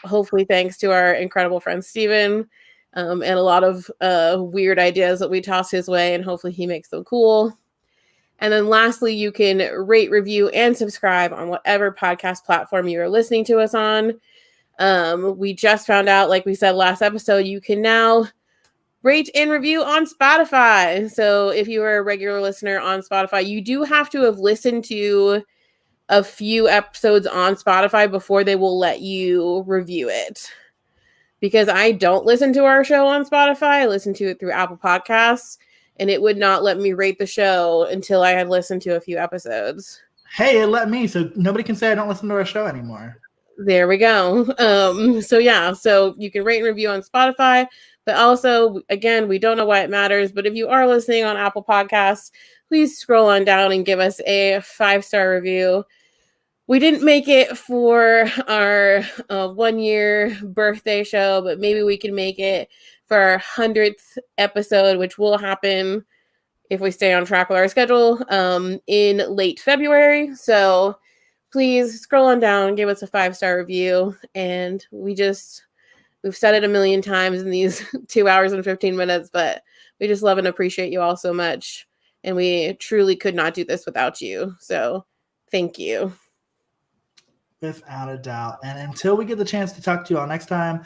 Hopefully thanks to our incredible friend Steven. And a lot of weird ideas that we toss his way, and hopefully he makes them cool. And then lastly, you can rate, review, and subscribe on whatever podcast platform you are listening to us on. We just found out, like we said last episode, you can now rate and review on Spotify. So if you are a regular listener on Spotify, you do have to have listened to a few episodes on Spotify before they will let you review it. Because I don't listen to our show on Spotify. I listen to it through Apple Podcasts, and it would not let me rate the show until I had listened to a few episodes. Hey, it let me, so nobody can say I don't listen to our show anymore. There we go. So you can rate and review on Spotify, but also, again, we don't know why it matters, but if you are listening on Apple Podcasts, please scroll on down and give us a 5-star review. We didn't make it for our 1-year birthday show, but maybe we can make it for our 100th episode, which will happen if we stay on track with our schedule, in late February. So please scroll on down, give us a 5-star review. And we've said it a million times in these 2 hours and 15 minutes, but we just love and appreciate you all so much. And we truly could not do this without you. So thank you. Without a doubt. And until we get the chance to talk to you all next time,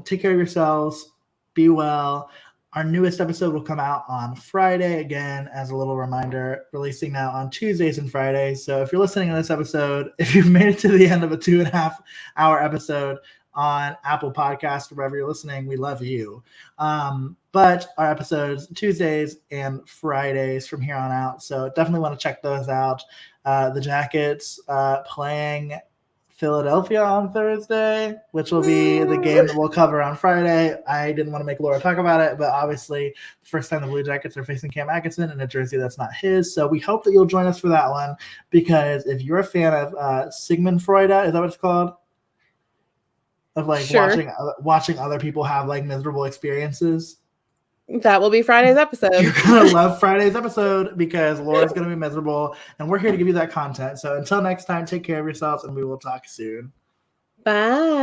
take care of yourselves. Be well. Our newest episode will come out on Friday, again, as a little reminder, releasing now on Tuesdays and Fridays. So if you're listening to this episode, if you've made it to the end of a 2.5-hour episode on Apple Podcasts or wherever you're listening, we love you. But our episodes Tuesdays and Fridays from here on out. So definitely want to check those out. The Jackets playing Philadelphia on Thursday, which will be the game that we'll cover on Friday. I didn't want to make Laura talk about it, but obviously the first time the Blue Jackets are facing Cam Atkinson in a jersey that's not his. So we hope that you'll join us for that one, because if you're a fan of Sigmund Freud, is that what it's called? Of like Sure. watching other people have like miserable experiences. That will be Friday's episode. You're going to love Friday's episode because Laura's going to be miserable, and we're here to give you that content. So until next time, take care of yourselves, and we will talk soon. Bye.